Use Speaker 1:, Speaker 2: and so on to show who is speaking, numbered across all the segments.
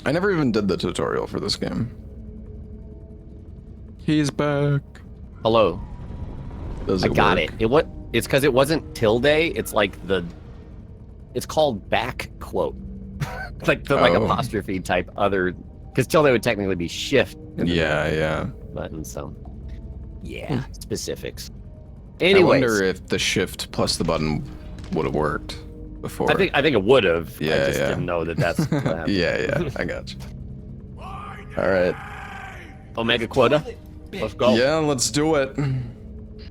Speaker 1: I never even did the tutorial for this game. He's back.
Speaker 2: Hello.
Speaker 1: Does
Speaker 2: I
Speaker 1: it
Speaker 2: got
Speaker 1: work?
Speaker 2: it. It's because it wasn't tilde. It's like it's called back quote. like apostrophe type other, because tilde would technically be shift.
Speaker 1: Yeah.
Speaker 2: Button, so yeah, specifics.
Speaker 1: I wonder
Speaker 2: Anyways,
Speaker 1: if the shift plus the button would have worked before.
Speaker 2: I think it would have.
Speaker 1: Yeah,
Speaker 2: I just didn't know that's what happened.
Speaker 1: yeah, I got you. All right.
Speaker 2: Omega quota. Let's go.
Speaker 1: Yeah, let's do it.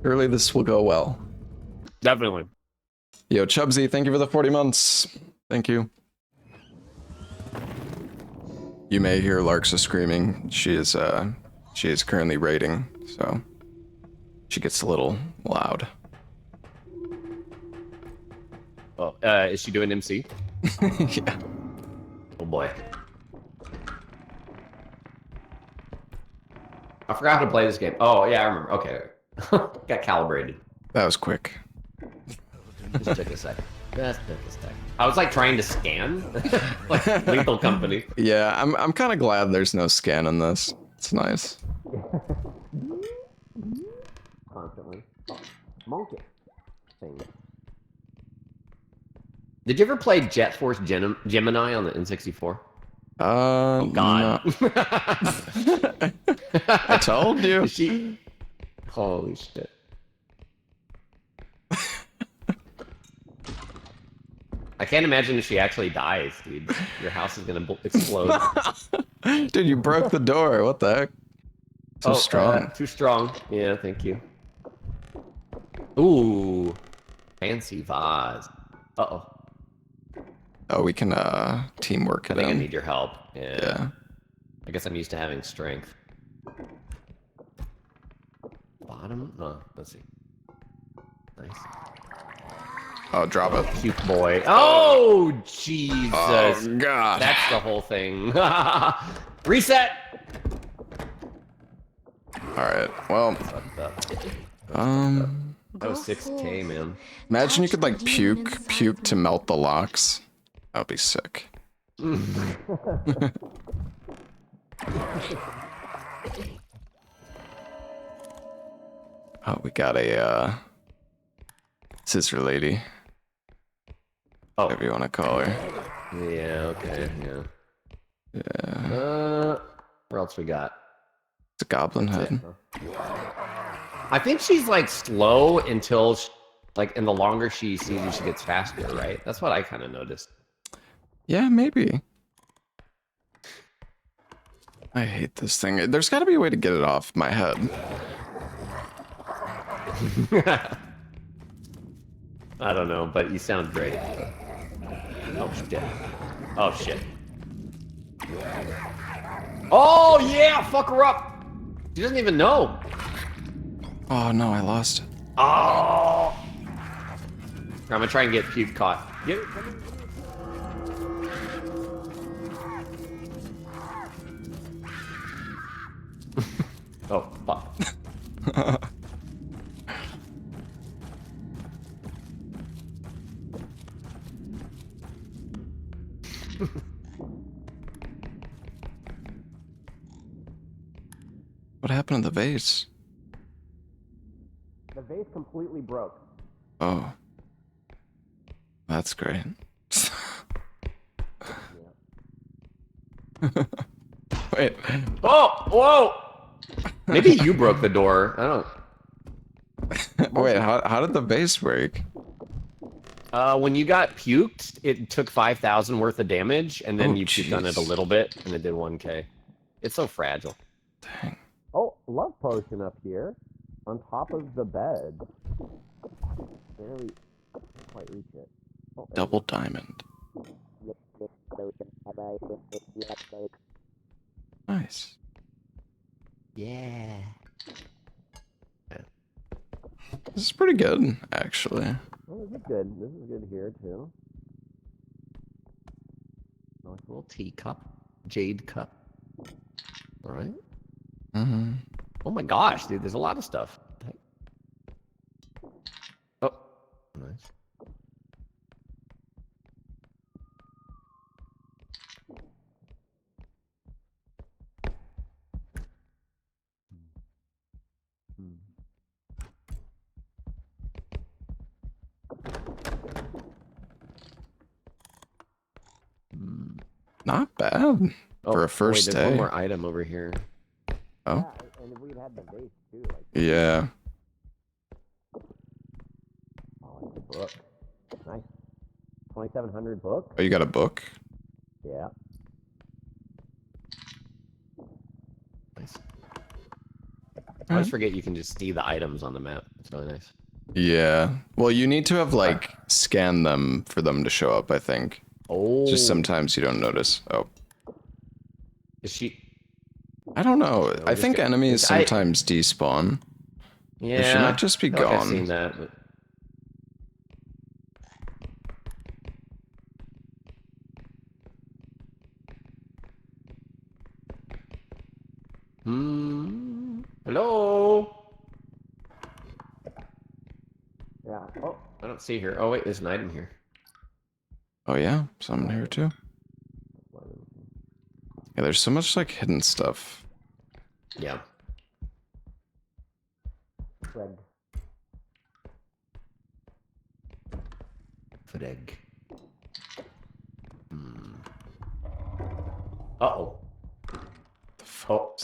Speaker 1: Surely this will go well.
Speaker 2: Definitely.
Speaker 1: Yo, Chubsy, thank you for the 40 months. Thank you. You may hear Larksa screaming. She is currently raiding, so she gets a little loud.
Speaker 2: Oh, is she doing MC?
Speaker 1: Yeah.
Speaker 2: Oh boy. I forgot how to play this game. Oh yeah, I remember. Okay. Got calibrated.
Speaker 1: That was quick.
Speaker 2: Just took a sec. Just took a sec. I was like trying to scan, like Lethal Company.
Speaker 1: Yeah, I'm kind of glad there's no scan in this. It's nice.
Speaker 2: Constantly. Oh, monkey. Thing. Did you ever play Jet Force Gemini on the N64? Oh God.
Speaker 1: No. I told you.
Speaker 2: Holy shit. I can't imagine if she actually dies, dude. Your house is gonna explode.
Speaker 1: Dude, you broke the door. What the heck? So strong.
Speaker 2: Too strong. Yeah, thank you. Ooh. Fancy vase. Uh-oh.
Speaker 1: Oh, we can teamwork
Speaker 2: I
Speaker 1: it
Speaker 2: think I
Speaker 1: in.
Speaker 2: need your help.
Speaker 1: Yeah.
Speaker 2: I guess I'm used to having strength. Bottom? Oh, let's see. Nice.
Speaker 1: Oh, drop it.
Speaker 2: Cute boy. Oh, Jesus.
Speaker 1: Oh, God.
Speaker 2: That's the whole thing. Reset!
Speaker 1: Alright, well.
Speaker 2: That was 6K, man.
Speaker 1: Imagine you could, like, puke to melt the locks. That would be sick. Oh, we got a, scissor lady.
Speaker 2: Oh.
Speaker 1: Whatever you want to call her.
Speaker 2: Yeah, okay, yeah.
Speaker 1: Yeah.
Speaker 2: What else we got?
Speaker 1: It's a goblin head.
Speaker 2: I think she's, like, slow until, and the longer she sees you, she gets faster, right? That's what I kind of noticed.
Speaker 1: Yeah, maybe. I hate this thing. There's got to be a way to get it off my head.
Speaker 2: I don't know, but you sound great. Oh, shit. Oh, shit. Oh, yeah! Fuck her up! She doesn't even know.
Speaker 1: Oh, no, I lost it.
Speaker 2: Oh! I'm gonna try and get Puke caught. Get it? Oh, fuck.
Speaker 1: What happened to the vase?
Speaker 2: The vase completely broke.
Speaker 1: Oh. That's great. Wait.
Speaker 2: Oh! Whoa! Maybe you broke the door. I don't...
Speaker 1: Wait, how did the vase break?
Speaker 2: When you got puked, it took 5,000 worth of damage, and then you puked on it a
Speaker 1: jeez.
Speaker 2: little bit, and it did 1K. It's so fragile.
Speaker 1: Dang.
Speaker 2: Oh, love potion up here, on top of the bed. Barely quite reach it. Oh,
Speaker 1: Double diamond. Nice.
Speaker 2: yeah.
Speaker 1: This is pretty good, actually.
Speaker 2: Oh, this is good. This is good here, too. Oh, like a little teacup. Jade cup. Alright.
Speaker 1: Mm-hmm.
Speaker 2: Oh my gosh, dude, there's a lot of stuff. Oh, nice.
Speaker 1: Not bad for a
Speaker 2: wait,
Speaker 1: first
Speaker 2: there's one
Speaker 1: day.
Speaker 2: more item over here.
Speaker 1: Oh.
Speaker 2: Yeah, and if we'd had the base too, like.
Speaker 1: Yeah.
Speaker 2: Oh, it's a book. Nice. 2,700 book.
Speaker 1: Oh, you got a book?
Speaker 2: Yeah. Nice. I always forget you can just see the items on the map. It's really nice.
Speaker 1: Yeah. Well, you need to have like scanned them for them to show up, I think.
Speaker 2: Oh.
Speaker 1: Just sometimes you don't notice. Oh.
Speaker 2: Is she?
Speaker 1: I don't know. I think enemies
Speaker 2: I-
Speaker 1: sometimes despawn.
Speaker 2: Yeah.
Speaker 1: She might just be
Speaker 2: I feel like I've
Speaker 1: gone.
Speaker 2: seen that, but. Hello. Yeah. Oh, I don't see her. Oh wait, there's an item here.
Speaker 1: Oh yeah, something here too. Yeah, there's so much like hidden stuff.
Speaker 2: Yeah. Fred. Egg. Uh-oh. Oh.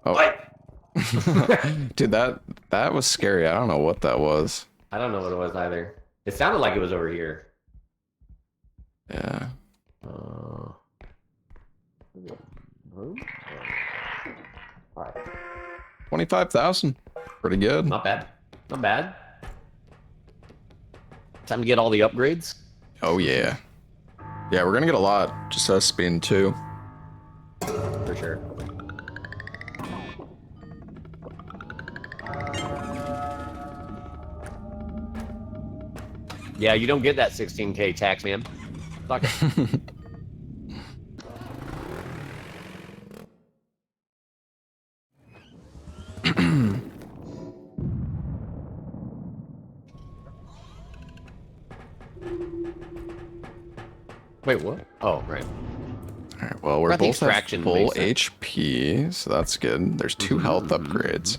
Speaker 1: Oh.
Speaker 2: What?
Speaker 1: Dude, that was scary. I don't know what that was.
Speaker 2: I don't know what it was either. It sounded like it was over here.
Speaker 1: Yeah.
Speaker 2: Room? All right.
Speaker 1: 25,000. Pretty good.
Speaker 2: Not bad. Not bad. Time to get all the upgrades.
Speaker 1: Oh yeah. Yeah, we're gonna get a lot. Just us being two.
Speaker 2: For sure. Yeah, you don't get that 16K tax, man. Fuck it. Wait, what? Oh, right.
Speaker 1: Alright, well, we're
Speaker 2: Got the
Speaker 1: both at
Speaker 2: extraction
Speaker 1: full
Speaker 2: base, huh?
Speaker 1: HP, so that's good. There's two health upgrades.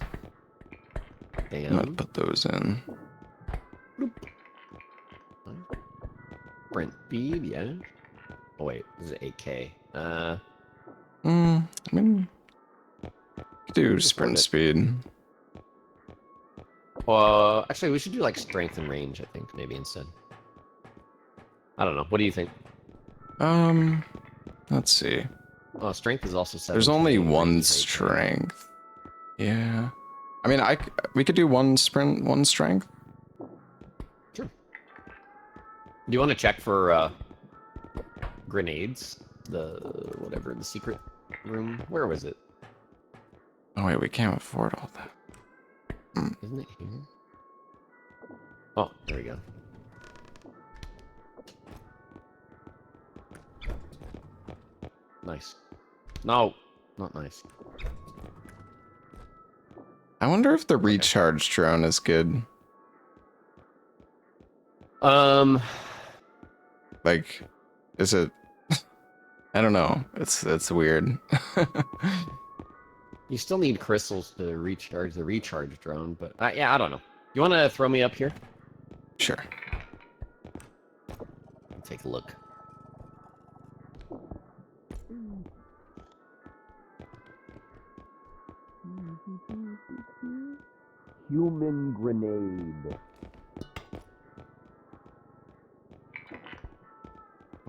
Speaker 1: I'm gonna put those in.
Speaker 2: Sprint speed, yeah. Oh wait, this is 8K.
Speaker 1: I mean, do sprint speed.
Speaker 2: Well, actually, we should do like strength and range. I think maybe instead. I don't know. What do you think?
Speaker 1: Let's see.
Speaker 2: Oh, strength is also 7.
Speaker 1: There's only one strength. Yeah. I mean, we could do one sprint, one strength.
Speaker 2: Sure. Do you want to check for grenades? The secret room. Where was it?
Speaker 1: Oh wait, we can't afford all that.
Speaker 2: Isn't it here? Oh, there we go. Nice. No, not nice.
Speaker 1: I wonder if the recharge drone is good. Like, is it? I don't know. It's weird.
Speaker 2: You still need crystals to recharge the recharge drone, but yeah, I don't know. You want to throw me up here?
Speaker 1: Sure.
Speaker 2: Take a look. Human grenade.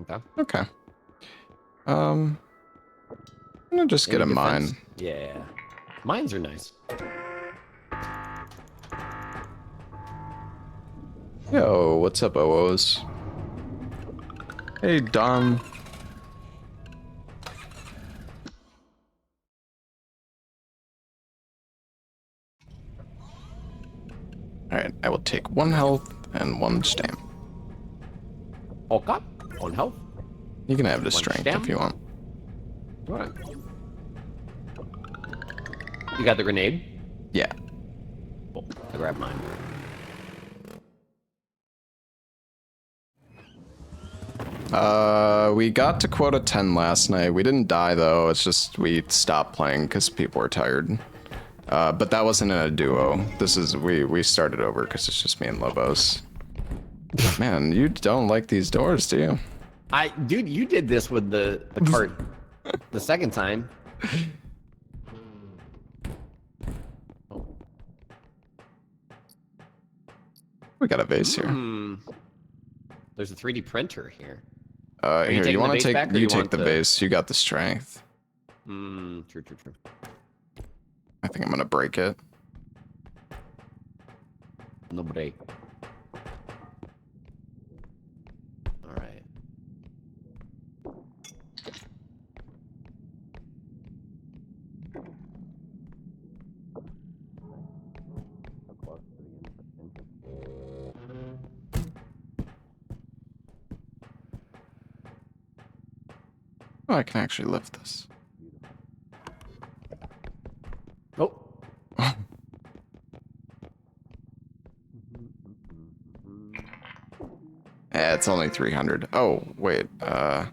Speaker 2: Okay.
Speaker 1: Okay. I'm gonna just get a mine.
Speaker 2: Yeah. Mines are nice.
Speaker 1: Yo, what's up, OOs? Hey, Dom. Alright, I will take 1 health and 1 stamp.
Speaker 2: Okay. 1 health.
Speaker 1: You can have the
Speaker 2: 1
Speaker 1: strength
Speaker 2: stamp.
Speaker 1: if you want.
Speaker 2: Alright. You got the grenade?
Speaker 1: Yeah.
Speaker 2: Cool. I grabbed mine.
Speaker 1: We got to quota 10 last night. We didn't die though. It's just we stopped playing because people were tired. But that wasn't in a duo. This is we started over because it's just me and Lobos. Man, you don't like these doors, do you?
Speaker 2: Dude, you did this with the cart the second time.
Speaker 1: We got a base here.
Speaker 2: There's a 3D printer here.
Speaker 1: Here, you want to take? You take the base. You got the strength.
Speaker 2: True.
Speaker 1: I think I'm gonna break it.
Speaker 2: No break. All right.
Speaker 1: Oh, I can actually lift this.
Speaker 2: Oh.
Speaker 1: Yeah, it's only 300. Oh, wait. I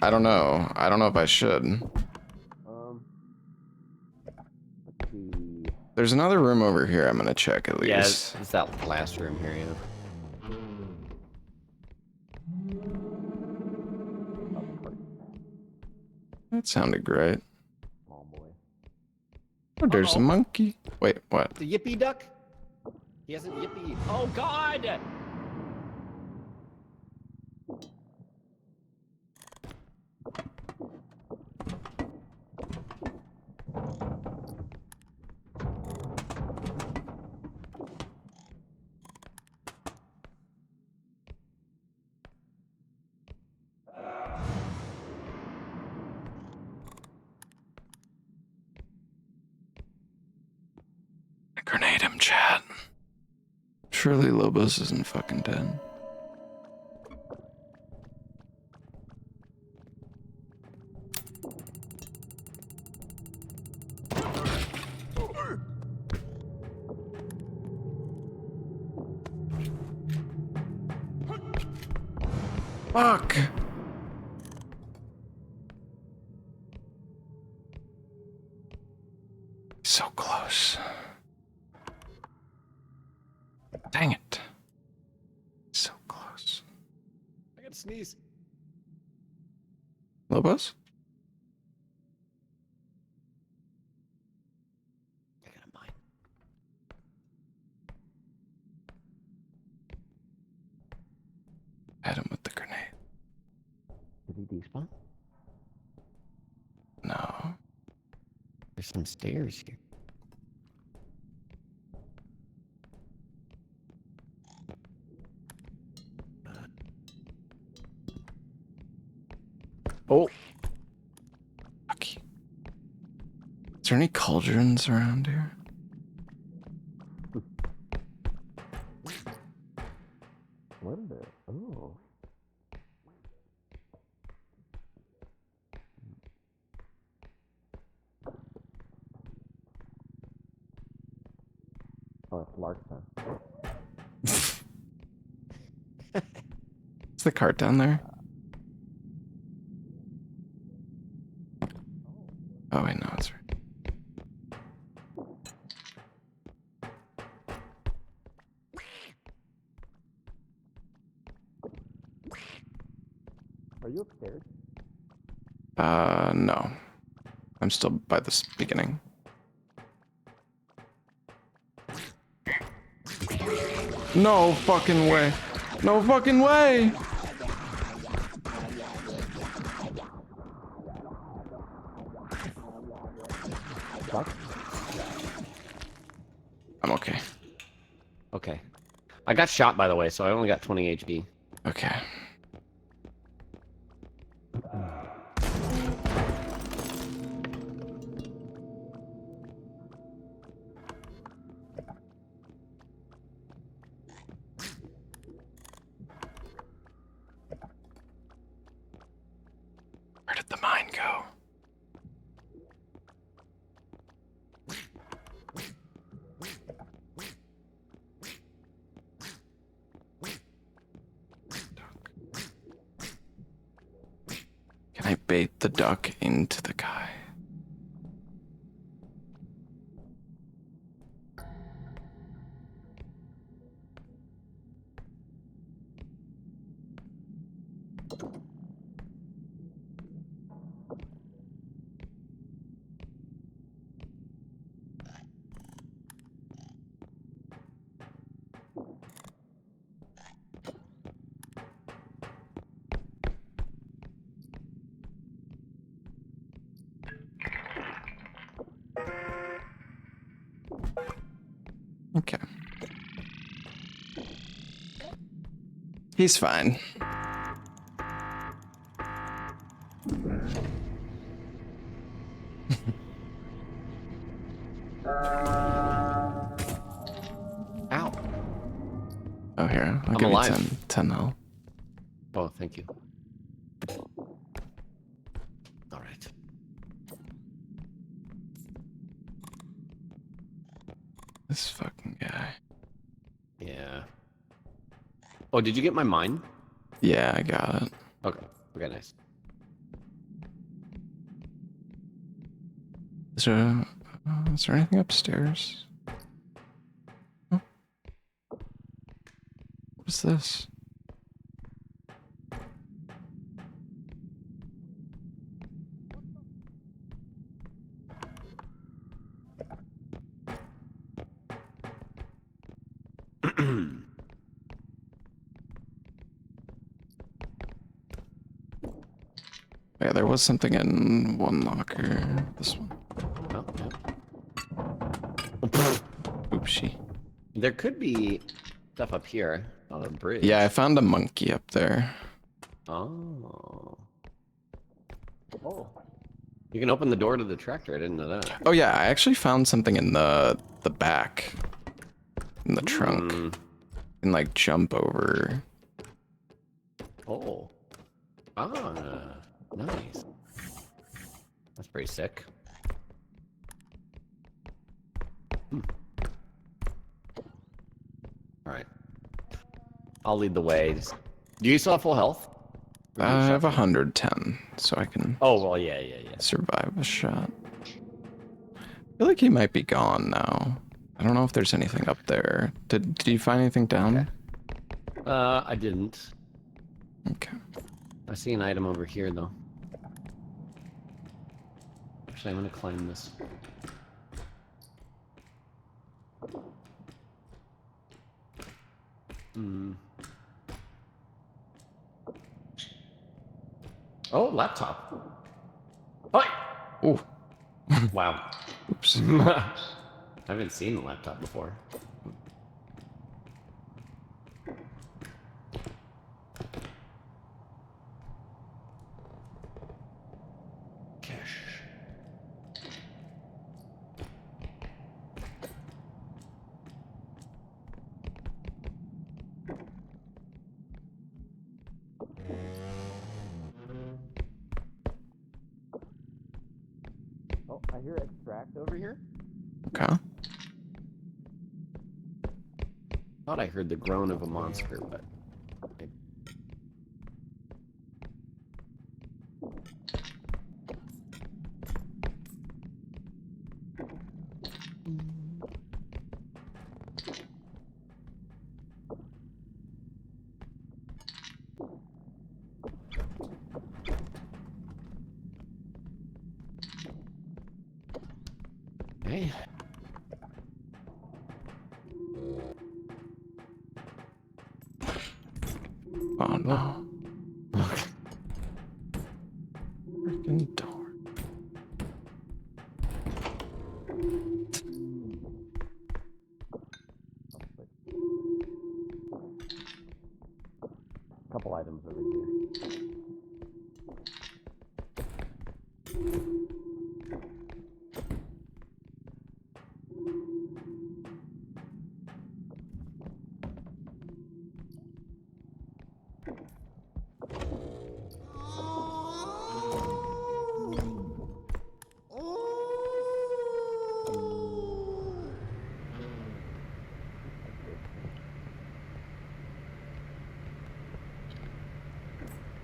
Speaker 1: don't know. I don't know if I should.
Speaker 2: Let's see.
Speaker 1: There's another room over here I'm gonna check at least.
Speaker 2: Yeah, it's that last room here, yeah.
Speaker 1: That sounded great.
Speaker 2: Oh boy.
Speaker 1: Oh, there's a monkey. Wait, what?
Speaker 2: The yippee duck? He hasn't yippee. Oh god!
Speaker 1: Grenade him, chat. Surely Lobos isn't fucking dead. Fuck! So close. Dang it. So close.
Speaker 2: I gotta sneeze.
Speaker 1: Lobos?
Speaker 2: I gotta mine.
Speaker 1: Hit him with the grenade.
Speaker 2: Did he despawn?
Speaker 1: No.
Speaker 2: There's some stairs here. Oh.
Speaker 1: Lucky. Is there any cauldrons around here?
Speaker 2: What is it? Oh. Oh, it's Larkson.
Speaker 1: Is the cart down there? Oh wait, no, it's right.
Speaker 2: Are you upstairs?
Speaker 1: No. I'm still by this beginning. No fucking way. No fucking way! I'm okay.
Speaker 2: Okay. I got shot, by the way, so I only got 20 HP.
Speaker 1: Okay. Where did the mine go? Can I bait the duck into the guy? Okay. He's fine.
Speaker 2: Ow.
Speaker 1: Oh, here. I'll
Speaker 2: I'm
Speaker 1: give
Speaker 2: alive.
Speaker 1: you 10 health.
Speaker 2: Oh, thank you. All right.
Speaker 1: This fucking guy.
Speaker 2: Yeah. Oh, did you get my mine?
Speaker 1: Yeah, I got it.
Speaker 2: Okay. Okay, nice.
Speaker 1: Is there anything upstairs? Oh. What's this? Yeah, there was something in one locker. This one.
Speaker 2: Oh, yeah.
Speaker 1: Oopsie.
Speaker 2: There could be stuff up here on the bridge.
Speaker 1: Yeah, I found a monkey up there.
Speaker 2: Oh. Oh. You can open the door to the tractor. I didn't know that.
Speaker 1: Oh yeah, I actually found something in the back. In the trunk. And like jump over.
Speaker 2: Oh. Ah, nice. That's pretty sick. All right. I'll lead the way. Do you still have full health? Or do you
Speaker 1: I have
Speaker 2: shuffle?
Speaker 1: 110, so I can
Speaker 2: Oh, well, yeah.
Speaker 1: survive a shot. I feel like he might be gone now. I don't know if there's anything up there. Did you find anything down?
Speaker 2: Okay. I didn't.
Speaker 1: Okay.
Speaker 2: I see an item over here, though. Actually, I'm gonna climb this. Oh, laptop. Oh!
Speaker 1: Oh,
Speaker 2: Wow.
Speaker 1: oops.
Speaker 2: I haven't seen the laptop before. Cash. Oh, I hear extract over here.
Speaker 1: Okay.
Speaker 2: Thought I heard the groan of a monster, but okay.
Speaker 1: Oh no. Freaking door.
Speaker 2: Couple items over here.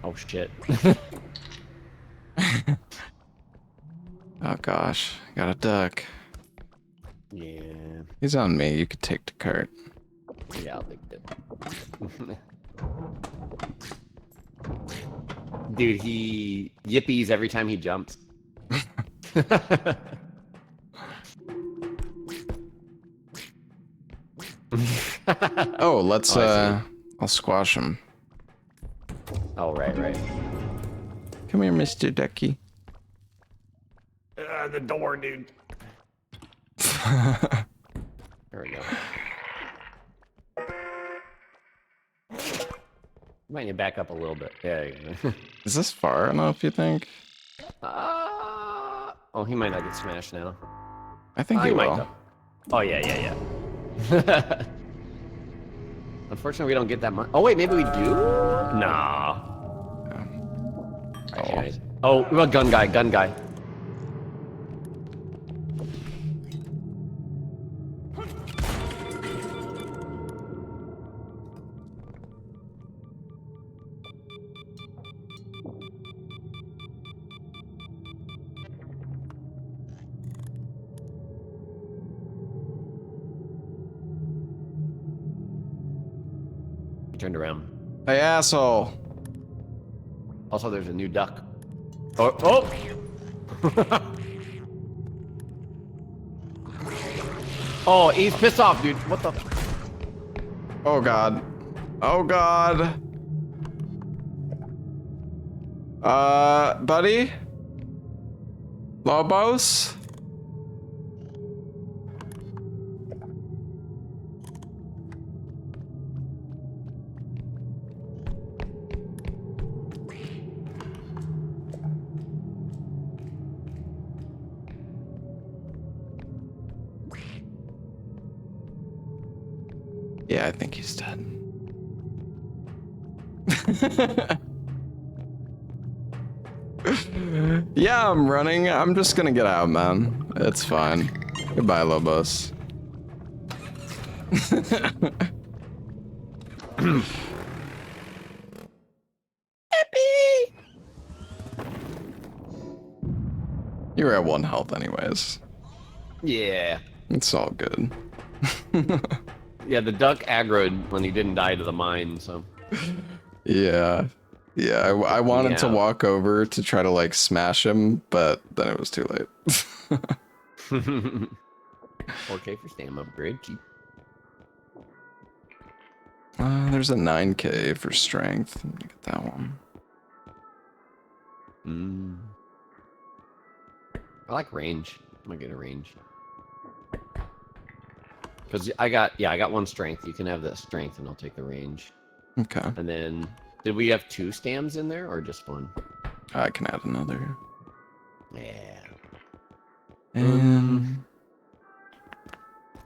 Speaker 2: Oh shit.
Speaker 1: Oh gosh, got a duck.
Speaker 2: Yeah.
Speaker 1: He's on me. You could take the cart.
Speaker 2: Yeah, I'll take it. Dude, he yippies every time he jumps.
Speaker 1: Oh, let's
Speaker 2: I
Speaker 1: I'll squash him.
Speaker 2: Oh, right.
Speaker 1: Come here, Mr. Ducky.
Speaker 2: The door, dude. There we go. Might need to back up a little bit. Yeah.
Speaker 1: Is this far enough, you think?
Speaker 2: Oh, he might not get smashed now.
Speaker 1: I think
Speaker 2: Oh,
Speaker 1: he
Speaker 2: he might
Speaker 1: will.
Speaker 2: though. Oh yeah. Unfortunately, we don't get that much. Oh wait, maybe we do. Nah.
Speaker 1: Oh.
Speaker 2: Oh, well, gun guy. He turned around.
Speaker 1: Hey, asshole.
Speaker 2: Also, there's a new duck. Oh. Oh, he's pissed off, dude. What the?
Speaker 1: Oh, God. Oh, God. Buddy? Lobos? Yeah, I think he's dead. Yeah, I'm running. I'm just gonna get out, man. It's fine. Goodbye, Lobos. You were at 1 health anyways.
Speaker 2: Yeah.
Speaker 1: It's all good.
Speaker 2: Yeah, the duck aggroed when he didn't die to the mine, so.
Speaker 1: Yeah. Yeah, I wanted to walk over to try to, like, smash him, but then it was too late.
Speaker 2: 4K for stamina upgrade, cheap.
Speaker 1: There's a 9K for strength. Let me get that one.
Speaker 2: I like range. I'm gonna get a range. Because I got 1 strength. You can have that strength, and I'll take the range.
Speaker 1: Okay.
Speaker 2: And then, did we have 2 stams in there, or just 1?
Speaker 1: I can add another.
Speaker 2: Yeah.
Speaker 1: And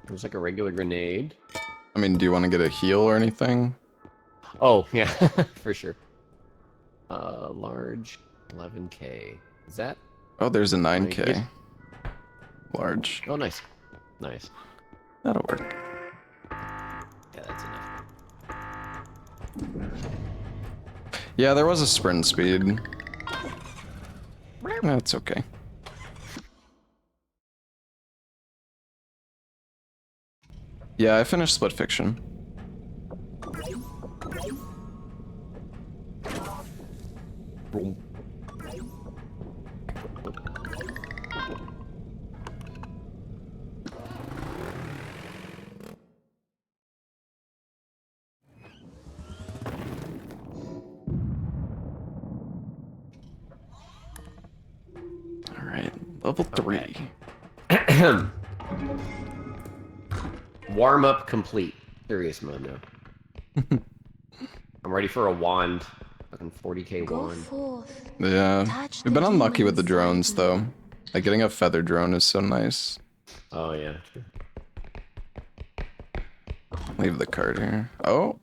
Speaker 2: It was like a regular grenade.
Speaker 1: I mean, do you want to get a heal or anything?
Speaker 2: Oh, yeah, for sure. Large, 11K. Is that?
Speaker 1: Oh, there's a 9K. Large.
Speaker 2: Oh, nice. Nice.
Speaker 1: That'll work.
Speaker 2: Yeah, that's enough.
Speaker 1: Yeah, there was a sprint speed. That's okay. Yeah, I finished Split Fiction. Alright, level 3.
Speaker 2: Okay. Warm up complete. Serious mode now. I'm ready for a wand. Fucking 40K wand.
Speaker 1: Yeah, we've been unlucky with the drones though. Like getting a feather drone is so nice.
Speaker 2: Oh yeah, true.
Speaker 1: Leave the card here. Oh,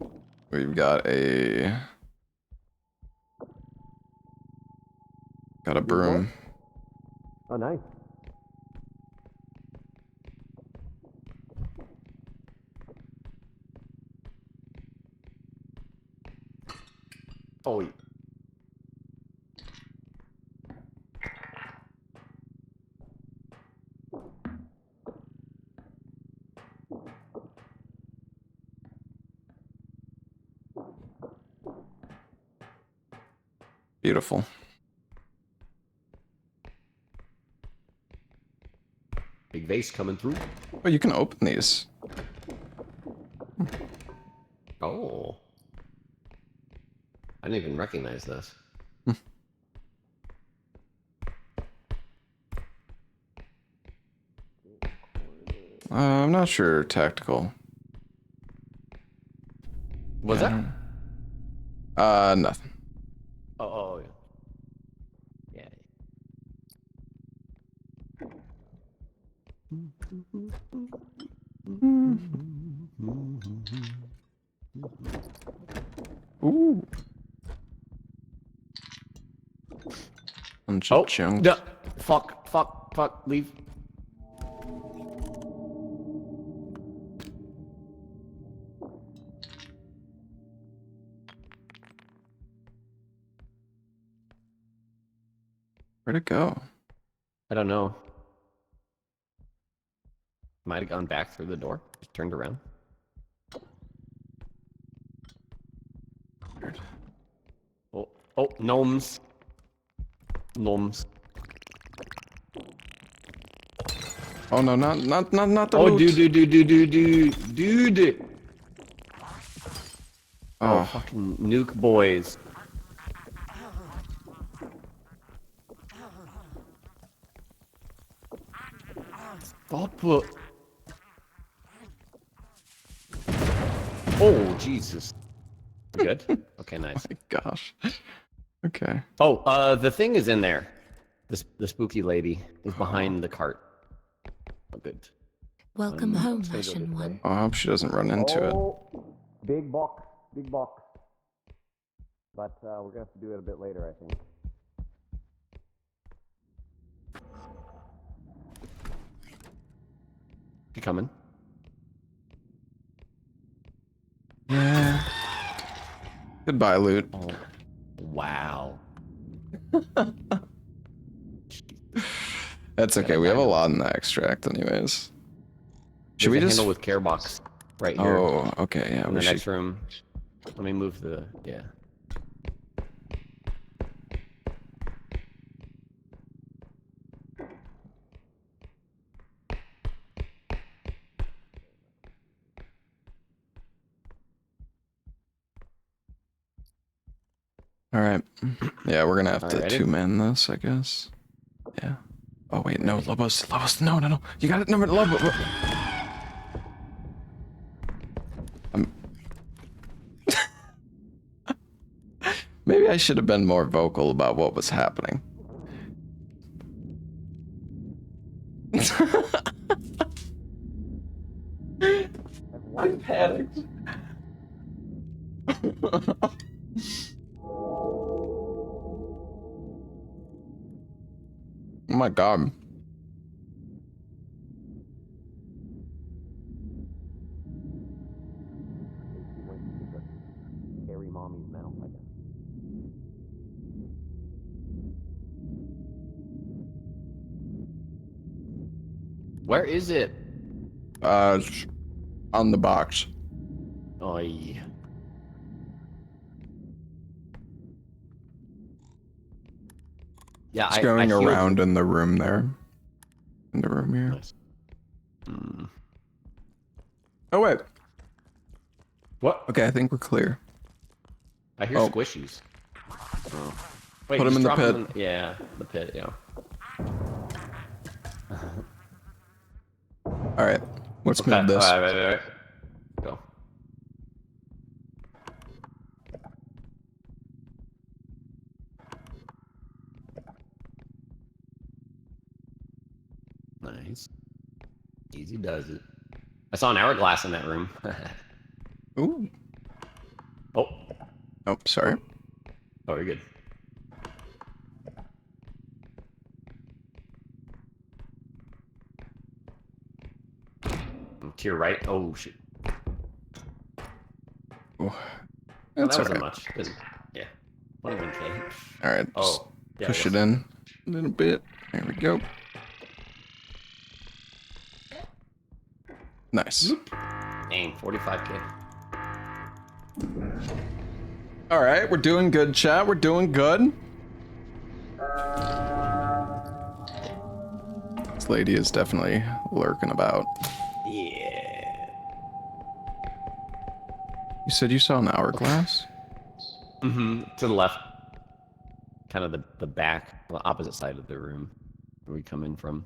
Speaker 1: we've got a broom.
Speaker 2: Oh nice. Oh.
Speaker 1: Beautiful.
Speaker 2: Big vase coming through.
Speaker 1: Oh, you can open these.
Speaker 2: Oh. I didn't even recognize this.
Speaker 1: I'm not sure. Tactical.
Speaker 2: Was
Speaker 1: Yeah,
Speaker 2: that?
Speaker 1: Nothing.
Speaker 2: Oh, yeah.
Speaker 1: Ooh. Bunch of
Speaker 2: Oh,
Speaker 1: junk.
Speaker 2: yeah. Fuck, leave.
Speaker 1: Where'd it go?
Speaker 2: I don't know. Might have gone back through the door. Just turned around.
Speaker 1: Weird.
Speaker 2: Oh, gnomes. Gnomes.
Speaker 1: Oh no, not the
Speaker 2: Oh,
Speaker 1: loot.
Speaker 2: dude. Oh,
Speaker 1: Oh,
Speaker 2: fucking nuke boys. Stop it. Oh, Jesus. You good? Okay, nice.
Speaker 1: my gosh. Okay.
Speaker 2: Oh, the thing is in there. The spooky lady is behind the cart. Oh, good.
Speaker 3: Welcome home,
Speaker 2: just gonna go
Speaker 3: Ashen
Speaker 2: this way.
Speaker 3: One.
Speaker 1: Oh, I hope she doesn't run into it.
Speaker 2: Big box. But we're gonna have to do it a bit later, I think. You coming?
Speaker 1: Yeah. Goodbye, loot.
Speaker 2: Oh, wow.
Speaker 1: That's okay.
Speaker 2: Yeah,
Speaker 1: We have a
Speaker 2: I know.
Speaker 1: lot in the extract, anyways. Should
Speaker 2: There's
Speaker 1: we
Speaker 2: a
Speaker 1: just?
Speaker 2: handle with care box right here
Speaker 1: Oh, okay. Yeah,
Speaker 2: in
Speaker 1: we
Speaker 2: the
Speaker 1: should.
Speaker 2: next room. Let me move the yeah.
Speaker 1: All right. Yeah, we're gonna have to
Speaker 2: Alrighty.
Speaker 1: two-man this, I guess. Yeah. Oh wait, no, Lobos, no. You got it, no, Lobo. Maybe I should have been more vocal about what was happening. I panicked. Oh my god.
Speaker 2: Scary mommy's mouth, I guess. Where is it?
Speaker 1: On the box.
Speaker 2: Oh yeah. Yeah,
Speaker 1: It's
Speaker 2: I
Speaker 1: going
Speaker 2: healed.
Speaker 1: around in the room there. In the room here.
Speaker 2: Nice. Mm.
Speaker 1: Oh wait.
Speaker 2: What?
Speaker 1: Okay, I think we're clear.
Speaker 2: I hear
Speaker 1: Oh.
Speaker 2: squishies. Oh. Wait,
Speaker 1: Put 'em
Speaker 2: just
Speaker 1: in the
Speaker 2: drop
Speaker 1: pit.
Speaker 2: 'em yeah, the pit. Yeah.
Speaker 1: All right. Let's
Speaker 2: Okay.
Speaker 1: move this.
Speaker 2: All right. Go. Nice. Easy does it. I saw an hourglass in that room.
Speaker 1: Ooh.
Speaker 2: Oh.
Speaker 1: Oh, sorry.
Speaker 2: Oh, you're good. To your right. Oh shit.
Speaker 1: Ooh.
Speaker 2: Oh,
Speaker 1: That's
Speaker 2: that
Speaker 1: all
Speaker 2: wasn't
Speaker 1: right.
Speaker 2: much. Yeah. 21K.
Speaker 1: All right. Just
Speaker 2: Oh. Yeah,
Speaker 1: push
Speaker 2: I
Speaker 1: it
Speaker 2: guess.
Speaker 1: in a little bit. There we go. Nice.
Speaker 2: Dang, 45K.
Speaker 1: All right, we're doing good, chat. We're doing good. This lady is definitely lurking about.
Speaker 2: Yeah.
Speaker 1: You said you saw an hourglass?
Speaker 2: Mm-hmm. To the left. Kind of the back, the opposite side of the room where we come in from.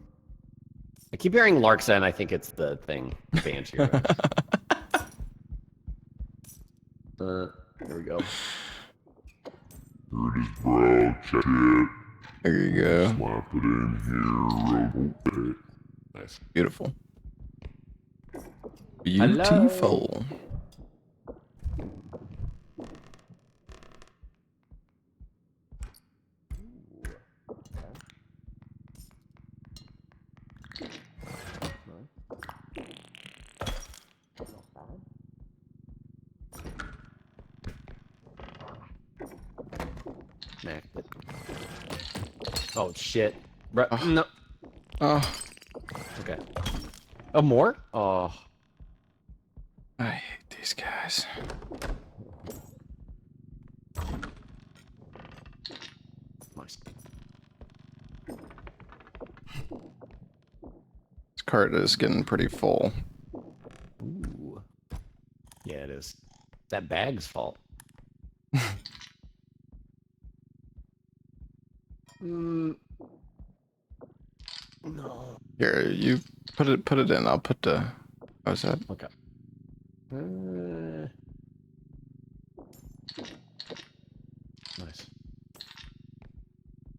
Speaker 2: I keep hearing Larksa, and I think it's the thing. The Banshee. There we go.
Speaker 3: Here it is, bro. Check it.
Speaker 1: There you go.
Speaker 3: Slap it in here real quick.
Speaker 2: Nice.
Speaker 1: Beautiful.
Speaker 2: Hello.
Speaker 1: Beautiful.
Speaker 2: Smacked it. Oh shit. Bro, no.
Speaker 1: Oh,
Speaker 2: Okay. Oh, more? Oh.
Speaker 1: I hate these guys.
Speaker 2: Nice.
Speaker 1: This cart is getting pretty full.
Speaker 2: Ooh. Yeah, it is. That bag's fault. No.
Speaker 1: Here, you put it in. I'll put the. How's that?
Speaker 2: Okay. Nice.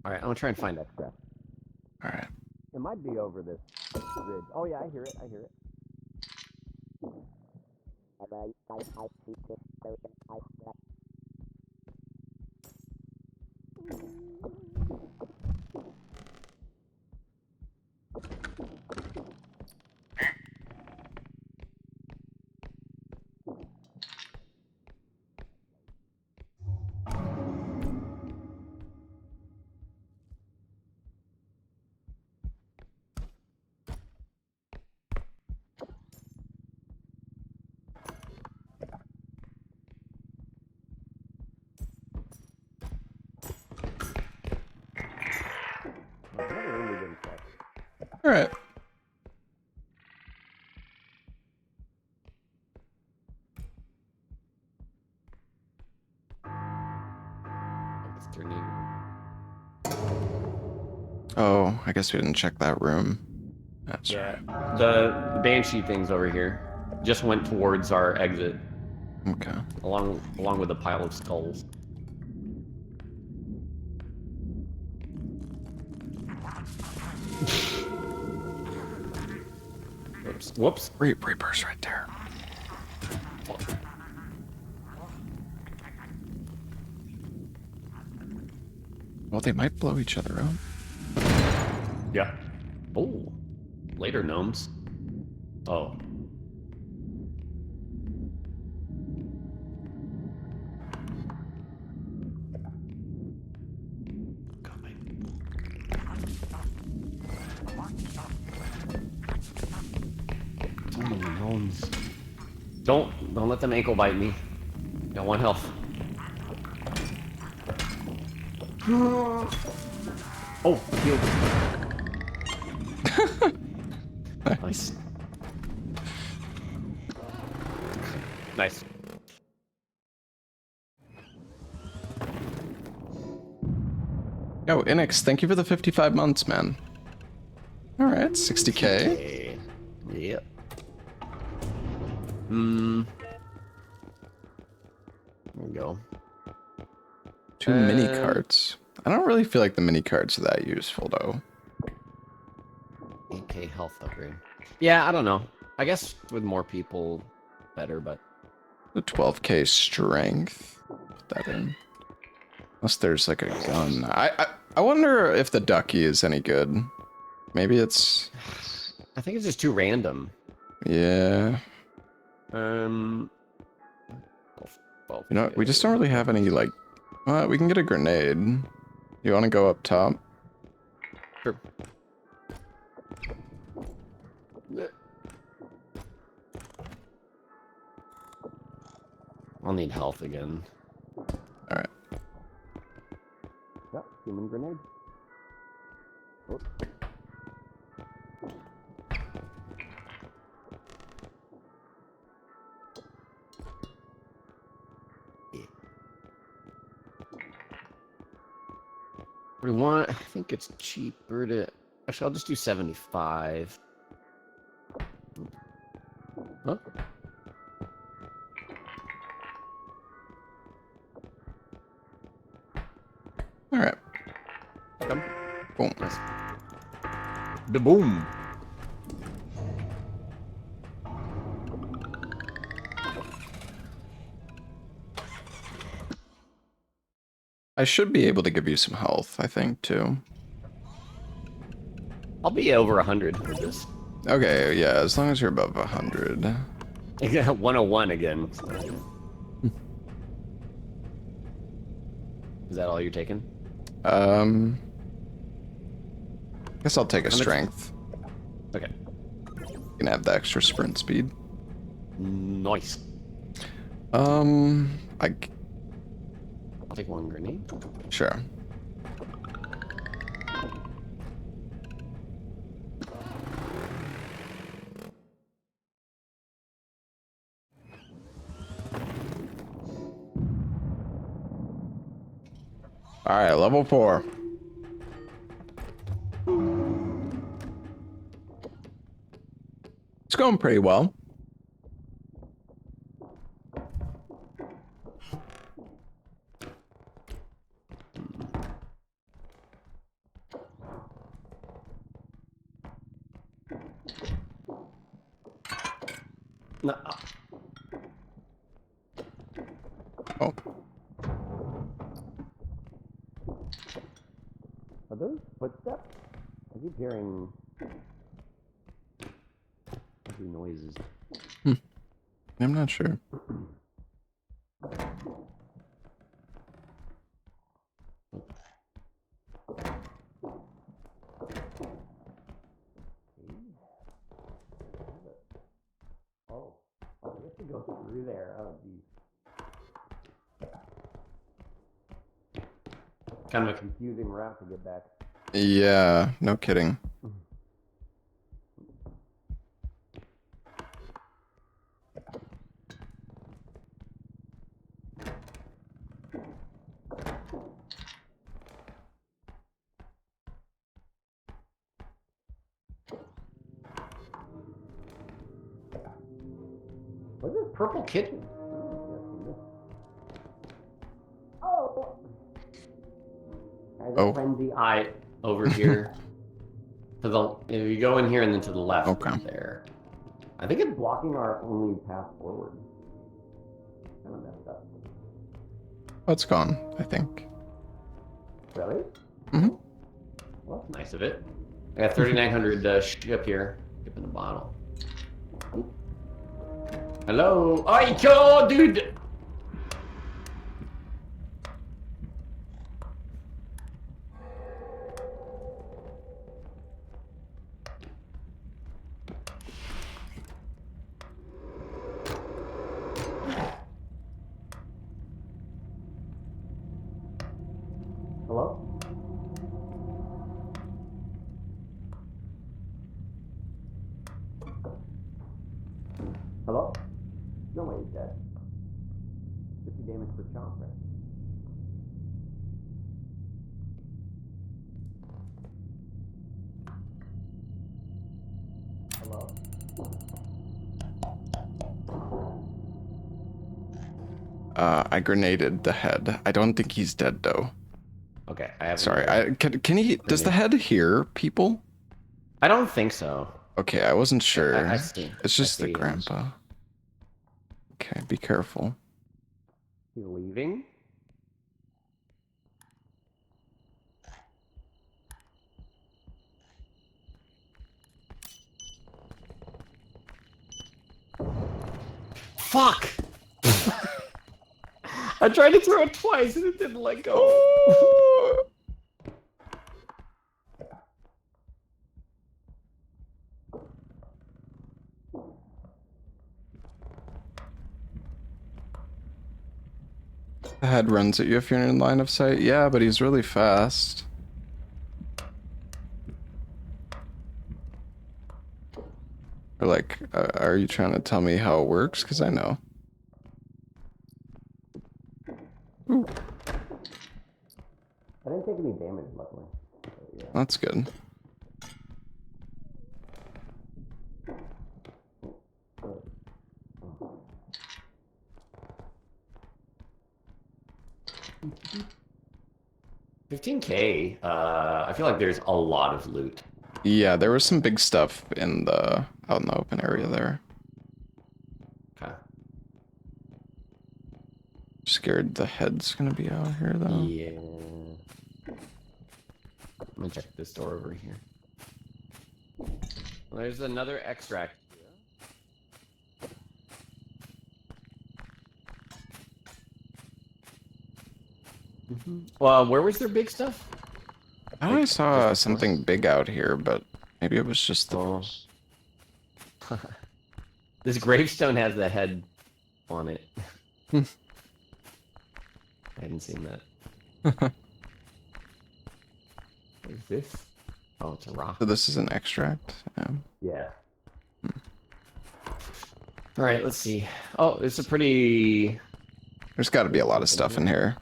Speaker 2: All right, I'm gonna try and find extra.
Speaker 1: All right.
Speaker 2: It might be over this ridge. Oh yeah, I hear it. I hear it.
Speaker 1: All right.
Speaker 2: It's turning.
Speaker 1: Oh, I guess we didn't check that room. That's
Speaker 2: Yeah.
Speaker 1: right.
Speaker 2: The banshee things over here just went towards our exit,
Speaker 1: Okay.
Speaker 2: along with a pile of skulls. Whoops. Whoops.
Speaker 1: Reaper's right there. Well, they might blow each other up.
Speaker 2: Yeah. Oh. Later gnomes. Oh. So many gnomes. Don't let them ankle bite me. Got one health. Oh, healed. Nice. Nice.
Speaker 1: Yo, Inix, thank you for the 55 months, man. All right, 60K.
Speaker 2: Okay. Yep. There we go.
Speaker 1: Two mini carts. I don't really feel like the mini carts are that useful, though.
Speaker 2: 8K health upgrade. Yeah, I don't know. I guess with more people, better, but...
Speaker 1: The 12K strength. Put that in. Unless there's like a gun. I wonder if the ducky is any good. Maybe it's...
Speaker 2: I think it's just too random.
Speaker 1: Yeah.
Speaker 2: Well,
Speaker 1: You know, we just don't really have any, like... we can get a grenade. You want to go up top?
Speaker 2: Sure. I'll need health again.
Speaker 1: Alright.
Speaker 2: Yep, human grenade. Oh. Yeah. What do we want? I think it's cheaper to... Actually, I'll just do 75. Huh?
Speaker 1: All right.
Speaker 2: Come.
Speaker 1: Boom.
Speaker 2: Nice. The boom.
Speaker 1: I should be able to give you some health, I think, too.
Speaker 2: I'll be over 100 with this.
Speaker 1: Okay, yeah, as long as you're above 100.
Speaker 2: 101 again. Is that all you're taking?
Speaker 1: Guess I'll take a strength.
Speaker 2: Okay.
Speaker 1: You can have the extra sprint speed.
Speaker 2: Nice.
Speaker 1: I...
Speaker 2: I'll take one grenade.
Speaker 1: Sure. Alright, level 4. It's going pretty well.
Speaker 2: No.
Speaker 1: Oh.
Speaker 2: Are those footsteps? I keep hearing noises.
Speaker 1: I'm not sure.
Speaker 2: Oh, I have to go through there. Oh, geez. Kind of a confusing route to get back.
Speaker 1: Yeah, no kidding.
Speaker 2: What's this purple kitchen? Oh! I have a frenzy eye over here. To the, if you go in here and then to the left,
Speaker 1: Okay.
Speaker 2: there. I think it's blocking our only path forward. Kind of messed up.
Speaker 1: Oh, it's gone, I think.
Speaker 2: Really?
Speaker 1: Mm-hmm.
Speaker 2: Well, that's nice of it. I got 3,900 ship here. Ship in the bottle. Hello? Oh, yo, dude! Hello? Hello? No way he's dead. 50 damage per chomp, right? Hello?
Speaker 1: I grenaded the head. I don't think he's dead, though.
Speaker 2: Okay, I have.
Speaker 1: Sorry, can he... Does the head hear people?
Speaker 2: I don't think so.
Speaker 1: Okay, I wasn't sure.
Speaker 2: I see.
Speaker 1: It's just
Speaker 2: I
Speaker 1: the
Speaker 2: see.
Speaker 1: grandpa. Okay, be careful.
Speaker 2: He's leaving? Fuck! I tried to throw it twice and it didn't let go.
Speaker 1: The head runs at you if you're in line of sight. Yeah, but he's really fast. Or like, are you trying to tell me how it works? Because I know. Ooh.
Speaker 2: I didn't take any damage, luckily. So, yeah.
Speaker 1: That's good.
Speaker 2: 15K. I feel like there's a lot of loot.
Speaker 1: Yeah, there was some big stuff in the out in the open area there.
Speaker 2: Okay.
Speaker 1: Scared the head's gonna be out here though.
Speaker 2: Yeah. I'm gonna check this door over here. Well, there's another extract. Well, where was their big stuff?
Speaker 1: I thought I saw
Speaker 2: just before?
Speaker 1: something big out here, but maybe it was just the.
Speaker 2: Oh. This gravestone has the head on it. I hadn't seen that. What is this? Oh, it's a rock.
Speaker 1: So this is an extract.
Speaker 2: Yeah. All right, let's see. Oh, it's a pretty.
Speaker 1: There's got to be a lot of stuff in here.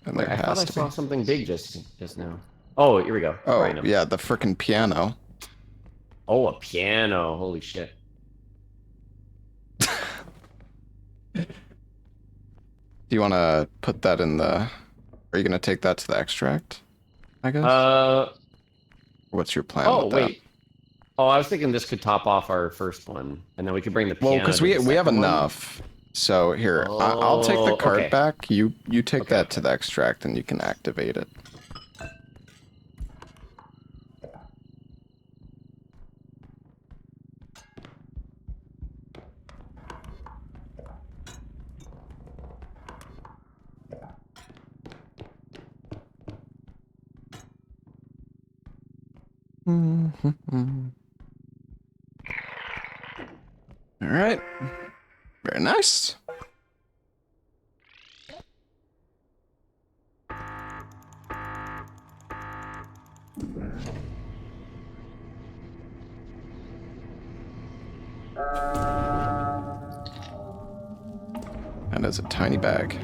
Speaker 1: And there
Speaker 2: I thought I
Speaker 1: has to
Speaker 2: saw
Speaker 1: be.
Speaker 2: something big just now. Oh, here we go.
Speaker 1: Oh,
Speaker 2: Random.
Speaker 1: yeah, the frickin' piano.
Speaker 2: Oh, a piano. Holy shit.
Speaker 1: Do you want to put that in the... Are you going to take that to the extract, I guess? What's your plan
Speaker 2: Oh,
Speaker 1: with that?
Speaker 2: wait. Oh, I was thinking this could top off our first one, and then we could bring the piano.
Speaker 1: Well, because we have
Speaker 2: second one.
Speaker 1: enough. So here, I'll take the
Speaker 2: Oh,
Speaker 1: cart
Speaker 2: okay.
Speaker 1: back. You take
Speaker 2: Okay,
Speaker 1: that to the extract, and you can activate it. All right. Very nice. That is a tiny bag.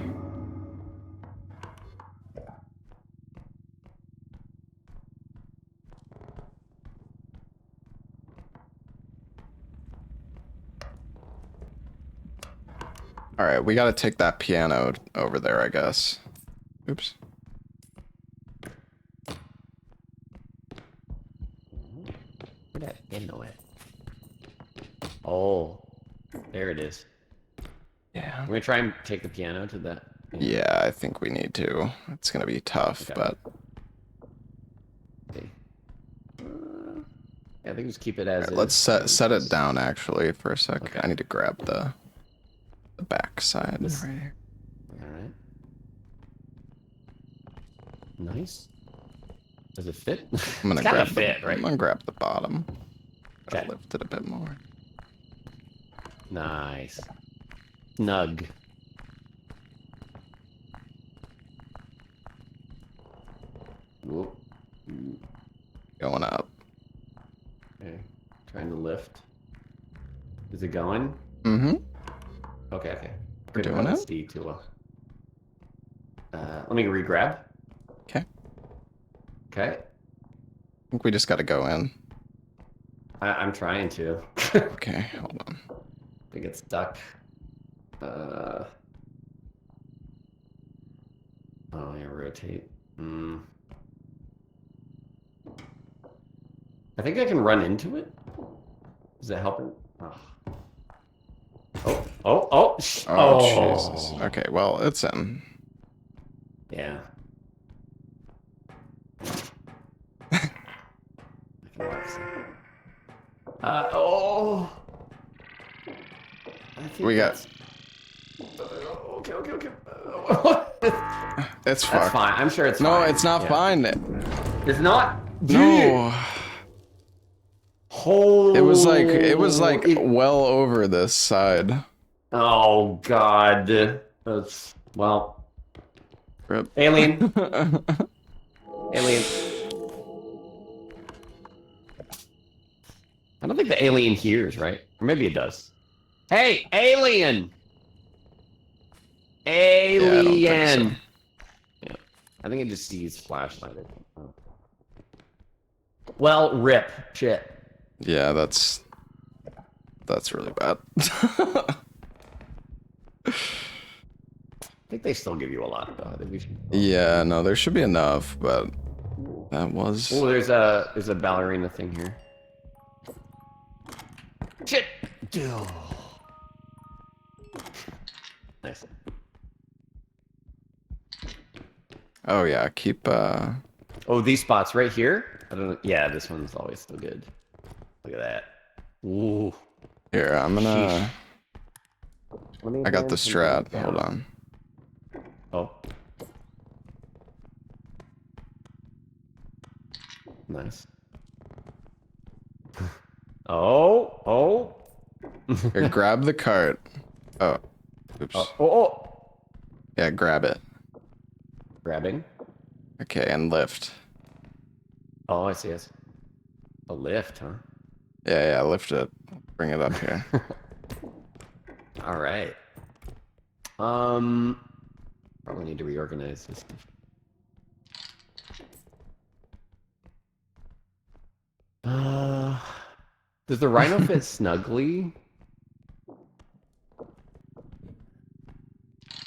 Speaker 1: All right, we got to take that piano over there, I guess. Oops.
Speaker 2: Where'd that piano at? Oh, there it is.
Speaker 1: Yeah.
Speaker 2: We're gonna try and take the piano to that.
Speaker 1: Yeah, I think we need to. It's gonna be tough,
Speaker 2: Okay.
Speaker 1: but
Speaker 2: Okay. Yeah, I think just keep it as
Speaker 1: right,
Speaker 2: is.
Speaker 1: let's set it down actually for a sec.
Speaker 2: Okay.
Speaker 1: I need to grab the back side
Speaker 2: This-
Speaker 1: right here.
Speaker 2: All right. Nice. Does it fit?
Speaker 1: I'm gonna
Speaker 2: It's gotta
Speaker 1: grab
Speaker 2: fit,
Speaker 1: the,
Speaker 2: right?
Speaker 1: I'm gonna grab the bottom.
Speaker 2: Okay.
Speaker 1: Lift it a bit more.
Speaker 2: Nice. Snug. Whoop.
Speaker 1: Going up.
Speaker 2: Okay. Trying to lift. Is it going?
Speaker 1: Mm-hmm.
Speaker 2: Okay, okay.
Speaker 1: We're doing it.
Speaker 2: See too well. Let me re-grab.
Speaker 1: Okay.
Speaker 2: Okay.
Speaker 1: I think we just gotta go in.
Speaker 2: I'm trying to.
Speaker 1: Okay, hold on.
Speaker 2: I think it's stuck. Oh, yeah, rotate. I think I can run into it. Is that helping? Oh. Oh,
Speaker 1: Jesus. Okay, well, it's in.
Speaker 2: Yeah. I can watch that. Oh. I think
Speaker 1: We got-
Speaker 2: that's- Okay.
Speaker 1: It's
Speaker 2: That's
Speaker 1: fucked.
Speaker 2: fine. I'm sure it's
Speaker 1: No,
Speaker 2: fine.
Speaker 1: it's not
Speaker 2: Yeah.
Speaker 1: fine.
Speaker 2: It's not.
Speaker 1: No.
Speaker 2: Oh.
Speaker 1: It was like well over this side.
Speaker 2: Oh God. That's well.
Speaker 1: Rip.
Speaker 2: Alien. Alien. I don't think the alien hears, right? Or maybe it does. Hey, alien! Alien! Yeah, I think it just sees flashlight. Oh. Well, rip. Shit.
Speaker 1: Yeah, that's really bad.
Speaker 2: I think they still give you a lot, though. I think we should...
Speaker 1: Yeah, no, there should be enough, but that was...
Speaker 2: Oh, there's a ballerina thing here. Shit! Nice.
Speaker 1: Oh yeah, keep
Speaker 2: Oh, these spots right here? I don't know. Yeah, this one's always still good. Look at that. Ooh.
Speaker 1: here, I'm gonna...
Speaker 2: Let me
Speaker 1: I got the
Speaker 2: hand some things
Speaker 1: strat,
Speaker 2: down.
Speaker 1: hold on.
Speaker 2: Oh. Nice. Oh.
Speaker 1: Here, grab the cart. Oh. Oops.
Speaker 2: Oh.
Speaker 1: Yeah, grab it.
Speaker 2: Grabbing.
Speaker 1: Okay, and lift.
Speaker 2: Oh, I see. A lift, huh?
Speaker 1: Yeah, lift it. Bring it up here.
Speaker 2: All right. Probably need to reorganize this stuff. Does the rhino fit snugly?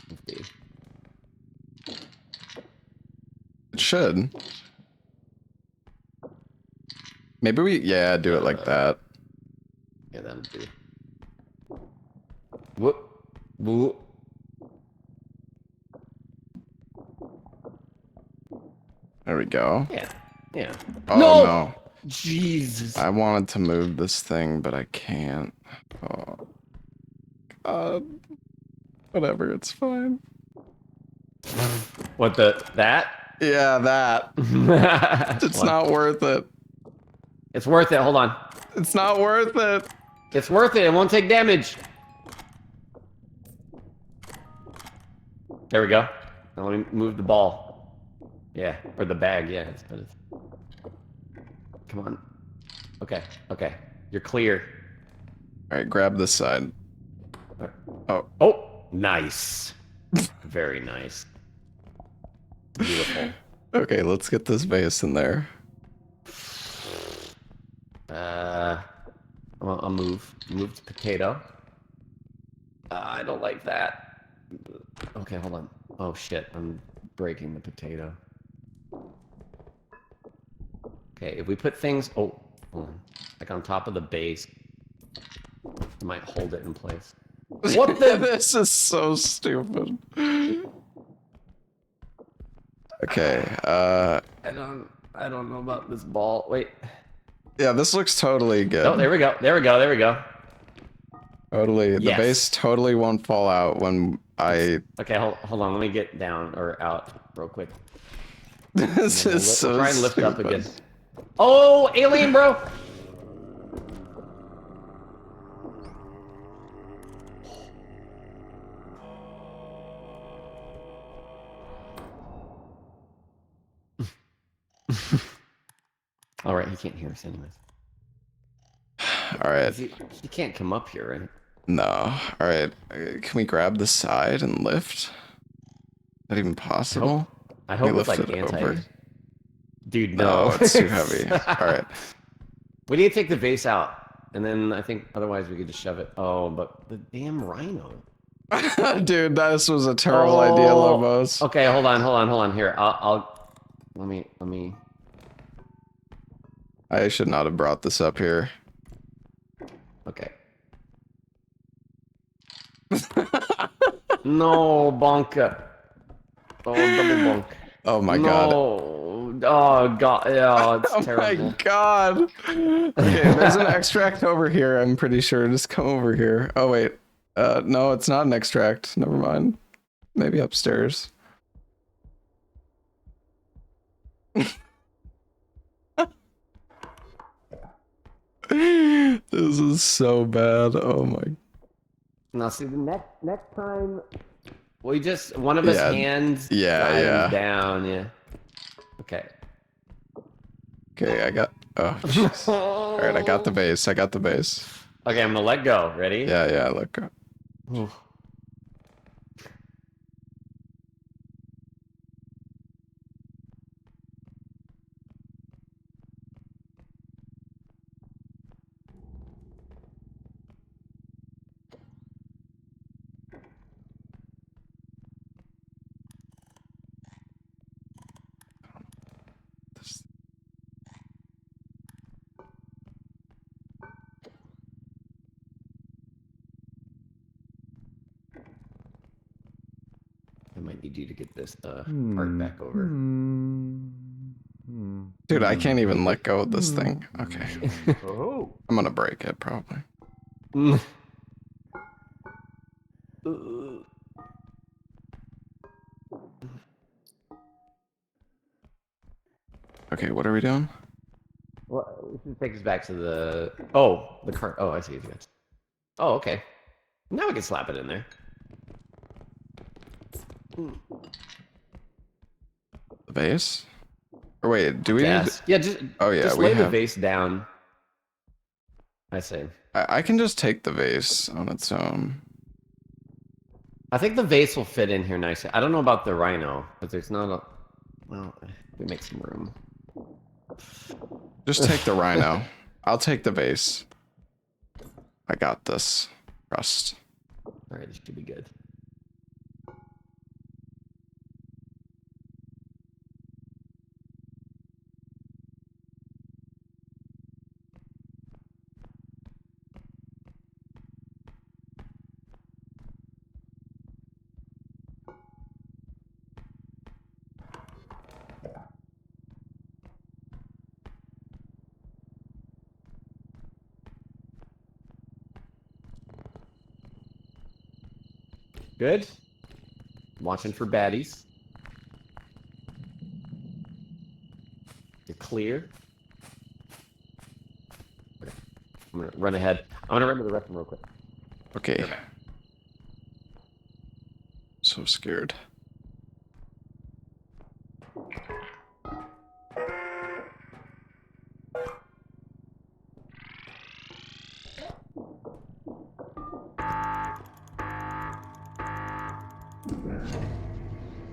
Speaker 2: Let's see.
Speaker 1: It should. Maybe we... Yeah, do it like that.
Speaker 2: Yeah, that'll do. Whoop.
Speaker 1: There we go.
Speaker 2: Yeah.
Speaker 1: Oh no.
Speaker 2: Jesus.
Speaker 1: I wanted to move this thing, but I can't. Oh. God. Whatever, it's fine.
Speaker 2: What that?
Speaker 1: Yeah, that. It's not worth it.
Speaker 2: It's worth it. Hold on.
Speaker 1: It's not worth it.
Speaker 2: It's worth it. It won't take damage. There we go. Now let me move the ball. Yeah, or the bag. Yeah, it's better. Come on. Okay. You're clear.
Speaker 1: All right, grab this side.
Speaker 2: Oh, nice. Very nice. Beautiful.
Speaker 1: Okay, let's get this vase in there.
Speaker 2: I'll move the potato. I don't like that. Okay, hold on. Oh shit, I'm breaking the potato. Okay, if we put things, hold on, like on top of the base, it might hold it in place. What the?
Speaker 1: This is so stupid. Okay,
Speaker 2: I don't know about this ball. Wait.
Speaker 1: yeah, this looks totally good.
Speaker 2: Oh, there we go.
Speaker 1: Totally, the
Speaker 2: Yes.
Speaker 1: base totally won't fall out when I...
Speaker 2: Okay, hold on. Let me get down or out real quick.
Speaker 1: This is so
Speaker 2: We'll try and lift up
Speaker 1: stupid.
Speaker 2: again. Oh, alien, bro! All right, he can't hear us anyways.
Speaker 1: All right.
Speaker 2: He can't come up here, right?
Speaker 1: No. All right. Can we grab the side and lift? Is that even possible?
Speaker 2: I hope
Speaker 1: Can we
Speaker 2: it's like
Speaker 1: lift it over?
Speaker 2: Dude, no.
Speaker 1: No, it's too heavy. All right.
Speaker 2: We need to take the vase out, and then I think otherwise we could just shove it. Oh, but the damn rhino.
Speaker 1: Dude, this was a terrible idea, Lobos.
Speaker 2: Okay, hold on. Here, let me.
Speaker 1: I should not have brought this up here.
Speaker 2: Okay. No, bonka. Oh, double bonk.
Speaker 1: Oh my god.
Speaker 2: No. Oh god. Yeah, it's
Speaker 1: Oh
Speaker 2: terrible.
Speaker 1: my god. Okay, there's an extract over here, I'm pretty sure. Just come over here. Oh wait. No, it's not an extract. Never mind. Maybe upstairs. This is so bad. Oh my.
Speaker 2: Now see the next time we just one of us hands
Speaker 1: Yeah.
Speaker 2: down, yeah. Okay.
Speaker 1: Okay, I got... Oh, jeez. Alright, I got the base.
Speaker 2: Okay, I'm gonna let go. Ready?
Speaker 1: Yeah, let go.
Speaker 2: Oof. might need you to get this part back over.
Speaker 1: Dude, I can't even let go of this thing. Okay.
Speaker 2: Oh.
Speaker 1: I'm gonna break it, probably. Okay, what are we doing?
Speaker 2: Well, we should take us back to the... Oh, the cart. Oh, I see it. Yes. Oh, okay. Now we can slap it in there.
Speaker 1: The vase? Or wait, do we need...
Speaker 2: Yes. Yeah, just,
Speaker 1: Oh, yeah,
Speaker 2: just
Speaker 1: we
Speaker 2: lay the
Speaker 1: have...
Speaker 2: vase down. I say.
Speaker 1: I can just take the vase on its own.
Speaker 2: I think the vase will fit in here nicely. I don't know about the rhino, but there's not a... Well, we make some room.
Speaker 1: Just take the rhino. I'll take the vase. I got this. Trust.
Speaker 2: Alright, this should be good. Good. Watching for baddies. You're clear. Okay. I'm gonna run ahead. I'm gonna run to the restroom real quick.
Speaker 1: Okay. So scared.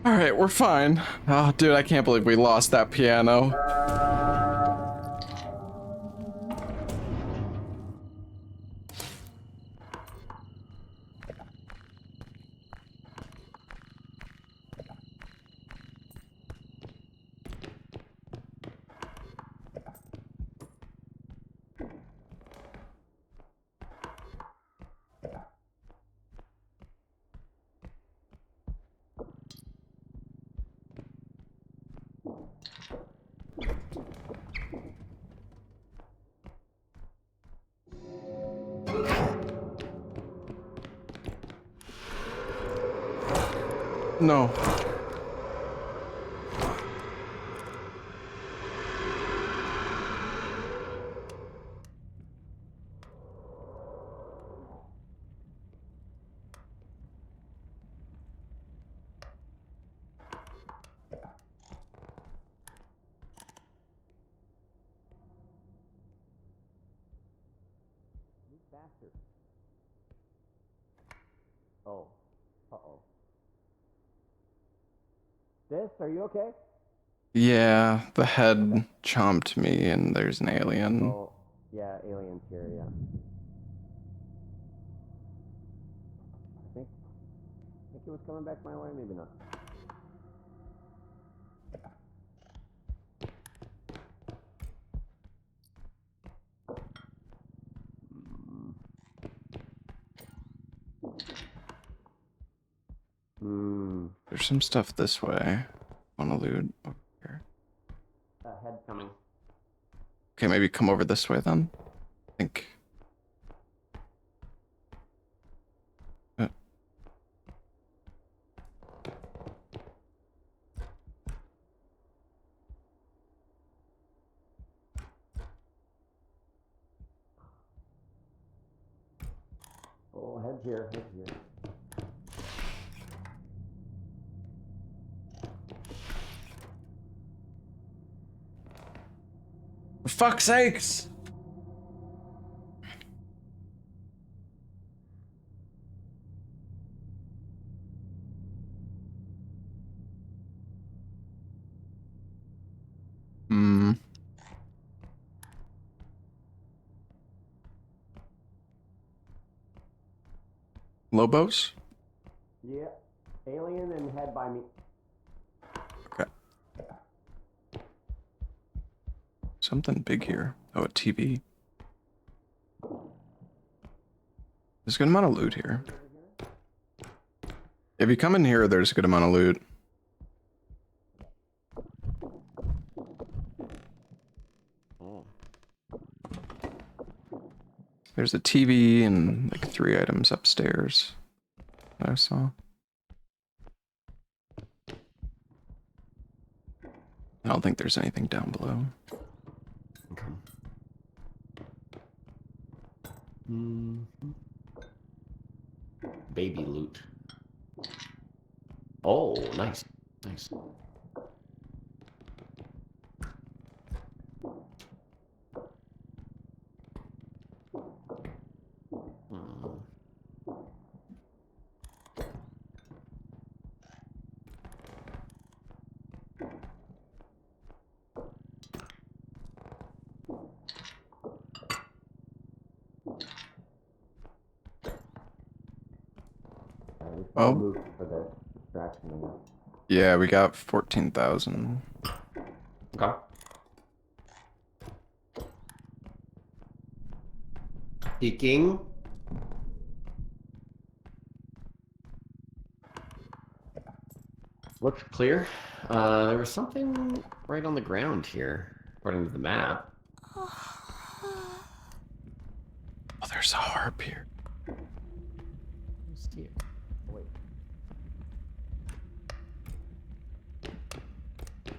Speaker 1: Alright, we're fine. Oh, dude, I can't believe we lost that piano. No.
Speaker 2: Faster. Oh. Uh-oh. This, are you okay?
Speaker 1: Yeah, the head chomped me and there's an alien.
Speaker 2: Oh, yeah, aliens here, yeah. I think it was coming back my way, maybe not.
Speaker 1: There's some stuff this way. Wanna loot over here.
Speaker 2: Head coming.
Speaker 1: Okay, maybe come over this way then. I think.
Speaker 2: Oh, head's here, head's here.
Speaker 1: For fuck's sakes! Lobos?
Speaker 2: Yeah, alien and head by me.
Speaker 1: Okay. Something big here. Oh, a TV. There's a good amount of loot here. If you come in here, there's a good amount of loot.
Speaker 2: Oh.
Speaker 1: There's a TV and like 3 items upstairs that I saw. I don't think there's anything down below.
Speaker 2: Okay. Mhm. Baby loot. Oh, nice. Nice. Hmm.
Speaker 1: Oh.
Speaker 2: Move for the distraction, I guess.
Speaker 1: Yeah, we got 14,000.
Speaker 2: Okay. Peeking. Looks clear. There was something right on the ground here, according to the map.
Speaker 1: Oh, there's a harp here.
Speaker 2: Let's see it. Oh, wait.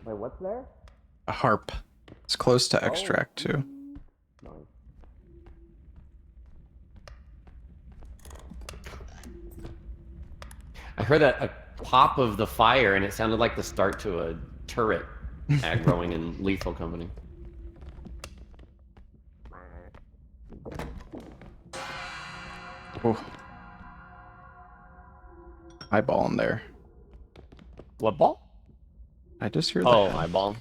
Speaker 2: Wait, what's there?
Speaker 1: A harp. It's close to extract too.
Speaker 2: Nice. I heard a pop of the fire, and it sounded like the start to a turret aggroing in Lethal Company.
Speaker 1: Oh. Eyeball in there.
Speaker 2: What ball?
Speaker 1: I just hear the
Speaker 2: Oh,
Speaker 1: head.
Speaker 2: eyeball.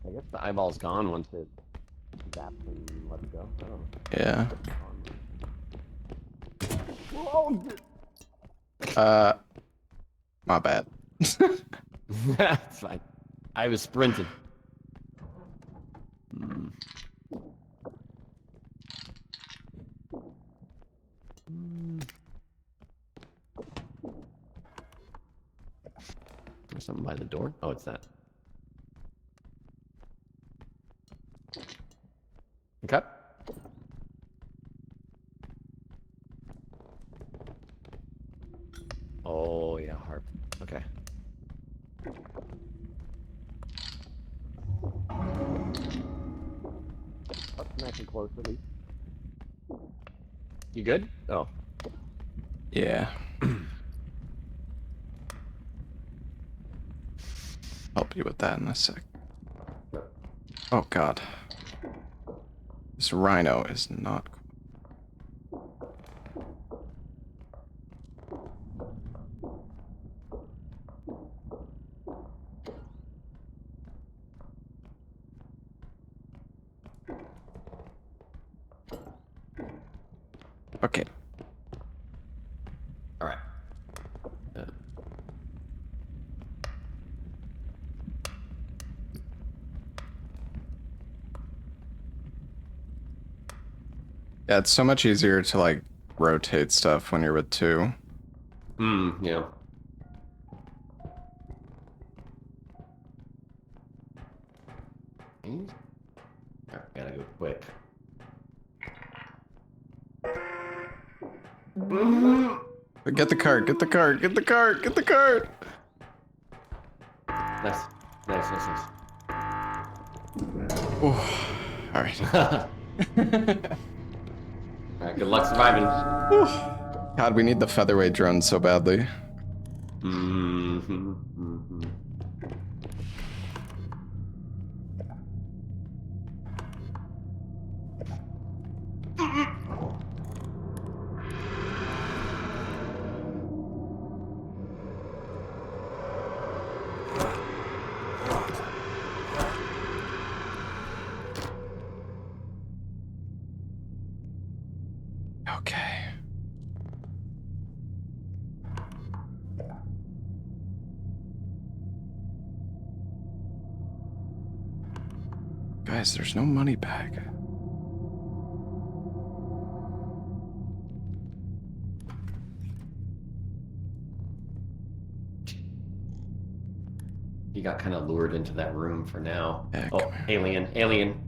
Speaker 2: I guess the eyeball's gone once it zaps and lets go. I don't know.
Speaker 1: Yeah.
Speaker 2: Whoa!
Speaker 1: My bad.
Speaker 2: That's fine. I was sprinting. Hmm. There's something by the door. Oh, it's that. Okay. Oh, yeah, harp. Okay. That's nice and close, at least. You good? Oh.
Speaker 1: Yeah. Help you with that in a sec. Oh god. This rhino is not cool. Okay.
Speaker 2: All right.
Speaker 1: Yeah, it's so much easier to like rotate stuff when you're with 2.
Speaker 2: Yeah. Alright, gotta go quick.
Speaker 1: Get the cart, get the cart, get the cart, get the cart!
Speaker 2: Nice. Nice, nice, nice.
Speaker 1: Oh, alright.
Speaker 2: Alright, good luck surviving.
Speaker 1: God, we need the featherweight drone so badly.
Speaker 2: Mm-hmm. Mm-hmm.
Speaker 1: Okay. Guys, there's no money bag.
Speaker 2: He got kind of lured into that room for now.
Speaker 1: Yeah,
Speaker 2: Oh,
Speaker 1: come here.
Speaker 2: alien, alien.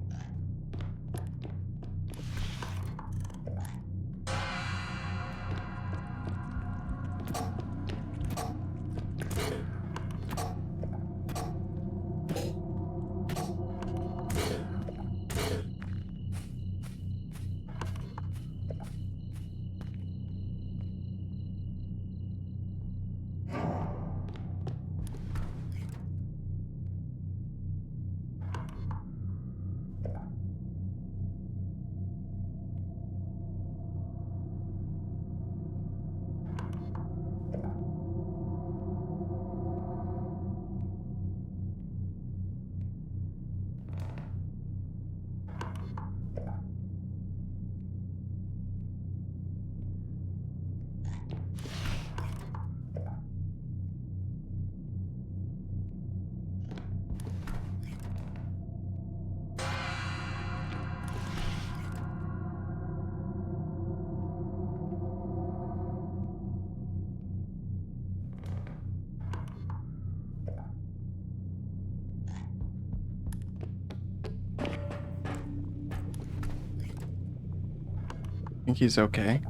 Speaker 1: Think he's okay.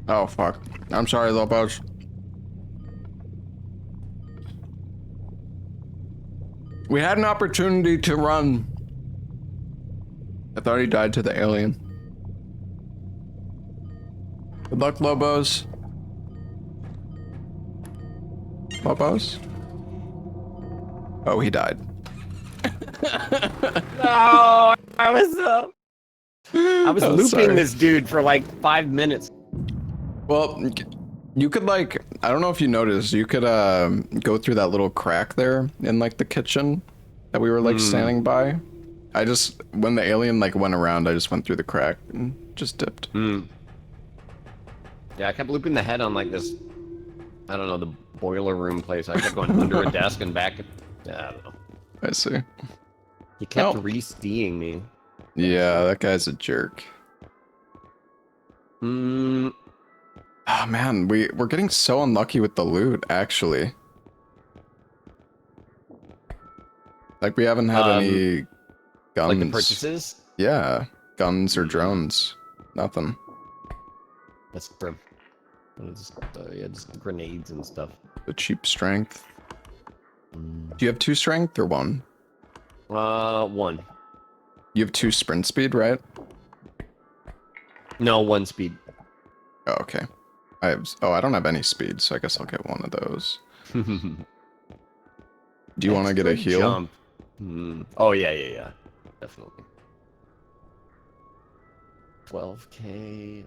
Speaker 1: Oh fuck. I'm sorry, Lobos. We had an opportunity to run. I thought he died to the alien. Good luck, Lobos. Lobos? Oh, he died.
Speaker 2: No, I was
Speaker 1: Oh,
Speaker 2: looping
Speaker 1: sorry.
Speaker 2: this dude for like 5 minutes.
Speaker 1: Well, you could like, I don't know if you noticed, you could go through that little crack there in like the kitchen that we were like standing by. I just, when the alien like went around, I just went through the crack and just dipped.
Speaker 2: Yeah, I kept looping the head on like this, I don't know, the boiler room place. I kept going under a desk and back. Yeah, I don't know.
Speaker 1: I see.
Speaker 2: He kept
Speaker 1: Oh.
Speaker 2: re-steeing me.
Speaker 1: Yeah, that guy's a jerk.
Speaker 2: Mm,
Speaker 1: Oh man, we're getting so unlucky with the loot, actually. Like we haven't had any guns.
Speaker 2: like the purchases?
Speaker 1: Yeah, guns or drones. Nothing.
Speaker 2: That's true. Just, yeah, just grenades and stuff.
Speaker 1: The cheap strength. Do you have 2 strength or 1?
Speaker 2: 1.
Speaker 1: You have 2 sprint speed, right?
Speaker 2: No, 1 speed.
Speaker 1: Oh, okay. I don't have any speed, so I guess I'll get one of those. Do you want to get a
Speaker 2: Extra
Speaker 1: heal?
Speaker 2: Jump. Oh, yeah. Definitely. 12k.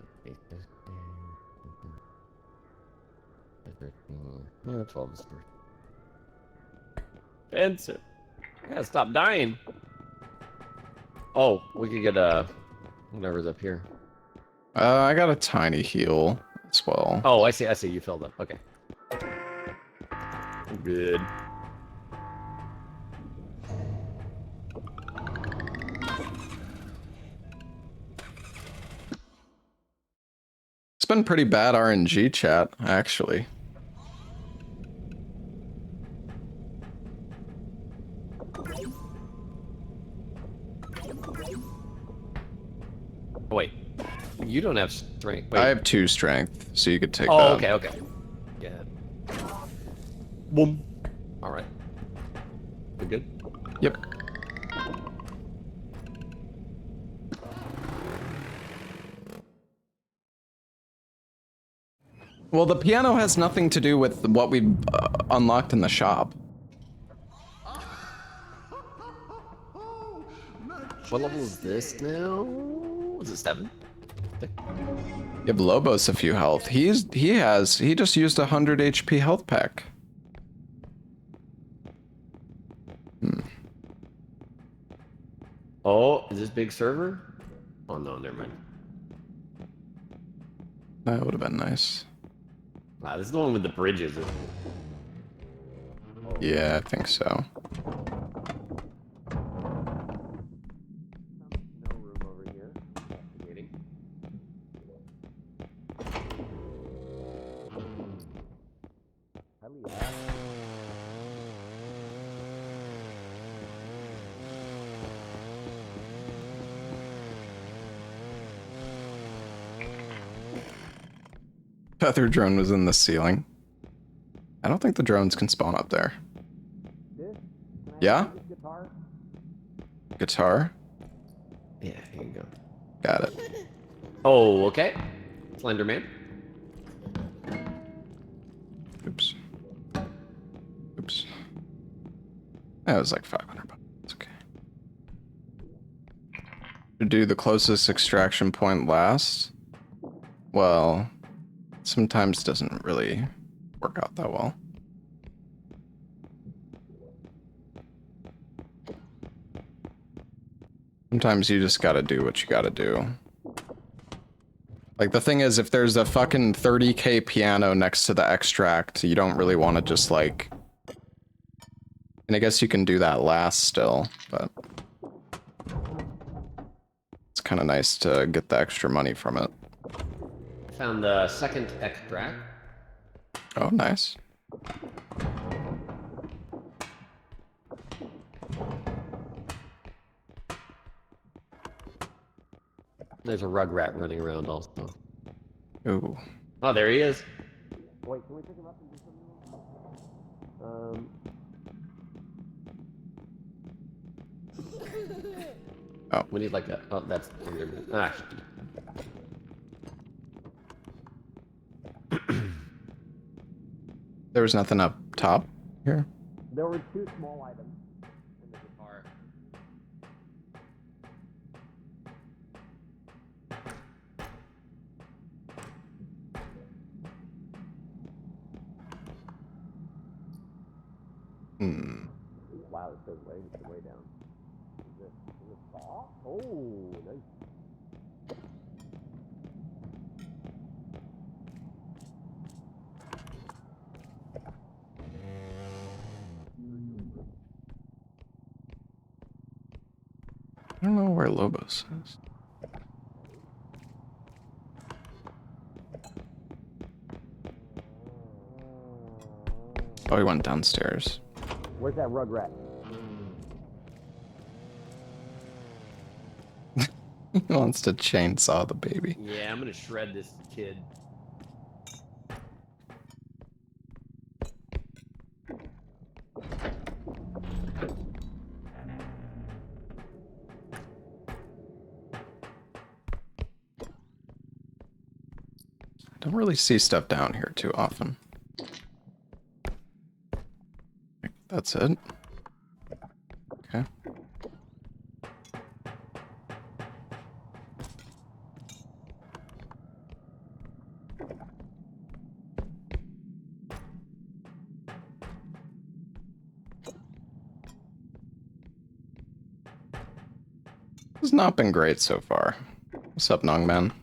Speaker 2: Yeah, 12 is perfect. Spencer. I gotta stop dying. Oh, we could get whatever's up here.
Speaker 1: I got a tiny heal as well.
Speaker 2: Oh, I see. You filled up. Okay. Good.
Speaker 1: It's been pretty bad RNG chat, actually.
Speaker 2: Oh, wait. You don't have strength. Wait.
Speaker 1: I have 2 strength, so you could take
Speaker 2: Oh,
Speaker 1: that.
Speaker 2: okay. Yeah. Boom. All right. We good?
Speaker 1: Yep. Well, the piano has nothing to do with what we unlocked in the shop.
Speaker 2: What level is this now? Is it 7?
Speaker 1: Give Lobos a few health. He just used 100 HP health pack.
Speaker 2: Oh, is this big server? Oh no, never mind.
Speaker 1: That would have been nice.
Speaker 2: Wow, this is the one with the bridges.
Speaker 1: Yeah, I think so.
Speaker 2: No room over here. Investigating.
Speaker 1: Feather drone was in the ceiling. I don't think the drones can spawn up there. Yeah?
Speaker 2: Guitar?
Speaker 1: Guitar?
Speaker 2: Yeah, here you go.
Speaker 1: Got it.
Speaker 2: Oh, okay. Slenderman.
Speaker 1: Oops. Oops. That was like 500 bucks. It's okay. To do the closest extraction point last? Well, sometimes doesn't really work out that well. Sometimes you just gotta do what you gotta do. Like, the thing is, if there's a fucking 30K piano next to the extract, you don't really want to just, like... And I guess you can do that last still, but... It's kind of nice to get the extra money from it.
Speaker 2: Found the second extract.
Speaker 1: Oh, nice.
Speaker 2: There's a rugrat running around also.
Speaker 1: Ooh.
Speaker 2: Oh, there he is. Wait, can we pick him up and do something?
Speaker 1: Oh.
Speaker 2: We need like a... Oh, that's... Ah.
Speaker 1: There was nothing up top here?
Speaker 2: There were two small items in the guitar. Wow, this goes way down. Is it saw? Oh, nice.
Speaker 1: I don't know where Lobos is. Oh, he went downstairs.
Speaker 2: Where's that rugrat?
Speaker 1: He wants to chainsaw the baby.
Speaker 2: Yeah, I'm gonna shred this kid.
Speaker 1: I don't really see stuff down here too often. That's it. Okay. It's not been great so far. What's up, Nongman?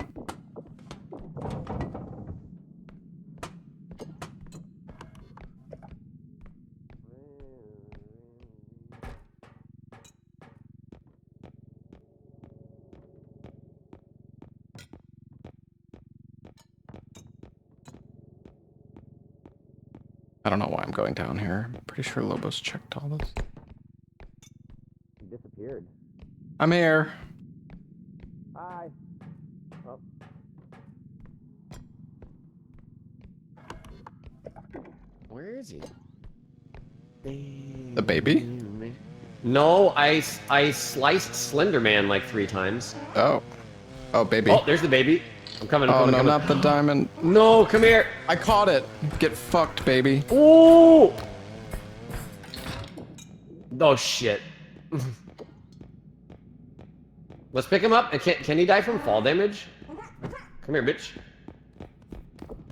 Speaker 1: I don't know why I'm going down here. I'm pretty sure Lobos checked all this.
Speaker 2: He disappeared.
Speaker 1: I'm here.
Speaker 2: Hi. Oh. Where is he?
Speaker 1: The baby?
Speaker 2: No, I sliced Slenderman like 3 times.
Speaker 1: Oh. Oh, baby.
Speaker 2: Oh, there's the baby. I'm coming. I'm
Speaker 1: Oh,
Speaker 2: coming.
Speaker 1: no,
Speaker 2: I'm
Speaker 1: not the diamond.
Speaker 2: No, come here.
Speaker 1: I caught it. Get fucked, baby.
Speaker 2: Ooh. Oh shit. Let's pick him up. And can he die from fall damage? Come here, bitch.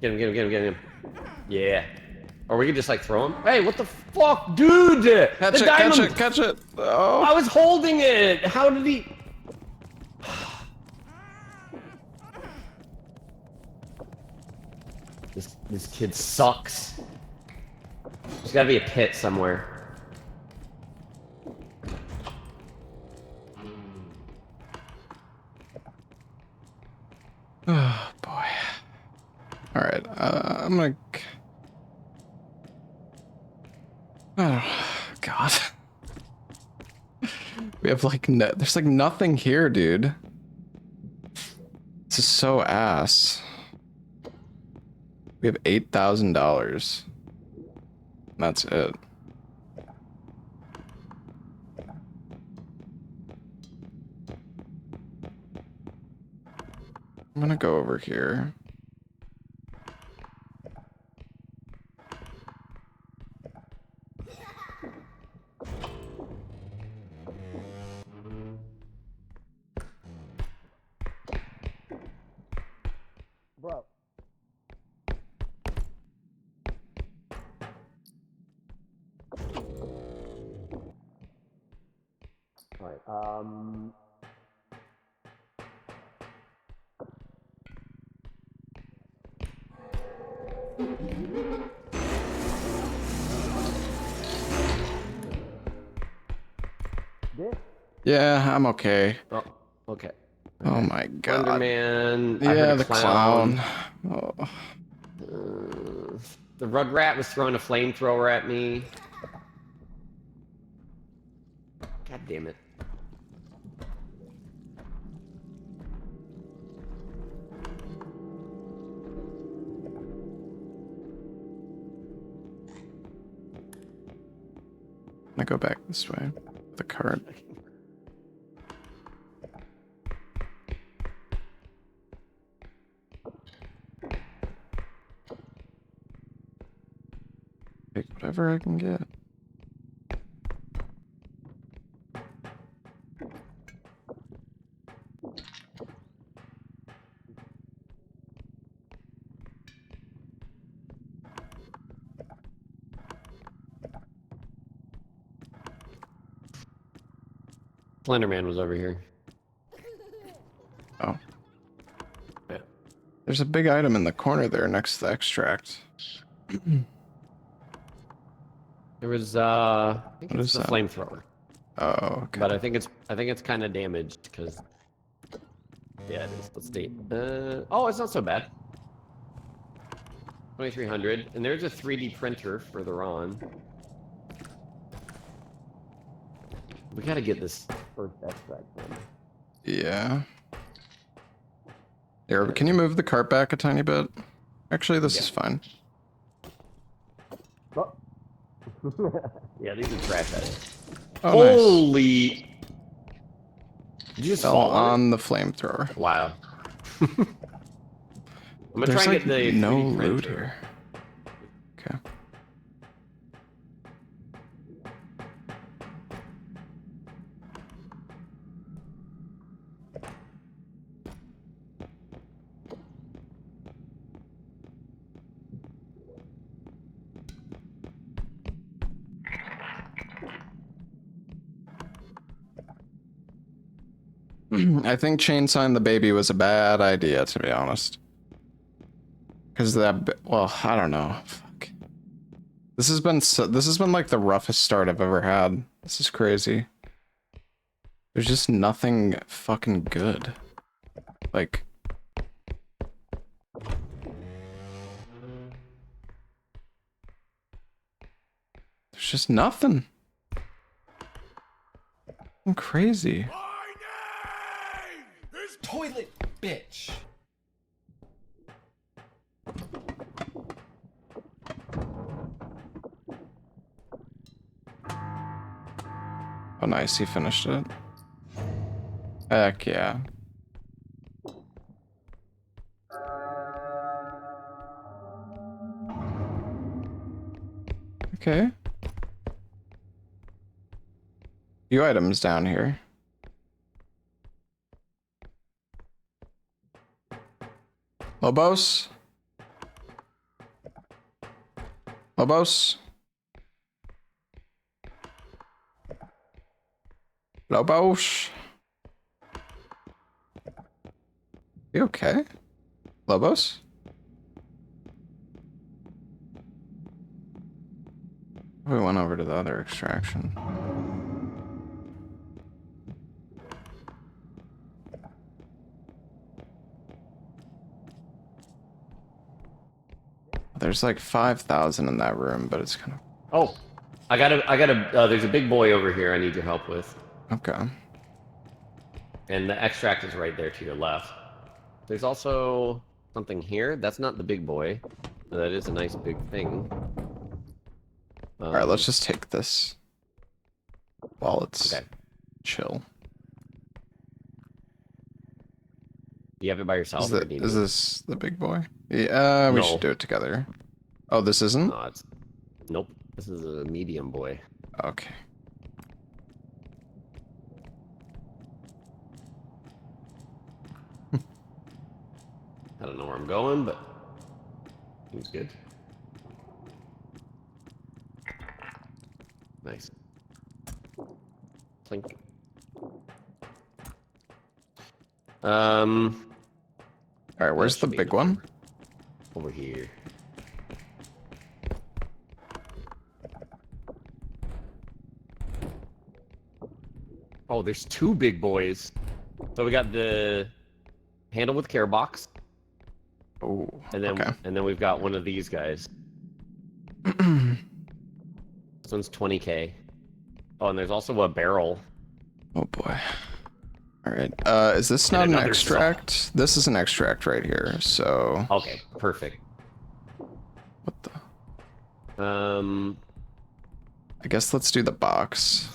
Speaker 2: Get him, get him, get him, get him. Yeah. Or we could just like throw him. Hey, what the fuck, dude?
Speaker 1: Catch
Speaker 2: the
Speaker 1: it,
Speaker 2: diamond.
Speaker 1: catch it, catch it. Oh.
Speaker 2: I was holding it. How did he? This kid sucks. There's gotta be a pit somewhere.
Speaker 1: Oh boy. All right, I'm gonna. Oh God. We have like there's like nothing here, dude. This is so ass. We have $8,000. That's it. I'm gonna go over here.
Speaker 2: Bro. Alright,
Speaker 1: Yeah, I'm okay.
Speaker 2: Oh, okay.
Speaker 1: Oh my God.
Speaker 2: Slenderman. I
Speaker 1: Yeah,
Speaker 2: heard a
Speaker 1: the
Speaker 2: clown.
Speaker 1: Oh.
Speaker 2: The Rugrat was throwing a flamethrower at me. God damn it.
Speaker 1: I go back this way. The cart. Take whatever I can get.
Speaker 2: Slenderman was over here.
Speaker 1: Oh.
Speaker 2: Yeah.
Speaker 1: There's a big item in the corner there next to the extract.
Speaker 2: There was I think
Speaker 1: What
Speaker 2: it's
Speaker 1: is
Speaker 2: the
Speaker 1: that?
Speaker 2: flamethrower.
Speaker 1: Oh, okay.
Speaker 2: But I think it's kind of damaged because yeah, it is. Let's see. Oh, it's not so bad. 2300, and there's a 3D printer further on. We gotta get this first extract done.
Speaker 1: Yeah. Here, can you move the cart back a tiny bit? Actually, this is fine.
Speaker 2: Oh. Yeah, these are trash items.
Speaker 1: Oh, nice.
Speaker 2: Holy! Did you just
Speaker 1: Fell
Speaker 2: fall
Speaker 1: on the flamethrower.
Speaker 2: Wow. I'm gonna
Speaker 1: There's
Speaker 2: try
Speaker 1: like
Speaker 2: and get the
Speaker 1: no
Speaker 2: 3D
Speaker 1: loot
Speaker 2: printer.
Speaker 1: here. Okay. I think chainsawing the baby was a bad idea, to be honest. Because well, I don't know. Fuck. This has been like the roughest start I've ever had. This is crazy. There's just nothing fucking good. Like, there's just nothing. I'm crazy.
Speaker 4: My name is Toilet Bitch.
Speaker 1: Oh, nice. He finished it. Heck yeah. Okay. Few items down here. Lobos? Lobos? Lobos? You okay? Lobos? We went over to the other extraction. There's like 5,000 in that room, but it's kind of...
Speaker 2: Oh, there's a big boy over here I need your help with.
Speaker 1: Okay.
Speaker 2: And the extract is right there to your left. There's also something here. That's not the big boy. That is a nice big thing.
Speaker 1: Alright, let's just take this. While it's
Speaker 2: okay.
Speaker 1: chill.
Speaker 2: Do you have it by yourself?
Speaker 1: Is this the big boy? Yeah, we should do it together. Oh, this isn't?
Speaker 2: No, nope. This is a medium boy.
Speaker 1: Okay.
Speaker 2: I don't know where I'm going, but seems good. Nice. Clink.
Speaker 1: Alright, where's the big one?
Speaker 2: Over here. Oh, there's two big boys. So we got the handle with care box.
Speaker 1: Oh,
Speaker 2: and then
Speaker 1: okay.
Speaker 2: and then we've got one of these guys. This one's 20k. Oh, and there's also a barrel.
Speaker 1: Oh boy. Alright. Is this not an extract? Saw. This is an extract right here, so...
Speaker 2: Okay, perfect.
Speaker 1: What the... I guess let's do the box.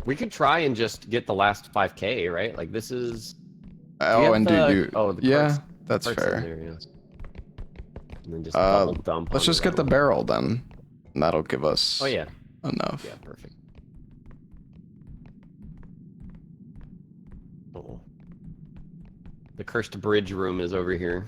Speaker 2: We could try and just get the last 5k, right? Like, this is...
Speaker 1: Oh, and do...
Speaker 2: Oh, the
Speaker 1: yeah,
Speaker 2: carts,
Speaker 1: that's fair.
Speaker 2: There, yeah. And then just double dump.
Speaker 1: Let's just get the barrel then. And that'll give us...
Speaker 2: Oh, yeah.
Speaker 1: Enough.
Speaker 2: Yeah, perfect. Oh. The cursed bridge room is over here.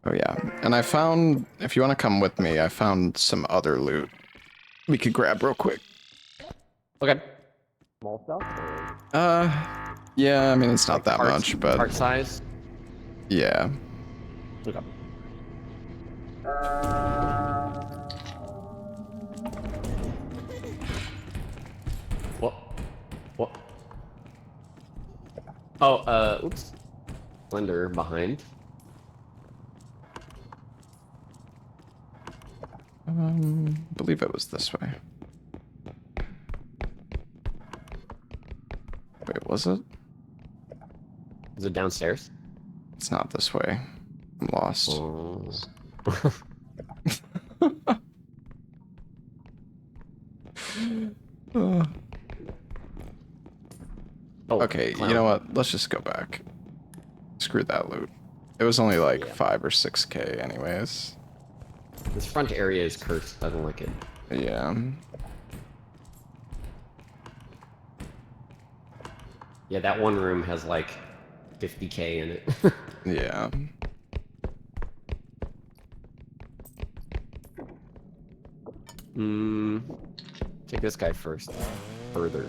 Speaker 1: Oh yeah, and I found, if you want to come with me, I found some other loot we could grab real quick.
Speaker 2: Okay. Small stuff?
Speaker 1: Yeah, I mean, it's not
Speaker 2: like
Speaker 1: that much, but...
Speaker 2: Cart size?
Speaker 1: Yeah.
Speaker 2: Okay. What? What? Oh, oops. Slender behind.
Speaker 1: I believe it was this way. Wait, was it?
Speaker 2: Is it downstairs?
Speaker 1: It's not this way. I'm lost.
Speaker 2: Oh.
Speaker 1: Okay,
Speaker 2: clown.
Speaker 1: You know what? Let's just go back. Screw that loot. It was only like 5 or 6k anyways.
Speaker 2: This front area is cursed. I don't like it.
Speaker 1: Yeah.
Speaker 2: Yeah, that one room has like 50k in it.
Speaker 1: Yeah.
Speaker 2: Take this guy first. Further.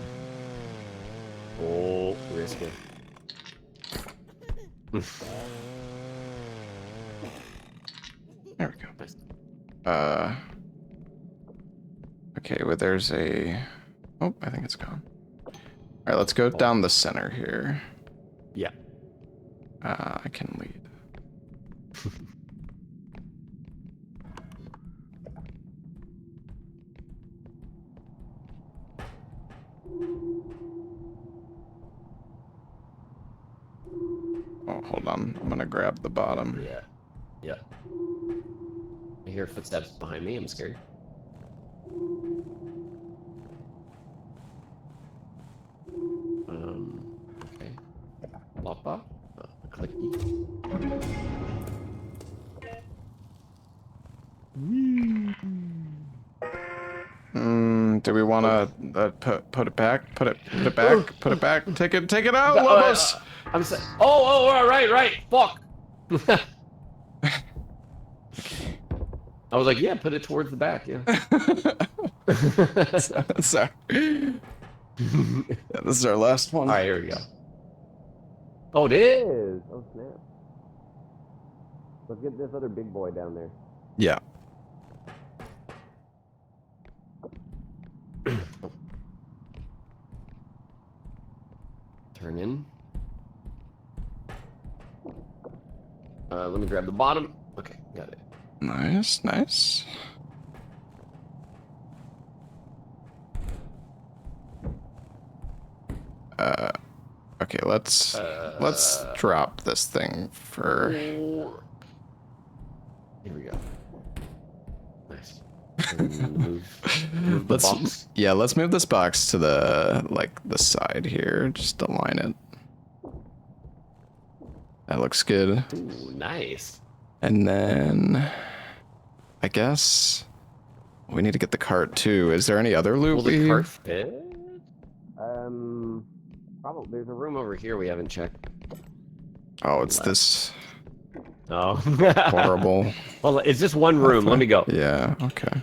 Speaker 2: Oh, risky.
Speaker 1: There we go.
Speaker 2: Nice.
Speaker 1: Okay, well there's a... Oh, I think it's gone. Alright, let's go down the center here.
Speaker 2: Yeah.
Speaker 1: I can lead. Oh, hold on. I'm gonna grab the bottom.
Speaker 2: Yeah. Yeah. I hear footsteps behind me. I'm scared. Okay. Loppa. Clicky.
Speaker 1: Do we want to put it back? Put it back. Put it back. Take it out, Lobos.
Speaker 2: I'm saying. Oh, right. Fuck. I was like, yeah, put it towards the back. Yeah.
Speaker 1: Sorry. Yeah, this is our last one.
Speaker 2: All right, here we go. Oh, it is. Oh snap! Let's get this other big boy down there.
Speaker 1: Yeah.
Speaker 2: Turn in. Let me grab the bottom. Okay, got it.
Speaker 1: Nice, nice. Okay, let's drop this thing for.
Speaker 2: Here we go. Nice. Move the box.
Speaker 1: Yeah, let's move this box to the the side here. Just align it. That looks good.
Speaker 2: Ooh, nice.
Speaker 1: And then I guess we need to get the cart too. Is there any other loot?
Speaker 2: Will the cart fit? Probably. There's a room over here we haven't checked.
Speaker 1: Oh, it's this
Speaker 2: Oh.
Speaker 1: horrible.
Speaker 2: Well, it's just one room. Let me go.
Speaker 1: Yeah. Okay.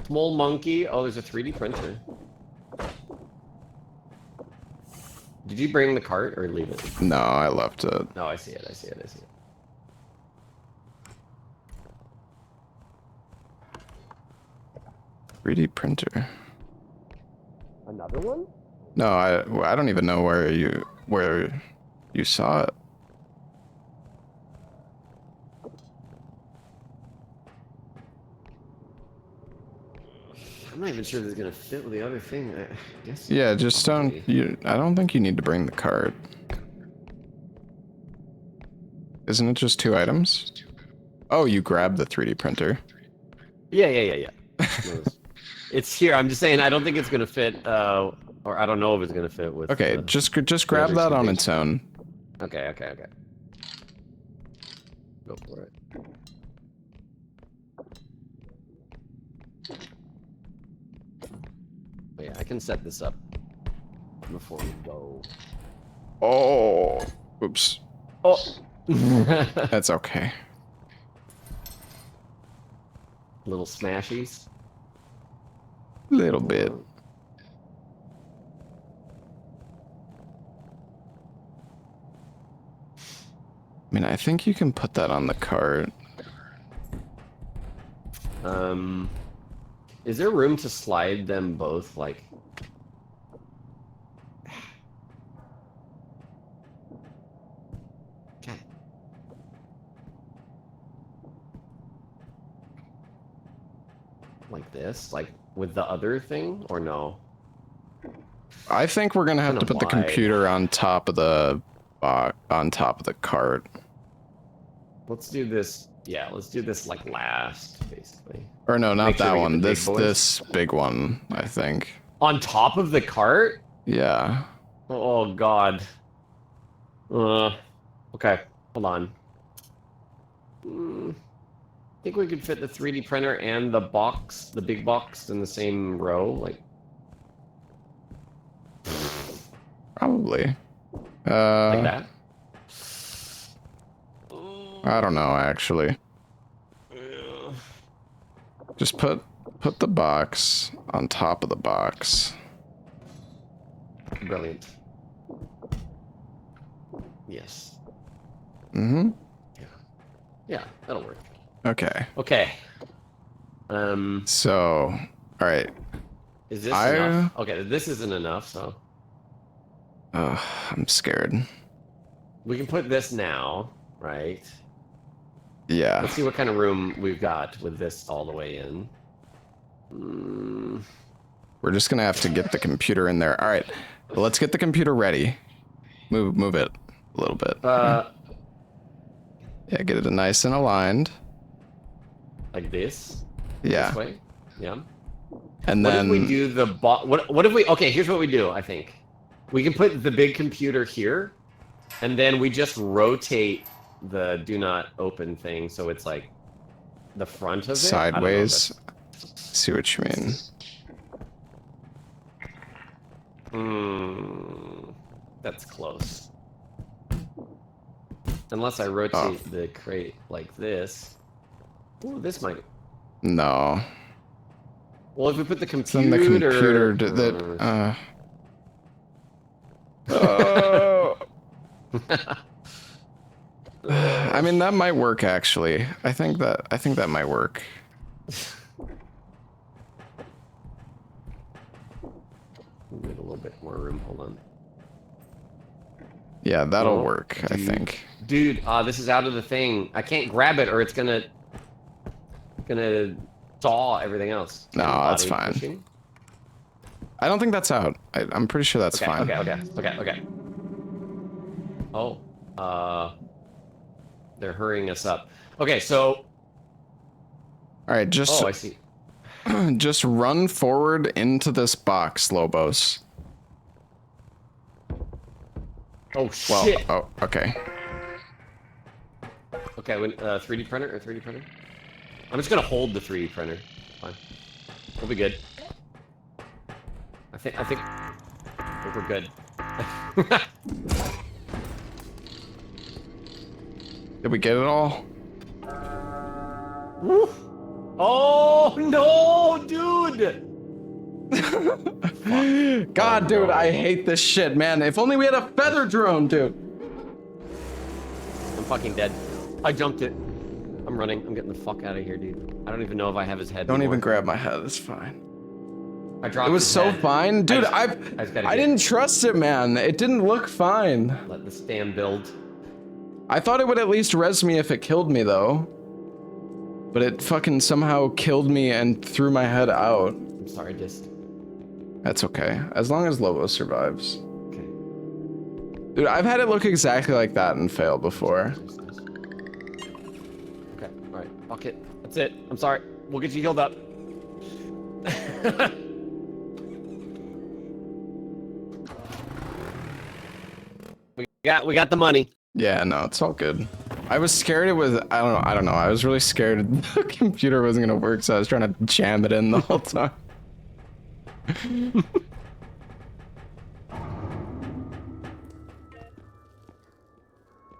Speaker 2: Small monkey. Oh, there's a 3D printer. Did you bring the cart or leave it?
Speaker 1: No, I left it.
Speaker 2: No, I see it. I see it. I see it.
Speaker 1: 3D printer.
Speaker 2: Another one?
Speaker 1: No, I don't even know where you saw it.
Speaker 2: I'm not even sure this is gonna fit with the other thing. I guess.
Speaker 1: Yeah, just don't. I don't think you need to bring the cart. Isn't it just 2 items? Oh, you grabbed the 3D printer.
Speaker 2: Yeah. It's here. I'm just saying. I don't think it's gonna fit. Or I don't know if it's gonna fit with.
Speaker 1: Okay, just grab
Speaker 2: other
Speaker 1: that
Speaker 2: two
Speaker 1: on
Speaker 2: things.
Speaker 1: its own.
Speaker 2: Okay. Go for it. Oh, yeah, I can set this up before we go.
Speaker 1: Oh, oops.
Speaker 2: Oh.
Speaker 1: That's okay.
Speaker 2: Little smashies.
Speaker 1: Little bit. I mean, I think you can put that on the cart.
Speaker 2: Is there room to slide them both, like... Okay. Like this? Like, with the other thing, or no?
Speaker 1: I think we're gonna have
Speaker 2: Kinda
Speaker 1: to put the
Speaker 2: wide.
Speaker 1: computer on top of the cart.
Speaker 2: Let's do this, yeah, let's do this, like, last, basically.
Speaker 1: Or no, not
Speaker 2: Make sure
Speaker 1: that
Speaker 2: we get
Speaker 1: one.
Speaker 2: the big boys.
Speaker 1: This big one, I think.
Speaker 2: On top of the cart?
Speaker 1: Yeah.
Speaker 2: Oh, God. Okay, hold on. I think we could fit the 3D printer and the box, the big box, in the same row, like...
Speaker 1: Probably.
Speaker 2: Like that?
Speaker 1: I don't know, actually. Just put the box on top of the box.
Speaker 2: Brilliant. Yes.
Speaker 1: Mm-hmm.
Speaker 2: Yeah, that'll work.
Speaker 1: Okay.
Speaker 2: Okay.
Speaker 1: So, all right.
Speaker 2: Is this enough? Okay, this isn't enough, so...
Speaker 1: I'm scared.
Speaker 2: We can put this now, right?
Speaker 1: Yeah.
Speaker 2: Let's see what kind of room we've got with this all the way in.
Speaker 1: We're just gonna have to get the computer in there. All right. Let's get the computer ready. Move it a little bit. Yeah, get it nice and aligned.
Speaker 2: Like this?
Speaker 1: Yeah.
Speaker 2: This way? Yeah.
Speaker 1: And
Speaker 2: What
Speaker 1: then
Speaker 2: if we do the what if we... Okay, here's what we do, I think. We can put the big computer here, and then we just rotate the do not open thing so it's like the front of it.
Speaker 1: sideways. See what you mean.
Speaker 2: That's close. Unless I rotate the crate like this. Ooh, this might.
Speaker 1: No.
Speaker 2: Well, if we put the
Speaker 1: It's
Speaker 2: computer.
Speaker 1: in the computer Oh. I mean, that might work actually. I think that might work.
Speaker 2: We need a little bit more room. Hold on.
Speaker 1: Yeah, that'll
Speaker 2: Oh,
Speaker 1: work, I think.
Speaker 2: Dude, this is out of the thing. I can't grab it or it's gonna saw everything else.
Speaker 1: No, that's
Speaker 2: Body
Speaker 1: fine.
Speaker 2: pushing.
Speaker 1: I don't think that's out. I'm pretty sure that's fine.
Speaker 2: Okay. Oh, they're hurrying us up. Okay, so.
Speaker 1: All right, just.
Speaker 2: Oh, I see.
Speaker 1: Just run forward into this box, Lobos.
Speaker 2: Oh shit.
Speaker 1: Oh, okay.
Speaker 2: Okay, 3D printer or 3D printer? I'm just gonna hold the 3D printer. Fine. We'll be good. I think we're good.
Speaker 1: Did we get it all?
Speaker 2: Woo. Oh no, dude!
Speaker 1: God, dude, I hate this shit, man. If only we had a feather drone, dude.
Speaker 2: I'm fucking dead. I jumped it. I'm running. I'm getting the fuck out of here, dude. I don't even know if I have his head.
Speaker 1: Don't
Speaker 2: anymore.
Speaker 1: even grab my head. It's fine.
Speaker 2: I dropped.
Speaker 1: It was
Speaker 2: his
Speaker 1: so
Speaker 2: head.
Speaker 1: fine, dude. I didn't trust it, man. It didn't look fine.
Speaker 2: Let the stand build.
Speaker 1: I thought it would at least res me if it killed me, though. But it fucking somehow killed me and threw my head out.
Speaker 2: I'm sorry, just.
Speaker 1: That's okay. As long as Lobo survives.
Speaker 2: Okay.
Speaker 1: Dude, I've had it look exactly like that and fail before.
Speaker 2: Okay, alright. Fuck it. That's it. I'm sorry. We'll get you healed up. we got the money.
Speaker 1: Yeah, no, it's all good. I was scared it was, I don't know. I was really scared the computer wasn't gonna work, so I was trying to jam it in the whole time.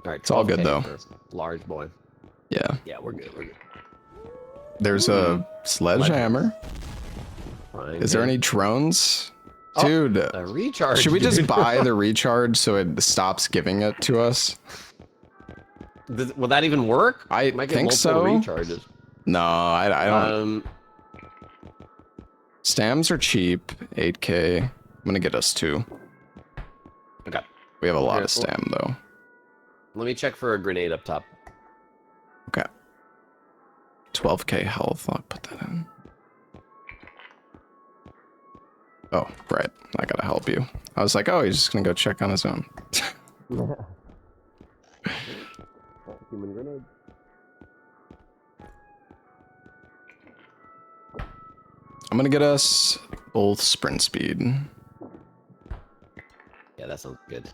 Speaker 2: Alright,
Speaker 1: It's all good, though.
Speaker 2: Large boy.
Speaker 1: Yeah.
Speaker 2: Yeah, we're good.
Speaker 1: There's a sledgehammer.
Speaker 2: Fine.
Speaker 1: Is there any drones?
Speaker 2: Oh,
Speaker 1: Dude,
Speaker 2: a recharge.
Speaker 1: should we just
Speaker 2: dude.
Speaker 1: buy the recharge so it stops giving it to us?
Speaker 2: Will that even work?
Speaker 1: I
Speaker 2: Might get
Speaker 1: think
Speaker 2: multiple
Speaker 1: so.
Speaker 2: Recharges.
Speaker 1: No, I don't. Stams are cheap, 8K. I'm gonna get us 2.
Speaker 2: Okay.
Speaker 1: We have a lot
Speaker 2: Okay,
Speaker 1: of stam though.
Speaker 2: Let me check for a grenade up top.
Speaker 1: Okay. 12K health, I'll put that in. Oh, right. I gotta help you. I was like, oh, he's just gonna go check on his own.
Speaker 2: Human grenade.
Speaker 1: I'm gonna get us both sprint speed.
Speaker 2: Yeah, that sounds good.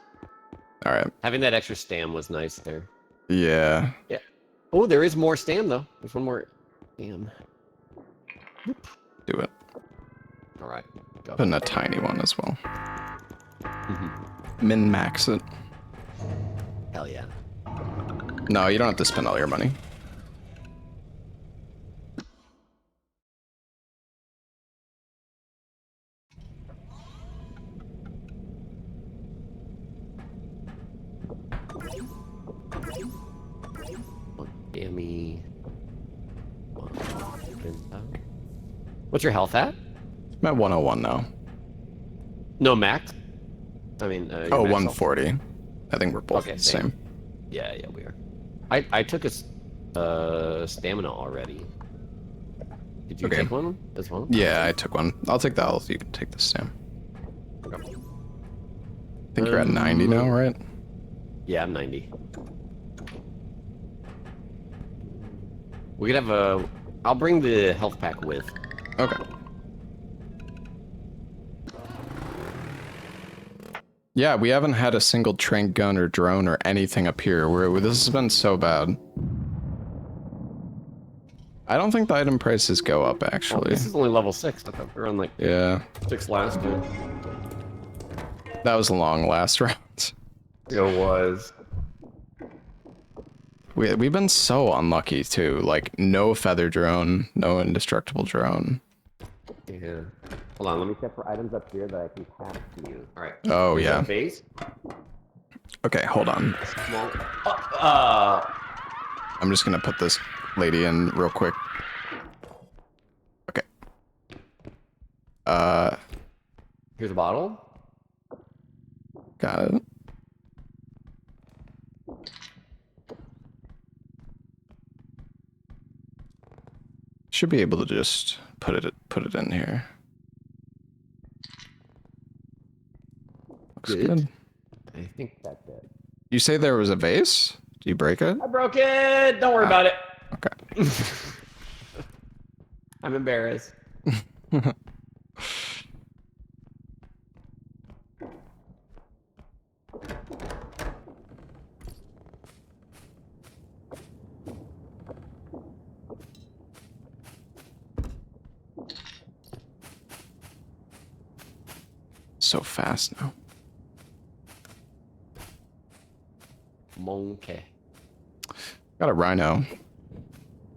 Speaker 1: Alright.
Speaker 2: Having that extra stam was nice there.
Speaker 1: Yeah.
Speaker 2: Yeah. Oh, there is more stam though. There's one more stam.
Speaker 1: Do it.
Speaker 2: All right. Go.
Speaker 1: Put in a tiny one as well. Min max it.
Speaker 2: Hell yeah.
Speaker 1: No, you don't have to spend all your money.
Speaker 2: Yummy. What's your health at?
Speaker 1: I'm at 101 now.
Speaker 2: No max. I mean. Your
Speaker 1: Oh,
Speaker 2: max
Speaker 1: 140. I think we're both
Speaker 2: Okay,
Speaker 1: the same.
Speaker 2: Yeah, we are. I took a stamina already. Did you take one as well?
Speaker 1: Yeah, I took one. I'll take the health. You can take the stam.
Speaker 2: Okay.
Speaker 1: I think you're at 90 now, right?
Speaker 2: Yeah, I'm 90. We could have a. I'll bring the health pack with.
Speaker 1: Okay. Yeah, we haven't had a single trank gun or drone or anything up here. This has been so bad. I don't think the item prices go up, actually.
Speaker 2: This is only level 6. I thought we were on like 6 last year.
Speaker 1: That was a long last round.
Speaker 2: It was.
Speaker 1: We've been so unlucky too. Like no feather drone, no indestructible drone.
Speaker 2: Yeah. Hold on, let me check for items up here that I can pass to you. All right.
Speaker 1: Oh,
Speaker 2: Here's
Speaker 1: yeah.
Speaker 2: a vase.
Speaker 1: Okay, hold on.
Speaker 2: Small.
Speaker 1: I'm just gonna put this lady in real quick. Okay.
Speaker 2: Here's a bottle.
Speaker 1: Got it. Should be able to just put it in here. Looks good.
Speaker 2: I think that's it.
Speaker 1: You say there was a vase? Do you break it?
Speaker 2: I broke it. Don't worry about it.
Speaker 1: Okay.
Speaker 2: I'm embarrassed.
Speaker 1: So fast now.
Speaker 2: Monkey.
Speaker 1: Got a rhino.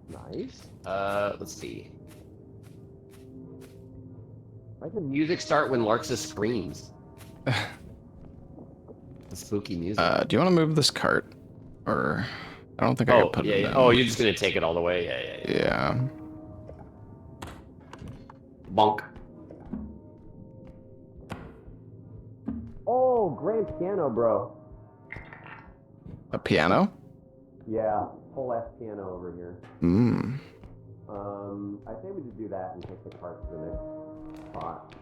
Speaker 2: Nice. Let's see. Why does the music start when Larksa screams? The spooky music.
Speaker 1: Do you want to move this cart? Or I don't think I can put it
Speaker 2: yeah.
Speaker 1: in.
Speaker 2: Oh, you're just gonna take it all the way? Yeah.
Speaker 1: Yeah.
Speaker 2: Bonk. Oh, grand piano, bro.
Speaker 1: A piano?
Speaker 2: Yeah, whole ass piano over here.
Speaker 1: Hmm.
Speaker 2: I say we just do that and take the cart to the next spot.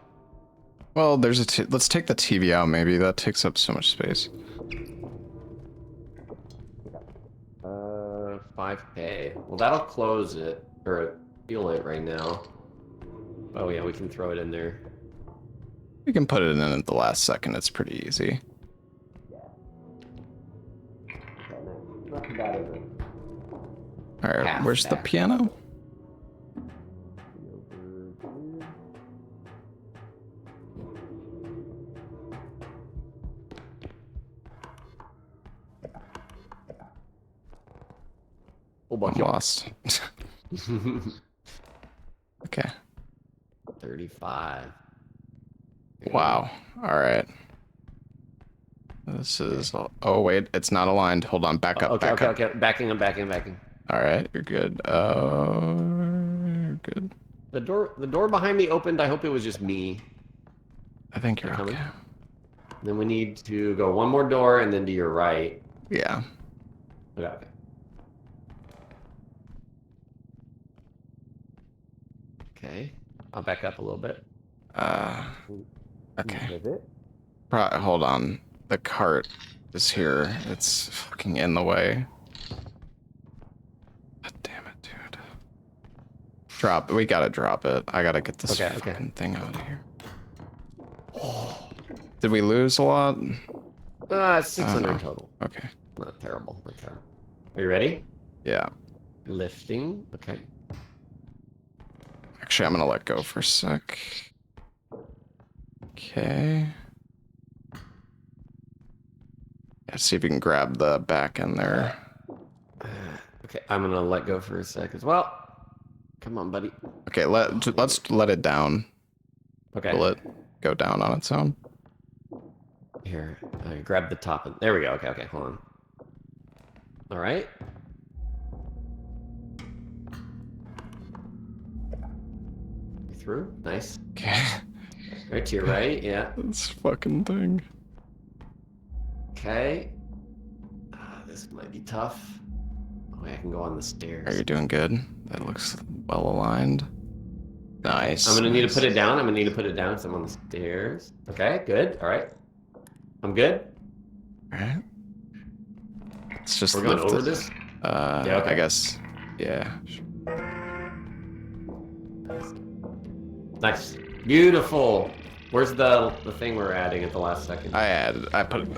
Speaker 1: Well, there's let's take the TV out maybe. That takes up so much space.
Speaker 2: 5K. Well, that'll close it, or seal it right now. Oh yeah, we can throw it in there.
Speaker 1: We can put it in at the last second. It's pretty easy.
Speaker 2: Yeah. Okay, nice. Not too bad, is it?
Speaker 1: All right,
Speaker 2: Half
Speaker 1: where's the
Speaker 2: back.
Speaker 1: piano?
Speaker 2: Oh,
Speaker 1: I'm lost. Okay.
Speaker 2: 35.
Speaker 1: Wow. All right. This is. Oh wait, it's not aligned. Hold on. Back up.
Speaker 2: Okay,
Speaker 1: back up.
Speaker 2: okay. Backing.
Speaker 1: All right, you're good. You're good.
Speaker 2: The door behind me opened. I hope it was just me.
Speaker 1: I think you're
Speaker 2: Coming.
Speaker 1: okay.
Speaker 2: Then we need to go one more door and then to your right.
Speaker 1: Yeah.
Speaker 2: Okay. Okay. I'll back up a little bit.
Speaker 1: Okay.
Speaker 2: Pivot.
Speaker 1: Hold on. The cart is here. It's fucking in the way. God damn it, dude. Drop. We gotta drop it. I gotta get this fucking thing out of here. Did we lose a lot?
Speaker 2: 600 total.
Speaker 1: Okay.
Speaker 2: Not terrible. Not terrible. Are you ready?
Speaker 1: Yeah.
Speaker 2: Lifting. Okay.
Speaker 1: Actually, I'm gonna let go for a sec. Okay. Yeah, see if you can grab the back end there.
Speaker 2: Okay, I'm gonna let go for a sec as well. Come on, buddy.
Speaker 1: Okay, let's let it down.
Speaker 2: Okay.
Speaker 1: Will it go down on its own?
Speaker 2: Here, grab the top. There we go. Okay, hold on. All right. You through? Nice.
Speaker 1: Okay.
Speaker 2: Right to your right, yeah.
Speaker 1: This fucking thing.
Speaker 2: Okay. This might be tough. Oh, I can go on the
Speaker 1: Are
Speaker 2: stairs.
Speaker 1: you doing good? That looks well aligned. Nice.
Speaker 2: I'm gonna need to
Speaker 1: nice.
Speaker 2: put it down. I'm gonna need to put it down because I'm on the stairs. Okay, good. All right. I'm good.
Speaker 1: Alright. Let's just
Speaker 2: We're going
Speaker 1: lift
Speaker 2: over
Speaker 1: it.
Speaker 2: this?
Speaker 1: Yeah,
Speaker 2: okay.
Speaker 1: I guess. Yeah.
Speaker 2: Nice. Beautiful. Where's the thing we're adding at the last second?
Speaker 1: I put it.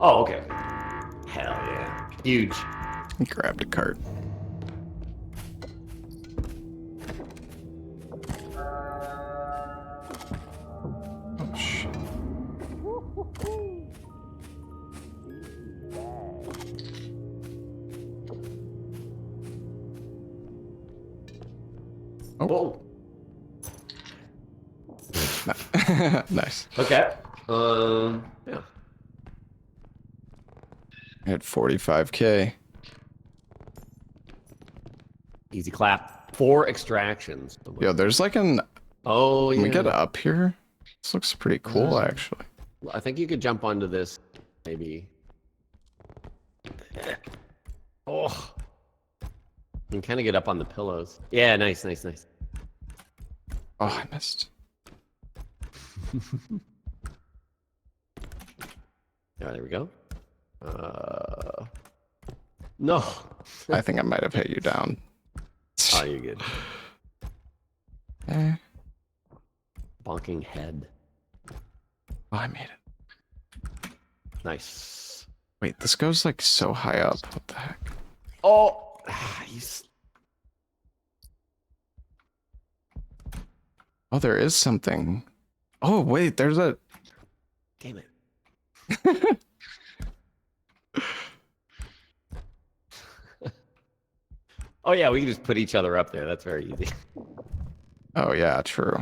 Speaker 2: Oh, okay. Hell yeah. Huge.
Speaker 1: Grabbed a cart. Oh shit.
Speaker 2: Whoa.
Speaker 1: Nice.
Speaker 2: Okay. Yeah.
Speaker 1: I had 45K.
Speaker 2: Easy clap. 4 extractions.
Speaker 1: Yo, there's like an.
Speaker 2: Oh, yeah.
Speaker 1: Can we get up here? This looks pretty cool, actually.
Speaker 2: I think you could jump onto this, maybe. Oh. You can kind of get up on the pillows. Yeah, nice, nice, nice.
Speaker 1: Oh, I missed.
Speaker 2: Oh, there we go. No.
Speaker 1: I think I might have hit you down.
Speaker 2: Oh, you're good.
Speaker 1: Eh.
Speaker 2: Bonking head.
Speaker 1: Oh, I made it.
Speaker 2: Nice.
Speaker 1: Wait, this goes like so high up. What the heck?
Speaker 2: Oh, he's...
Speaker 1: Oh, there is something. Oh, wait, there's a.
Speaker 2: Damn it. Oh yeah, we can just put each other up there. That's very easy.
Speaker 1: Oh, yeah, true.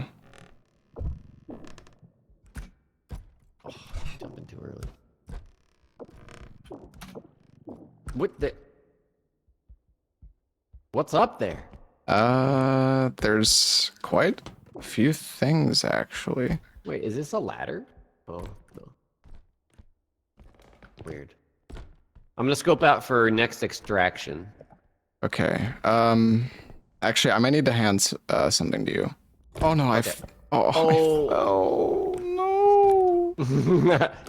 Speaker 2: Oh, jumping too early. What the? What's up there?
Speaker 1: There's quite a few things, actually.
Speaker 2: Wait, is this a ladder? Oh, no. Weird. I'm gonna scope out for next extraction.
Speaker 1: Okay. Actually, I might need to hand something to you. Oh no,
Speaker 2: Okay.
Speaker 1: Oh no.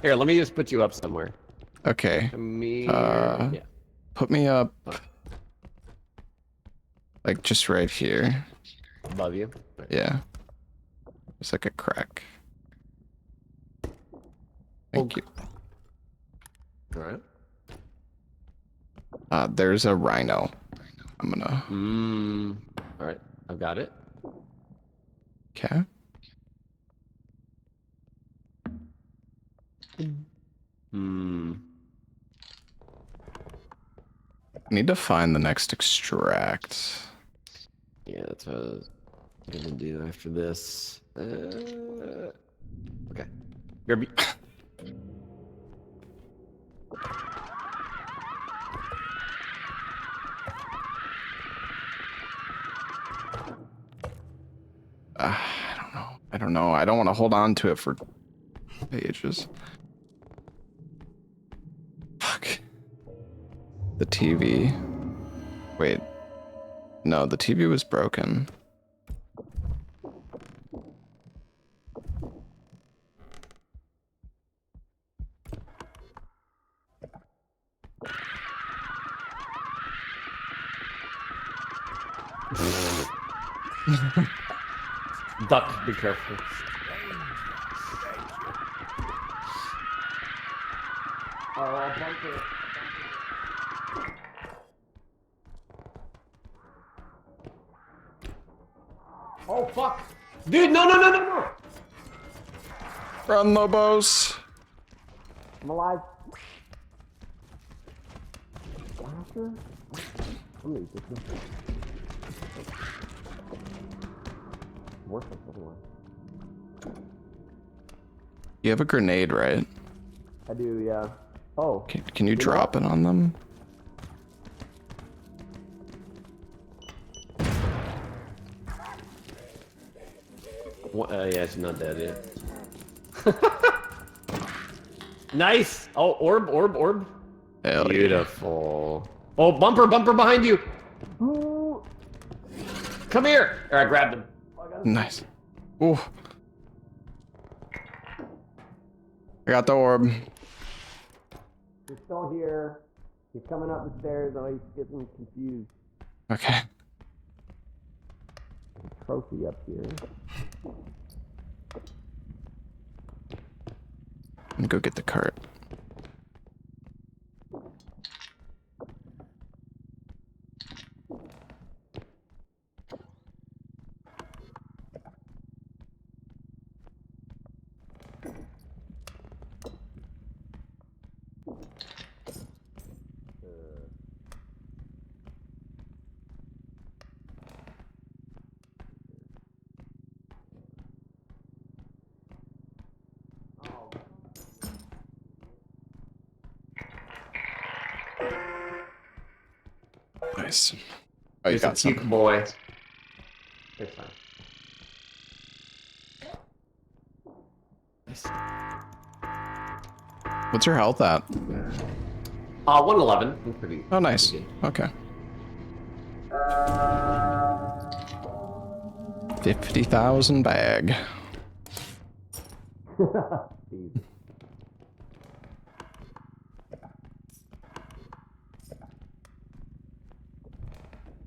Speaker 2: Here, let me just put you up somewhere.
Speaker 1: Okay.
Speaker 2: Come here. Yeah.
Speaker 1: Put me up. Like just right here.
Speaker 2: Above you. Right.
Speaker 1: Yeah. It's like a crack. Thank you.
Speaker 2: All right.
Speaker 1: There's a rhino. I'm gonna.
Speaker 2: All right. I've got it.
Speaker 1: Okay. I need to find the next extract.
Speaker 2: Yeah, that's what I was gonna do after this. Okay. You're
Speaker 1: I don't know. I don't know. I don't want to hold on to it for ages. Fuck. The TV. Wait. No, the TV was broken.
Speaker 2: duck. Be careful. Oh, bunker. Oh fuck! Dude, no, no, no, no, no!
Speaker 1: Run, Lobos!
Speaker 2: I'm alive. Blaster? I'm gonna get this. Worthless anyway.
Speaker 1: You have a grenade, right?
Speaker 2: I do, yeah. Oh.
Speaker 1: Can you drop it on them?
Speaker 2: Yeah, she's not dead yet. Nice! Oh, orb, orb, orb.
Speaker 1: Hell
Speaker 2: Beautiful. Yeah. Oh, bumper, bumper behind you! Ooh. Come here! Alright, grab him.
Speaker 1: yeah. Nice. Ooh. I got the orb.
Speaker 2: He's still here. He's coming up the stairs, though he's getting confused.
Speaker 1: Okay.
Speaker 2: Trophy up here.
Speaker 1: I'm gonna go get the cart. Nice. Oh, you
Speaker 2: Here's a
Speaker 1: got
Speaker 2: puke
Speaker 1: some.
Speaker 2: boy. It's fine. Nice.
Speaker 1: What's your health at?
Speaker 2: 111. I'm pretty.
Speaker 1: Oh, nice.
Speaker 2: Pretty
Speaker 1: Okay. 50,000 bag.
Speaker 2: good.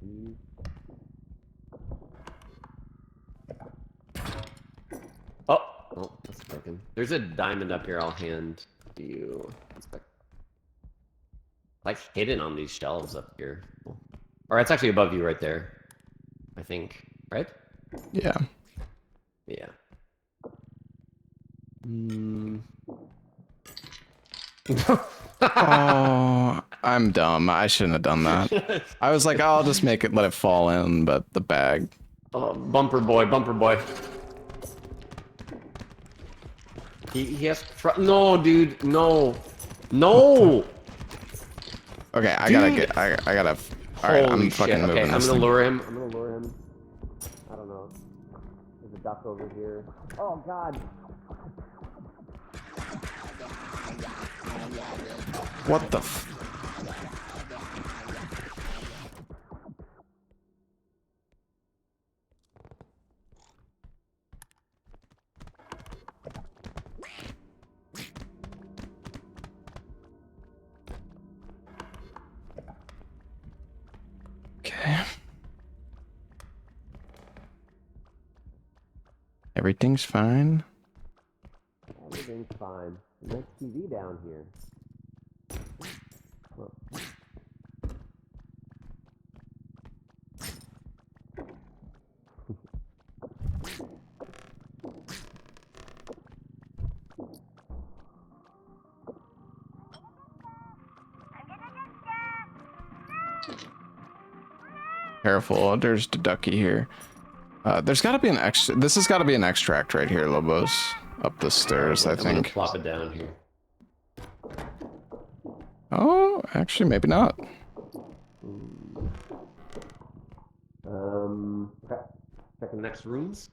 Speaker 2: Easy. Oh, that's broken. There's a diamond up here. I'll hand to you. Like hidden on these shelves up here. Or it's actually above you right there. I think. Right?
Speaker 1: Yeah.
Speaker 2: Yeah. Hmm.
Speaker 1: Oh, I'm dumb. I shouldn't have done that. I was like, I'll just make it, let it fall in, but the bag.
Speaker 2: Oh, bumper boy, bumper boy. He has no, dude, no, no.
Speaker 1: Okay, I
Speaker 2: Dude.
Speaker 1: gotta get. I gotta. All right, I'm
Speaker 2: Holy
Speaker 1: fucking
Speaker 2: shit.
Speaker 1: moving
Speaker 2: Okay, I'm
Speaker 1: this
Speaker 2: gonna
Speaker 1: thing.
Speaker 2: lure him. I'm gonna lure him. I don't know. There's a duck over here. Oh God.
Speaker 1: What the? F Okay. Everything's fine.
Speaker 2: Everything's fine. Nice TV down here. Look.
Speaker 1: Careful, there's the ducky here. There's got to be an extra. This has got to be an extract right here, Lobos. Up the stairs, I
Speaker 2: I'm gonna
Speaker 1: think.
Speaker 2: plop it down here.
Speaker 1: Oh, actually, maybe not.
Speaker 2: Okay. Check the next rooms.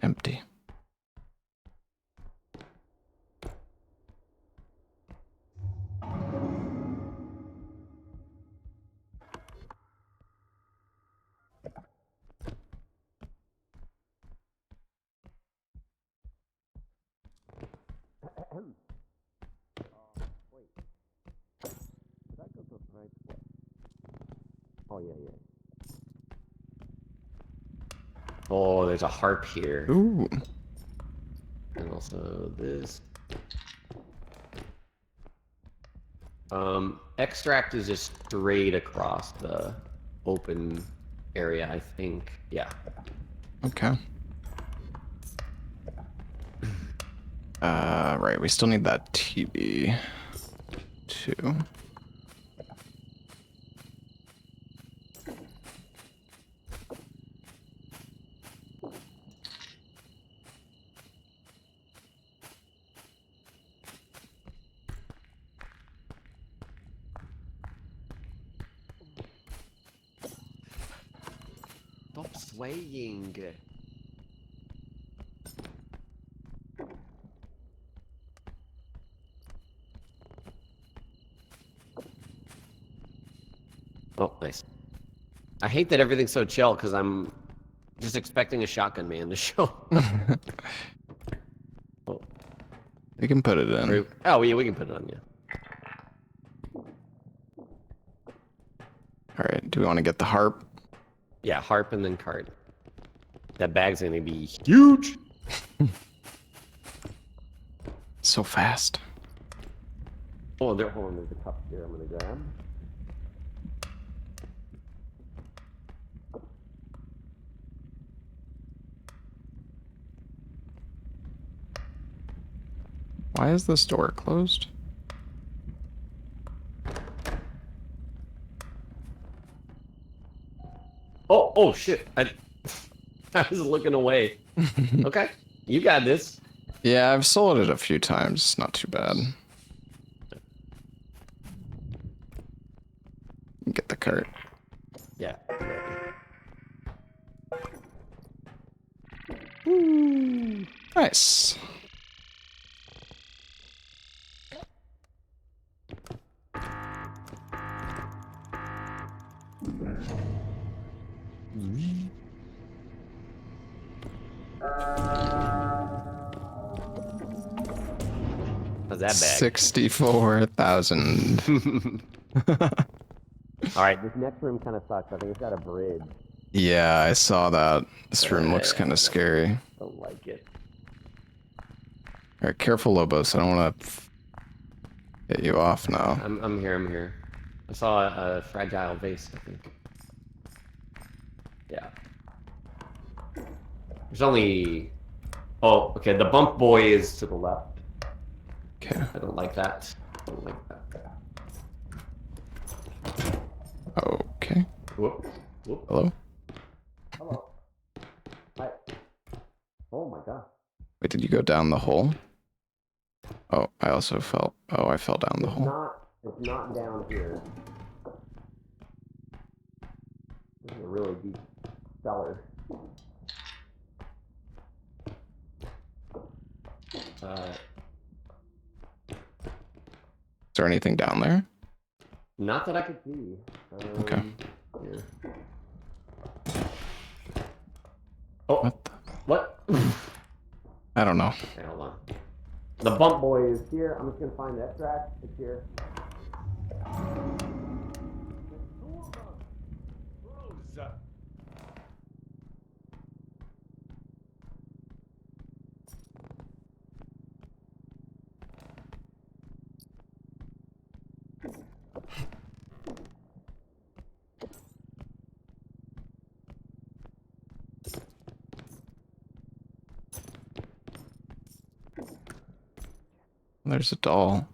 Speaker 1: Empty.
Speaker 2: Oh yeah, yeah. Oh, there's a harp here.
Speaker 1: Ooh.
Speaker 2: And also this. Extract is just straight across the open area, I think. Yeah.
Speaker 1: Okay. Right. We still need that TV too.
Speaker 2: Stop swaying. Oh, nice. I hate that everything's so chill because I'm just expecting a shotgun man to show. Oh.
Speaker 1: We can put it in.
Speaker 2: Oh, yeah, we can put it on, yeah.
Speaker 1: All right. Do we want to get the harp?
Speaker 2: Yeah, harp and then cart. That bag's gonna be huge.
Speaker 1: So fast.
Speaker 2: Oh, hold on, there's a cup here I'm gonna grab.
Speaker 1: Why is this door closed?
Speaker 2: Oh shit! I was looking away. Okay, you got this.
Speaker 1: Yeah, I've sold it a few times. It's not too bad. Get the cart.
Speaker 2: Yeah.
Speaker 1: Nice.
Speaker 2: How's that bag?
Speaker 1: 64,000.
Speaker 2: All right, this next room kind of sucks. I think it's got a bridge.
Speaker 1: Yeah, I saw that. This room looks kind of scary.
Speaker 2: Don't like it.
Speaker 1: All right, careful, Lobos. I don't want to hit you off now.
Speaker 2: I'm here. I'm here. I saw a fragile vase. I think. Yeah. There's only. Oh, okay. The bump boy is to the left.
Speaker 1: Okay.
Speaker 2: I don't like that. I don't like that.
Speaker 1: Okay.
Speaker 2: Whoop. Whoop.
Speaker 1: Hello?
Speaker 2: Hello. Hi. Oh my god.
Speaker 1: Wait, did you go down the hole? Oh, I also fell. Oh, I fell down the hole.
Speaker 2: It's not down here. This is a really deep cellar.
Speaker 1: Is there anything down there?
Speaker 2: Not that I could see.
Speaker 1: Okay.
Speaker 2: Here. Oh,
Speaker 1: What the?
Speaker 2: what?
Speaker 1: I don't know.
Speaker 2: Okay, hold on. The bump boy is here. I'm just gonna find that track. It's here.
Speaker 1: There's a doll.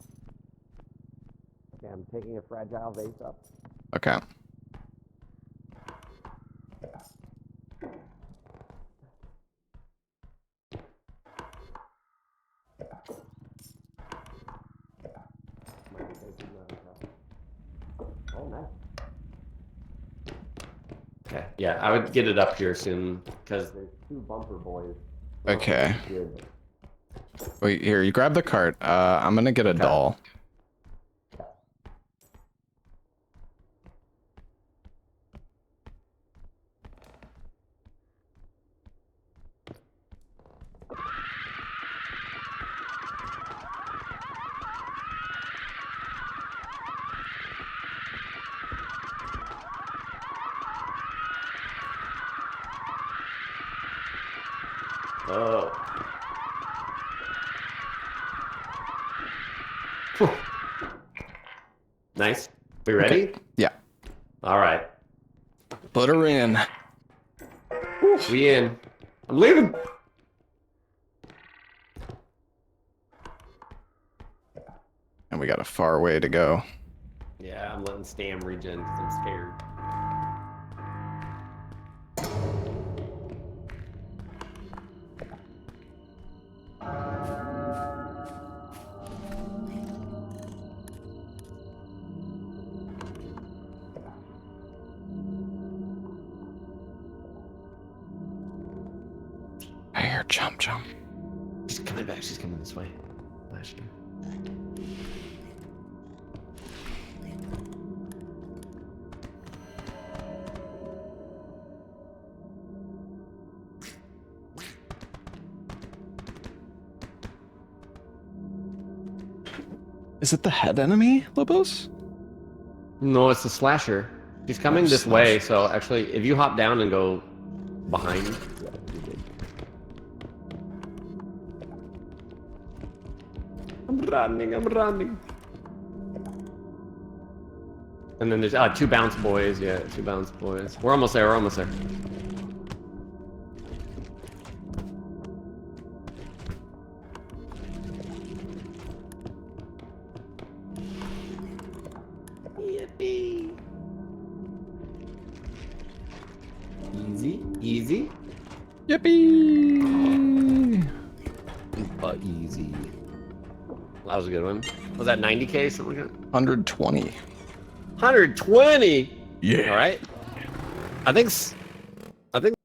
Speaker 2: Okay, I'm taking a fragile vase up.
Speaker 1: Okay.
Speaker 2: Oh, nice. Okay, yeah, I would get it up here soon because there's two bumper boys.
Speaker 1: Okay. Wait, here, you grab the cart. I'm gonna get a doll.
Speaker 2: Oh. Nice. We ready?
Speaker 1: Okay. Yeah.
Speaker 2: All right.
Speaker 1: Put her in.
Speaker 2: We in. I'm leaving.
Speaker 1: And we got a far way to go.
Speaker 2: Yeah, I'm letting Stam regen because I'm scared.
Speaker 1: I hear jump.
Speaker 2: She's coming back. She's coming this way. Last year.
Speaker 1: Is it the head enemy, Lobos?
Speaker 2: No, it's the slasher. She's coming this way, so actually, if you hop down and go behind. Yeah, you did. I'm running. And then there's two bounce boys. Yeah, two bounce boys. We're almost there.
Speaker 1: Yippee!
Speaker 2: But easy. That was a good one. Was that 90k? Something like that?
Speaker 1: 120.
Speaker 2: 120.
Speaker 1: Yeah.
Speaker 2: All right. I think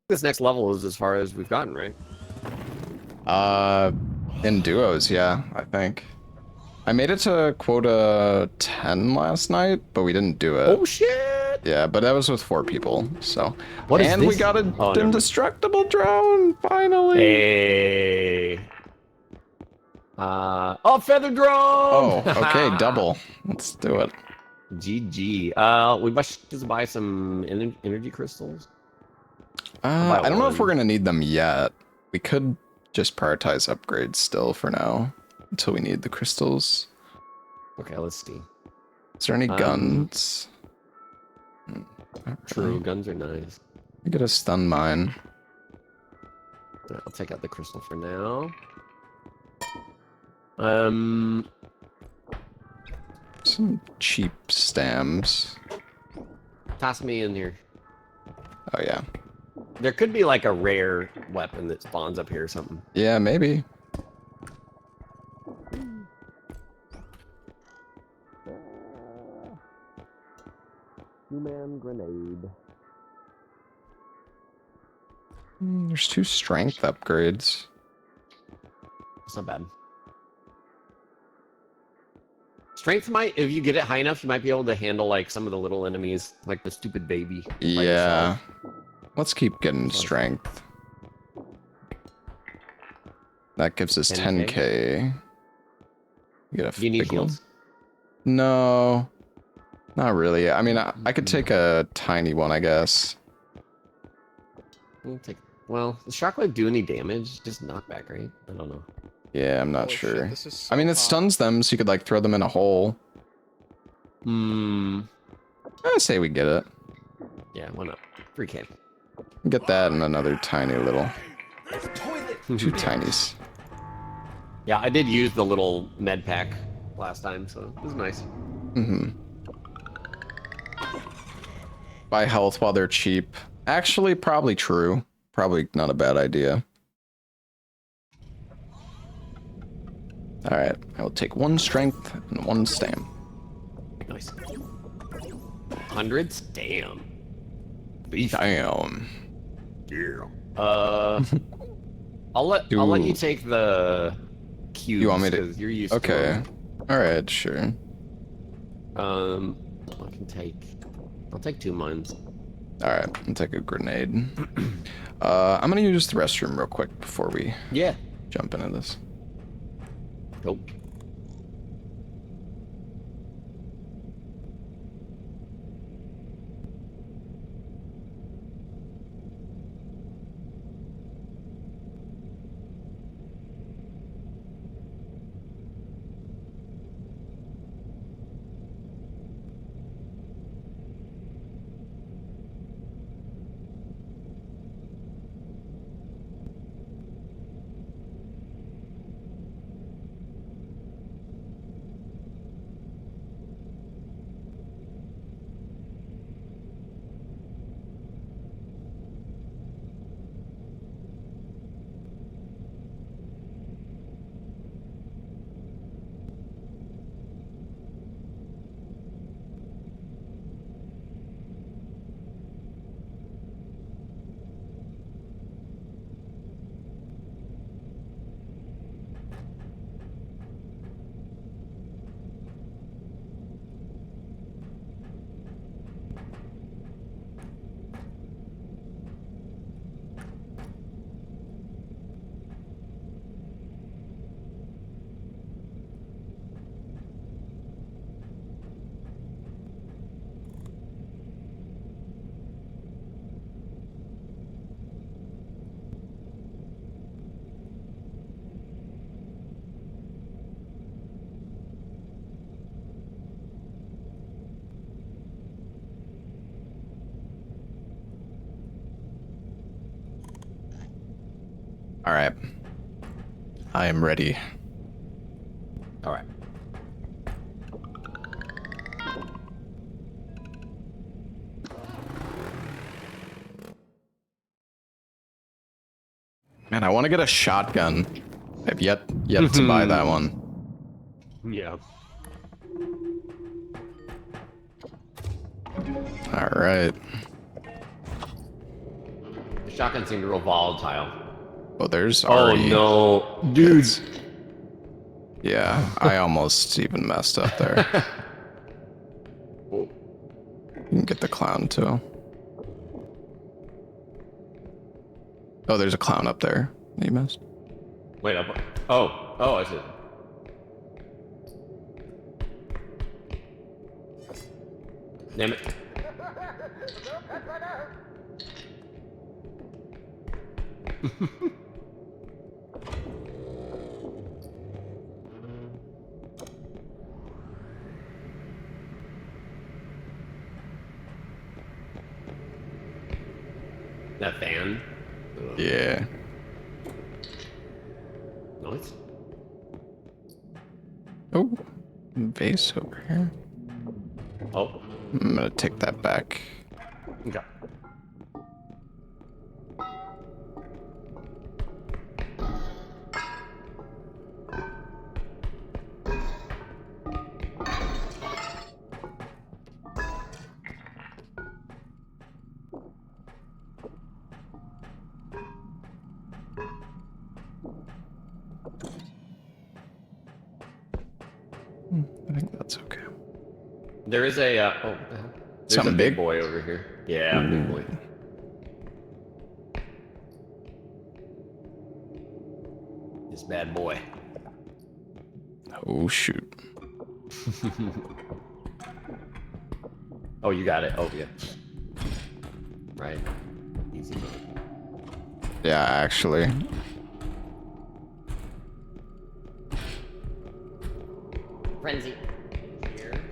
Speaker 2: this next level is as far as we've gotten, right?
Speaker 1: In duos, yeah, I think. I made it to quota 10 last night, but we didn't do it.
Speaker 2: Oh shit!
Speaker 1: Yeah, but that was with 4 people, so.
Speaker 2: What is
Speaker 1: and
Speaker 2: this?
Speaker 1: we got an
Speaker 2: Oh, never mind.
Speaker 1: indestructible drone, finally!
Speaker 2: Hey. Oh, feather drone!
Speaker 1: Oh, okay, double. Let's do it.
Speaker 2: GG. We must just buy some energy crystals.
Speaker 1: I don't know if we're gonna need them yet. We could just prioritize upgrades still for now, until we need the crystals.
Speaker 2: Okay, let's see.
Speaker 1: Is there any guns? Not
Speaker 2: True,
Speaker 1: really.
Speaker 2: guns are nice.
Speaker 1: I get a stun mine.
Speaker 2: I'll take out the crystal for now.
Speaker 1: Some cheap stams.
Speaker 2: Toss me in here.
Speaker 1: Oh yeah.
Speaker 2: There could be like a rare weapon that spawns up here or something.
Speaker 1: Yeah, maybe.
Speaker 2: Two-man grenade.
Speaker 1: There's 2 strength upgrades.
Speaker 2: That's not bad. Strength might, if you get it high enough, you might be able to handle like some of the little enemies, like the stupid baby. by
Speaker 1: Yeah.
Speaker 2: yourself.
Speaker 1: Let's keep getting strength. That gives us
Speaker 2: 10K?
Speaker 1: 10k. You get a
Speaker 2: Do you need
Speaker 1: big one.
Speaker 2: heals?
Speaker 1: No. Not really. I mean, I could take a tiny one, I guess.
Speaker 2: I'll take. Well, does shockwave do any damage? Just knockback, right? I don't know.
Speaker 1: Yeah, I'm not
Speaker 5: Holy
Speaker 1: sure.
Speaker 5: shit, this is so
Speaker 1: I mean, it
Speaker 5: hot.
Speaker 1: stuns them, so you could like throw them in a hole.
Speaker 2: Hmm.
Speaker 1: I say we get it.
Speaker 2: Yeah, why not? 3K.
Speaker 1: Get that and another tiny little.
Speaker 4: This toilet
Speaker 1: 2 tinies.
Speaker 2: Yeah, I did use the little med pack last time, so it was nice.
Speaker 1: Mm-hmm. Buy health while they're cheap. Actually, probably true. Probably not a bad idea. Alright, I will take 1 strength and 1 stam.
Speaker 2: Nice. Hundreds? Damn.
Speaker 1: Damn.
Speaker 2: Yeah. I'll let you take the cubes.
Speaker 1: You want me to-
Speaker 2: 'cause you're used to
Speaker 1: Okay.
Speaker 2: them.
Speaker 1: Alright, sure.
Speaker 2: I'll take 2 mines.
Speaker 1: Alright, I'll take a grenade. I'm gonna use the restroom real quick before we
Speaker 2: Yeah.
Speaker 1: jump into this.
Speaker 2: Cool.
Speaker 1: Alright. I am ready.
Speaker 2: All right.
Speaker 1: Man, I want to get a shotgun. I've yet to buy that one.
Speaker 2: Yeah.
Speaker 1: All right.
Speaker 2: The shotgun seemed real volatile.
Speaker 1: Oh, there's
Speaker 2: Oh
Speaker 1: RE.
Speaker 2: no, dude.
Speaker 1: Yeah, I almost even messed up there. You can get the clown too. Oh, there's a clown up there. You missed.
Speaker 2: Wait up. Oh, I see. Damn it. That fan?
Speaker 1: Yeah.
Speaker 2: Nice.
Speaker 1: Oh, vase over here.
Speaker 2: Oh,
Speaker 1: I'm gonna take that back.
Speaker 2: okay.
Speaker 1: I think that's okay.
Speaker 2: There is a, oh, what the hell? There's
Speaker 1: Something
Speaker 2: a big
Speaker 1: big?
Speaker 2: boy over here. Yeah, big boy. This bad boy.
Speaker 1: Oh shoot.
Speaker 2: Oh, you got it. Oh, yeah. Right. Easy.
Speaker 1: Yeah, actually.
Speaker 2: Frenzy. Here.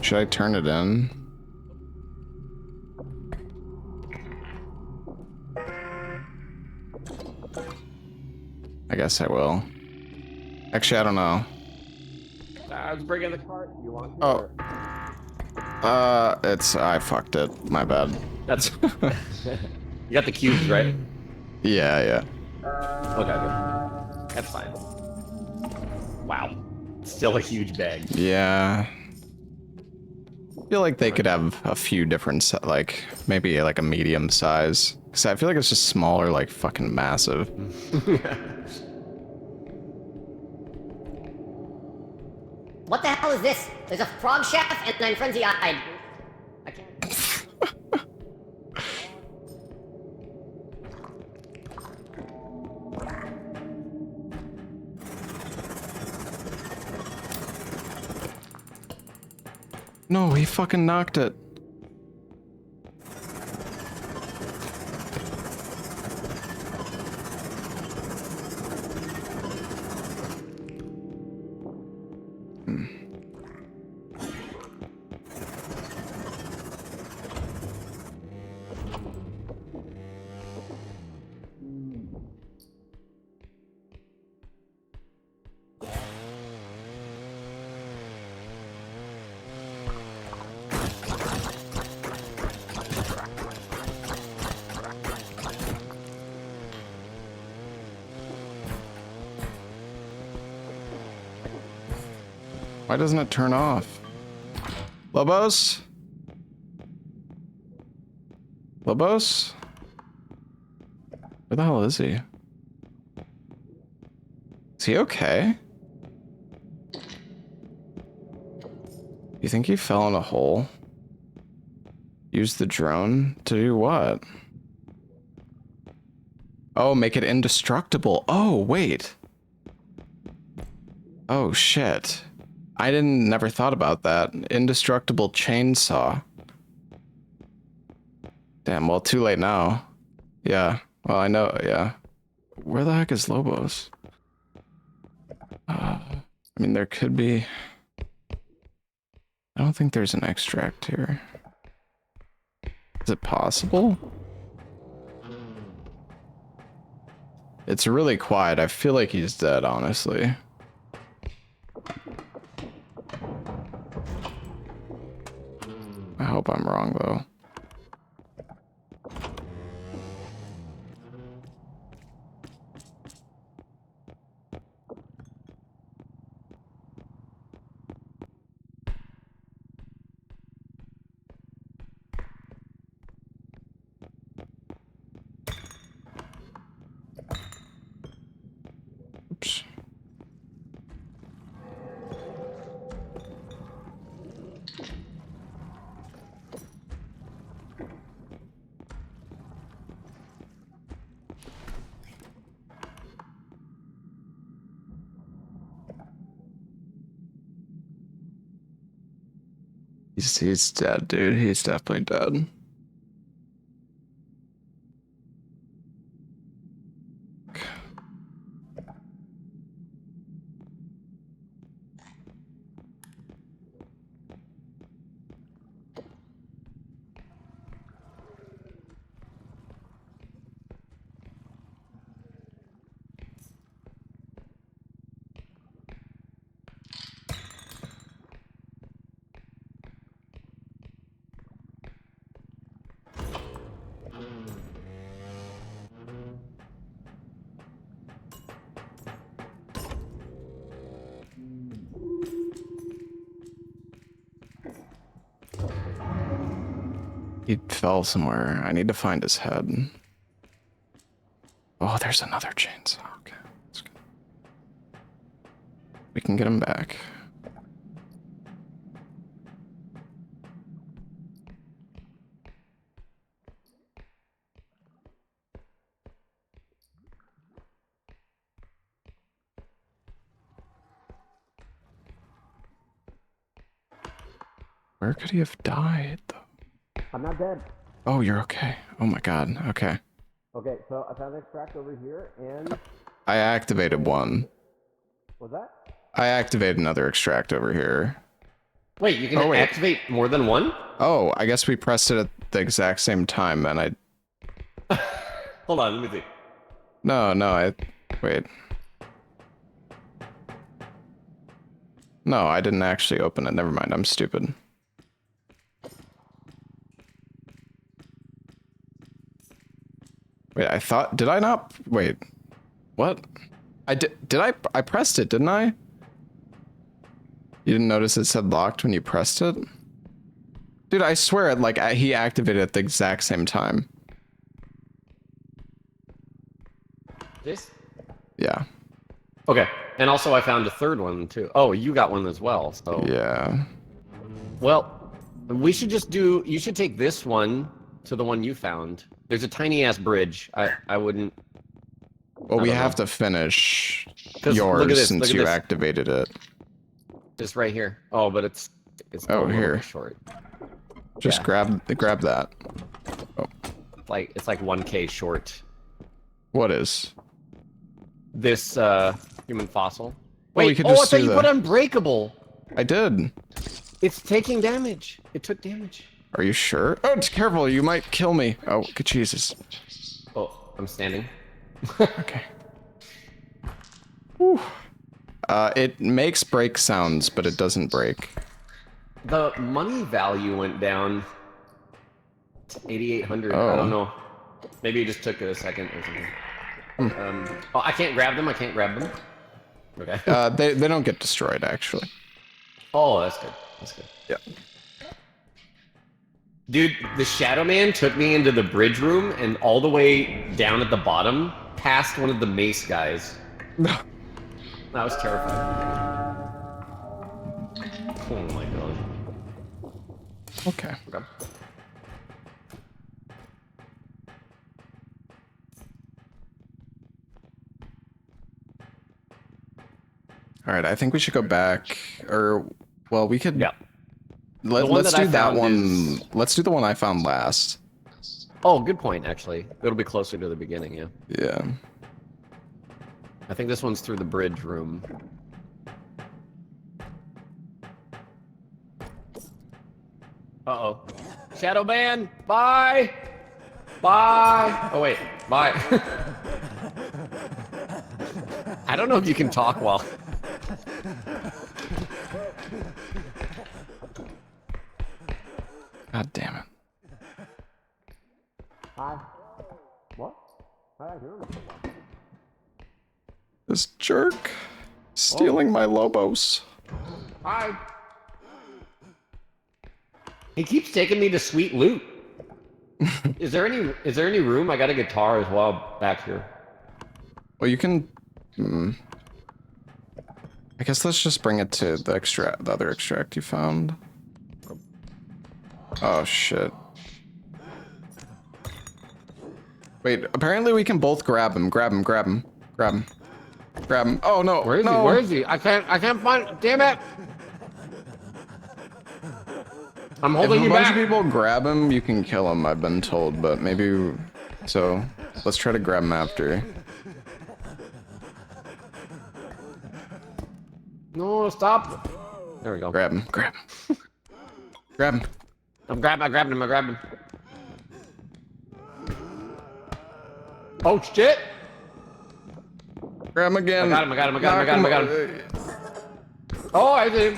Speaker 1: Should I turn it in? I guess I will. Actually, I don't know.
Speaker 2: I was bringing the cart. You want?
Speaker 1: Oh. I fucked it. My bad.
Speaker 2: That's. You got the cubes, right?
Speaker 1: Yeah, yeah.
Speaker 2: Okay, good. That's fine. Wow. Still a huge bag.
Speaker 1: Yeah. I feel like they could have a few different, like, maybe like a medium size. Because I feel like it's just smaller, like fucking massive.
Speaker 5: What the hell is this? There's a frog chef and I'm frenzy-eyed. I can't.
Speaker 1: No, he fucking knocked it. Why doesn't it turn off? Lobos? Lobos? Where the hell is he? Is he okay? You think he fell in a hole? Use the drone to do what? Oh, make it indestructible. Oh, wait. Oh, shit. I never thought about that. Indestructible chainsaw. Damn, well, too late now. Yeah, well, I know, yeah. Where the heck is Lobos? I mean, there could be... I don't think there's an extract here. Is it possible? It's really quiet. I feel like he's dead, honestly. hope I'm wrong though. Oops. He's dead, dude. He's definitely dead. He fell somewhere. I need to find his head. Oh, there's another chainsaw. Okay, that's good. We can get him back. Where could he have died, though?
Speaker 2: I'm not dead.
Speaker 1: Oh, you're okay. Oh my god. Okay.
Speaker 2: Okay, so I found an extract over here, and
Speaker 1: I activated one.
Speaker 2: what's that?
Speaker 1: I activated another extract over here.
Speaker 2: Wait, you can
Speaker 1: Oh, wait.
Speaker 2: activate more than one?
Speaker 1: Oh, I guess we pressed it at the exact same time, and I...
Speaker 2: Hold on, let me see.
Speaker 1: No, wait. No, I didn't actually open it. Never mind, I'm stupid. Wait, I thought... Did I not... Wait. What? I pressed it, didn't I? You didn't notice it said locked when you pressed it? Dude, I swear, he activated at the exact same time.
Speaker 2: This?
Speaker 1: Yeah.
Speaker 2: Okay, and also I found a third one, too. Oh, you got one as well, so...
Speaker 1: Yeah.
Speaker 2: Well, we should just do... You should take this one to the one you found. There's a tiny-ass bridge. I wouldn't...
Speaker 1: Well, we have to finish
Speaker 2: 'Cause
Speaker 1: yours
Speaker 2: look at this,
Speaker 1: since
Speaker 2: look at
Speaker 1: you
Speaker 2: this.
Speaker 1: activated it.
Speaker 2: Just right here. Oh, but it's
Speaker 1: Oh,
Speaker 2: a little
Speaker 1: here.
Speaker 2: bit short.
Speaker 1: Just
Speaker 2: Yeah.
Speaker 1: grab that.
Speaker 2: It's like 1K short.
Speaker 1: What is?
Speaker 2: This human fossil.
Speaker 1: Well, we
Speaker 2: Wait,
Speaker 1: could
Speaker 2: I
Speaker 1: just
Speaker 2: thought
Speaker 1: do
Speaker 2: you
Speaker 1: the-
Speaker 2: put unbreakable.
Speaker 1: I did.
Speaker 2: It's taking damage. It took damage.
Speaker 1: Are you sure? Oh, just careful. You might kill me. Oh, good Jesus.
Speaker 2: Oh, I'm standing.
Speaker 1: Okay. Whew. It makes break sounds, but it doesn't break.
Speaker 2: The money value went down to 8,800.
Speaker 1: Oh.
Speaker 2: I don't know. Maybe it just took a second or something. Oh, I can't grab them. I can't grab them. Okay.
Speaker 1: They don't get destroyed, actually.
Speaker 2: Oh, that's good. That's good.
Speaker 1: Yeah.
Speaker 2: Dude, the Shadow Man took me into the bridge room and all the way down at the bottom, past one of the mace guys. That was terrifying. Oh my god.
Speaker 1: Okay.
Speaker 2: Okay.
Speaker 1: All right. I think we should go back, or well, we could.
Speaker 2: Yeah.
Speaker 1: Let's
Speaker 2: that I
Speaker 1: do that
Speaker 2: found
Speaker 1: one.
Speaker 2: is-
Speaker 1: Let's do the one I found last.
Speaker 2: Oh, good point, actually. It'll be closer to the beginning, yeah.
Speaker 1: Yeah.
Speaker 2: I think this one's through the bridge room. Uh-oh. Shadow Man! Bye! Bye! Oh, wait. Bye. I don't know if you can talk while...
Speaker 1: God damn it.
Speaker 2: Hi. What? Hi, here.
Speaker 1: This jerk. Stealing my Lobos.
Speaker 2: Hi. He keeps taking me to sweet loot. Is there any room? I got a guitar as well back here.
Speaker 1: Well, you can... I guess let's just bring it to the other extract you found. Oh, shit. Wait, apparently we can both grab him. Grab him, grab him, grab him. Grab him. Oh, no.
Speaker 2: Where is he?
Speaker 1: no.
Speaker 2: Where is he? I can't find. Damn it! I'm holding
Speaker 1: If a
Speaker 2: you
Speaker 1: bunch
Speaker 2: back.
Speaker 1: of people grab him, you can kill him, I've been told, but maybe... So, let's try to grab him after.
Speaker 2: No, stop. There we go.
Speaker 1: Grab him, grab him. Grab him.
Speaker 2: I grabbed him. Oh shit!
Speaker 1: Grab him again.
Speaker 2: I got him. Oh, I did.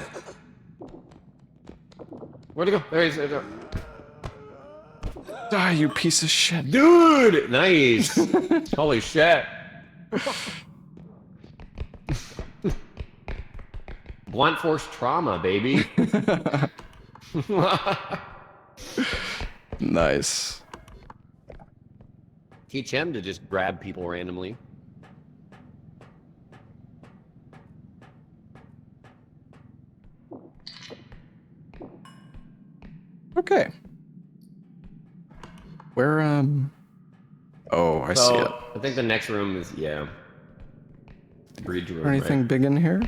Speaker 2: Where'd he go? There he is. There.
Speaker 1: Die, you piece of shit.
Speaker 2: Dude, nice. Holy shit. Blunt force trauma, baby.
Speaker 1: Nice.
Speaker 2: Teach him to just grab people randomly.
Speaker 1: Okay. Where, Oh, I see it.
Speaker 2: I think the next room is, yeah. Bridge room,
Speaker 1: Anything
Speaker 2: right?
Speaker 1: big in here?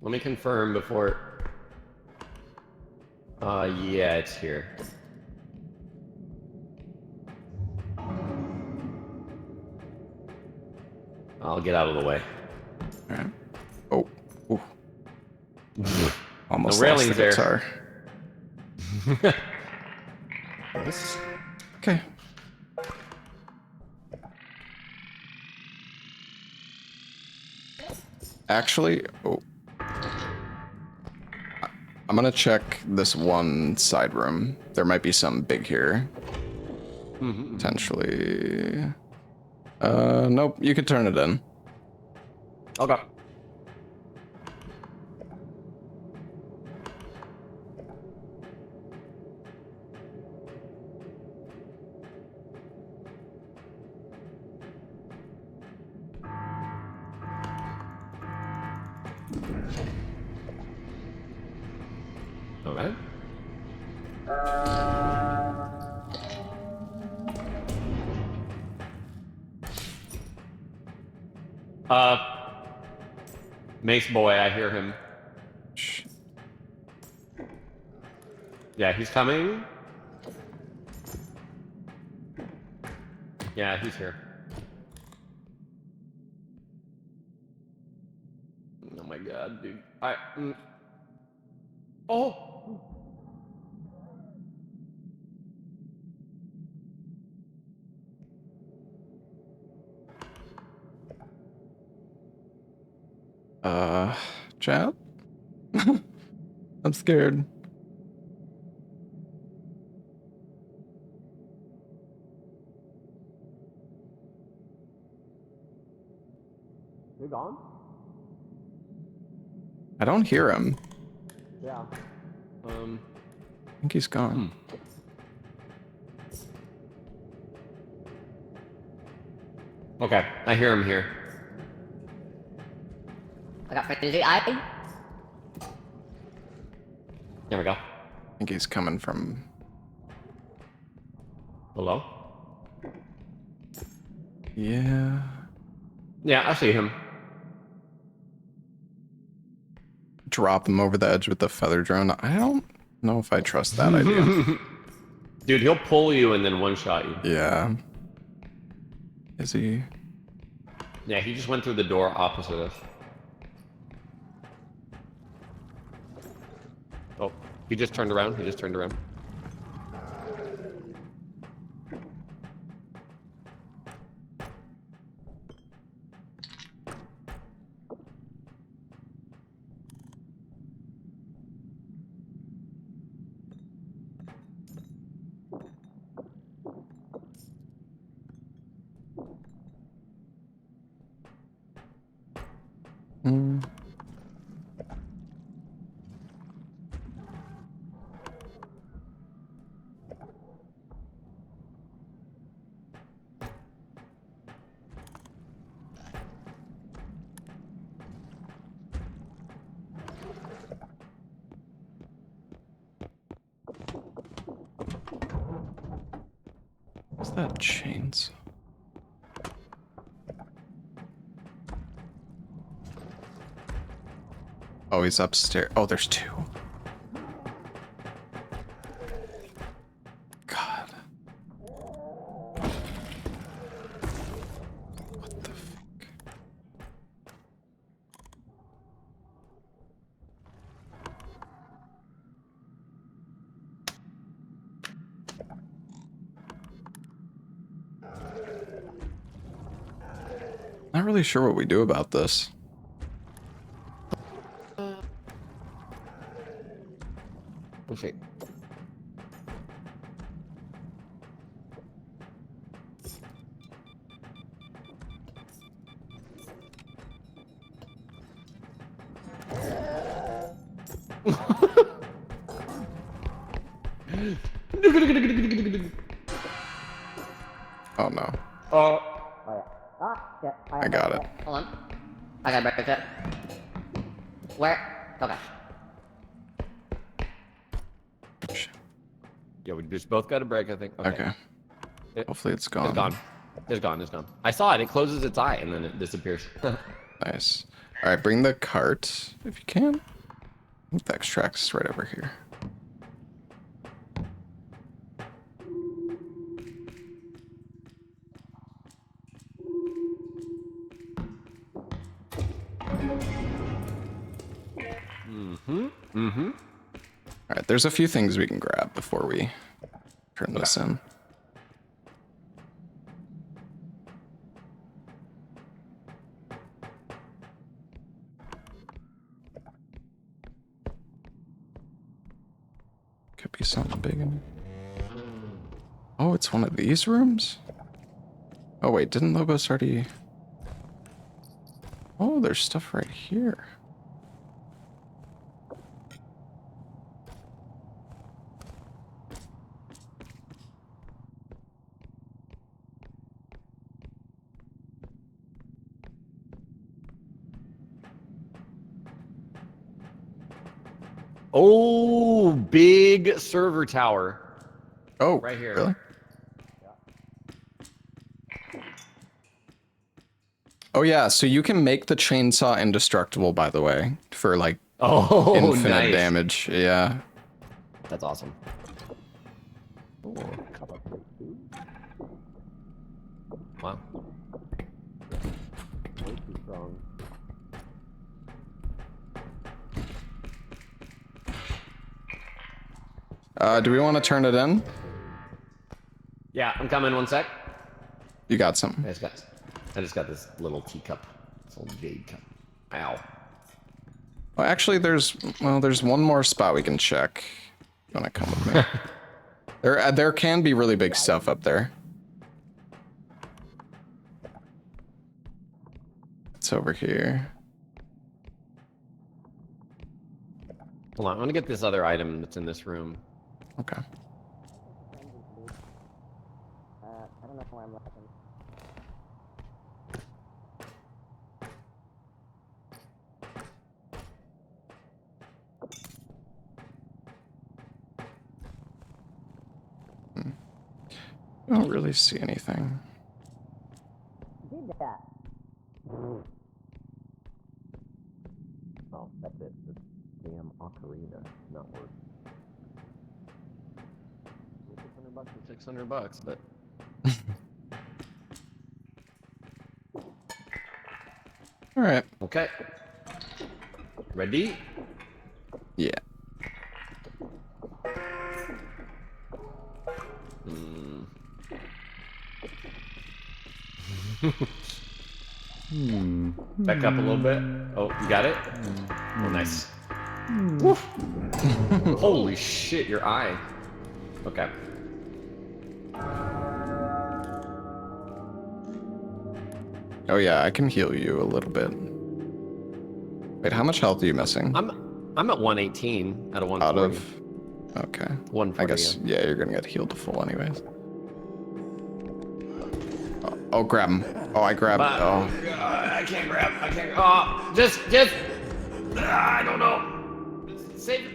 Speaker 2: Let me confirm before... yeah, it's here. I'll get out of the way.
Speaker 1: Alright. Oh. Ooh. Almost
Speaker 2: The
Speaker 1: lost the
Speaker 2: railing's there.
Speaker 1: guitar. Okay. Actually, I'm gonna check this one side room. There might be something big here. Potentially. Nope, you could turn it in.
Speaker 2: Okay. Okay. Mace boy, I hear him.
Speaker 1: Shh.
Speaker 2: Yeah, he's coming. Yeah, he's here. Oh my god, dude. Oh!
Speaker 1: Chat? I'm scared.
Speaker 2: You gone?
Speaker 1: I don't hear him.
Speaker 2: Yeah.
Speaker 1: I think he's gone.
Speaker 2: Okay, I hear him here.
Speaker 5: I got frenzy eye.
Speaker 2: There we go.
Speaker 1: I think he's coming from...
Speaker 2: Hello?
Speaker 1: Yeah...
Speaker 2: Yeah, I see him.
Speaker 1: Drop him over the edge with the feather drone. I don't know if I trust that idea.
Speaker 2: Dude, he'll pull you and then one-shot you.
Speaker 1: Yeah. Is he?
Speaker 2: Yeah, he just went through the door opposite us. Oh, he just turned around.
Speaker 1: Mm. What's that chainsaw? Oh, he's upstairs. Oh, there's two. God. What the fuck? Not really sure what we do about this.
Speaker 2: Let's see.
Speaker 1: Oh no.
Speaker 2: Oh.
Speaker 5: Ah, shit.
Speaker 1: I got it.
Speaker 5: Hold on. I gotta break it. Where? Okay.
Speaker 2: Yeah, we just both got a break, I think.
Speaker 1: Okay. Hopefully it's gone.
Speaker 2: It's gone. It's gone. It's gone. I saw it. It closes its eye and then it disappears.
Speaker 1: Nice. All right, bring the cart if you can. I think the extract's right over here. All right, there's a few things we can grab before we turn this in. Could be something big in here. Oh, it's one of these rooms? Oh wait, didn't Lobos already... Oh, there's stuff right here.
Speaker 2: Oh, big server tower.
Speaker 1: Oh,
Speaker 2: Right here.
Speaker 1: Really? Oh yeah, so you can make the chainsaw indestructible, by the way, for like
Speaker 2: Oh,
Speaker 1: infinite
Speaker 2: nice.
Speaker 1: damage. Yeah.
Speaker 2: That's awesome. Wow. Way too strong.
Speaker 1: Do we want to turn it in?
Speaker 2: Yeah, I'm coming. One sec.
Speaker 1: You got something.
Speaker 2: I just got this little teacup. This little jade cup. Ow.
Speaker 1: Well, actually, there's one more spot we can check. You wanna come with me? There can be really big stuff up there. It's over here.
Speaker 2: Hold on. I'm gonna get this other item that's in this room.
Speaker 1: Okay.
Speaker 5: I don't know where I'm looking.
Speaker 1: I don't really see anything.
Speaker 5: Did that.
Speaker 2: Oh, that's it. This damn ocarina not working. $600 for $600, but.
Speaker 1: All right.
Speaker 2: Okay. Ready?
Speaker 1: Yeah.
Speaker 2: Back up a little bit. Oh, you got it? Oh, nice. Woof. Holy shit, your eye. Okay.
Speaker 1: Oh yeah, I can heal you a little bit. Wait, how much health are you missing?
Speaker 2: I'm at 118 out of 140.
Speaker 1: Out of. Okay.
Speaker 2: 140,
Speaker 1: I guess yeah, you're gonna get healed to full anyways. Oh, grab him. Oh, I grabbed. Oh.
Speaker 2: I can't grab. I can't. Oh, just. I don't know. Save it.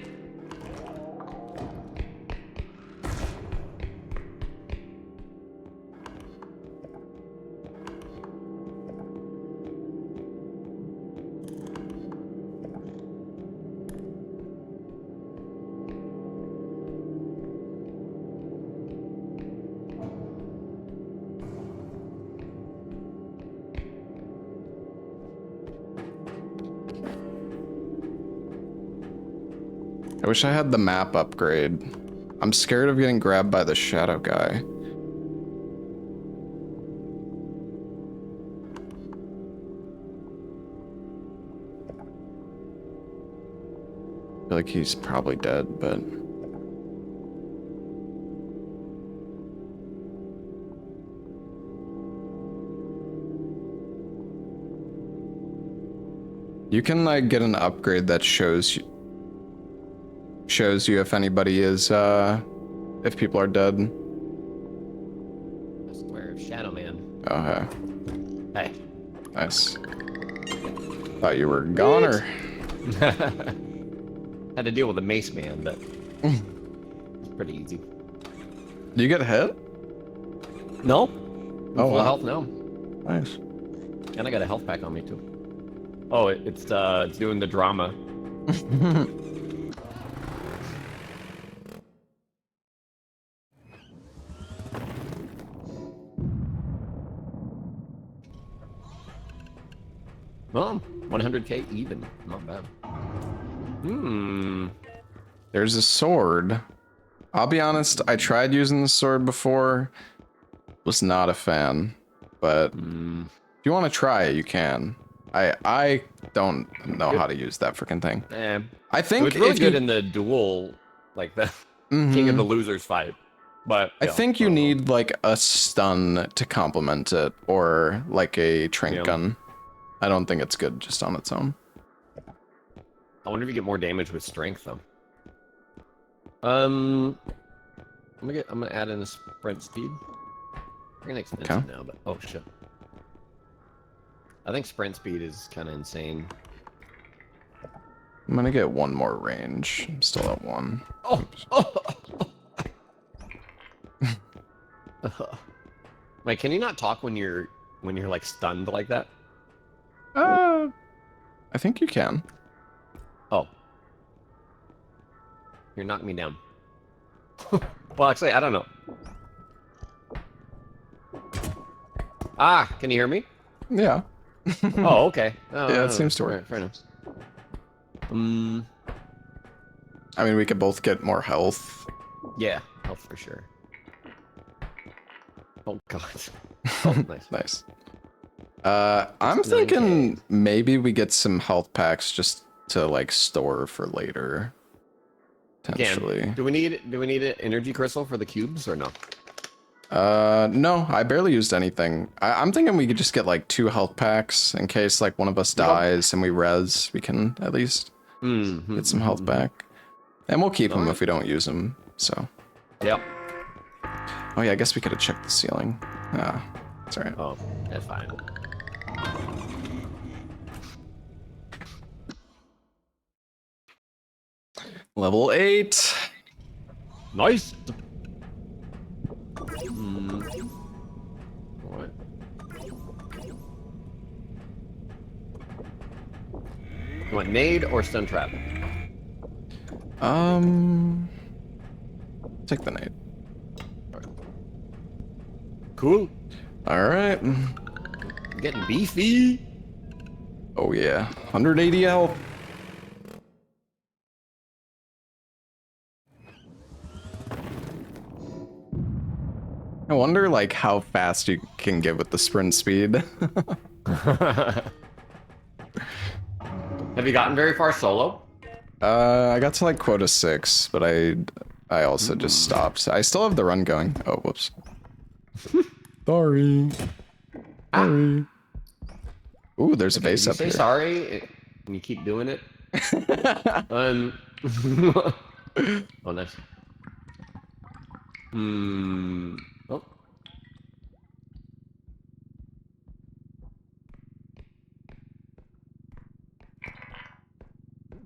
Speaker 1: I wish I had the map upgrade. I'm scared of getting grabbed by the shadow guy. I feel like he's probably dead, but... You can like get an upgrade that shows you if anybody is if people are dead.
Speaker 2: I swear, Shadow Man.
Speaker 1: Oh hey.
Speaker 2: Hey.
Speaker 1: Nice. Thought you were a goner.
Speaker 2: Had to deal with a mace man, but it's pretty easy.
Speaker 1: Do you get hit?
Speaker 2: No.
Speaker 1: Oh,
Speaker 2: Full
Speaker 1: wow.
Speaker 2: health now.
Speaker 1: Nice.
Speaker 2: And I got a health pack on me too. Oh, it's doing the drama. Well, 100k even. Not bad.
Speaker 1: There's a sword. I'll be honest, I tried using the sword before. Was not a fan. But if you want to try it, you can. I don't know how to use that freaking thing. I think
Speaker 2: it's really
Speaker 1: if
Speaker 2: good
Speaker 1: you,
Speaker 2: in the duel, like the king of the losers fight. But
Speaker 1: I think you need like a stun to complement it, or like a trank gun. I don't think it's good just on its own.
Speaker 2: I wonder if you get more damage with strength though. I'm gonna add in a sprint speed. Pretty expensive now, but oh shit. I think sprint speed is kind of insane.
Speaker 1: I'm gonna get one more range. I'm still at one.
Speaker 2: Like, can you not talk when you're like stunned like that?
Speaker 1: I think you can.
Speaker 2: Oh. You're knocking me down. Well, actually, I don't know. Ah, can you hear me?
Speaker 1: Yeah.
Speaker 2: Oh, okay. Oh,
Speaker 1: Yeah, it seems to work.
Speaker 2: Fair enough.
Speaker 1: I mean, we could both get more health.
Speaker 2: Yeah, health for sure. Oh god. Oh, nice.
Speaker 1: Nice. I'm thinking maybe we get some health packs just to like store for later. Potentially.
Speaker 2: Damn. Do we need an energy crystal for the cubes or no?
Speaker 1: No, I barely used anything. I'm thinking we could just get like 2 health packs in case like one of us dies and we res. We can at least get some health back, and we'll keep them if we don't use them. So.
Speaker 2: Yep.
Speaker 1: Oh yeah, I guess we could have checked the ceiling. Ah, that's alright.
Speaker 2: Oh, that's fine.
Speaker 1: Level 8.
Speaker 2: Nice. What? You want nade or stun trap?
Speaker 1: Take the nade.
Speaker 2: Cool.
Speaker 1: All right.
Speaker 2: Getting beefy.
Speaker 1: Oh yeah, 180 health. I wonder like how fast you can get with the sprint speed.
Speaker 2: Have you gotten very far solo?
Speaker 1: I got to like quota 6, but I also just stopped. I still have the run going. Oh, whoops. Sorry. Sorry. Ooh, there's a base up
Speaker 2: Say
Speaker 1: here.
Speaker 2: sorry. and you keep doing it. Oh, nice. Oh.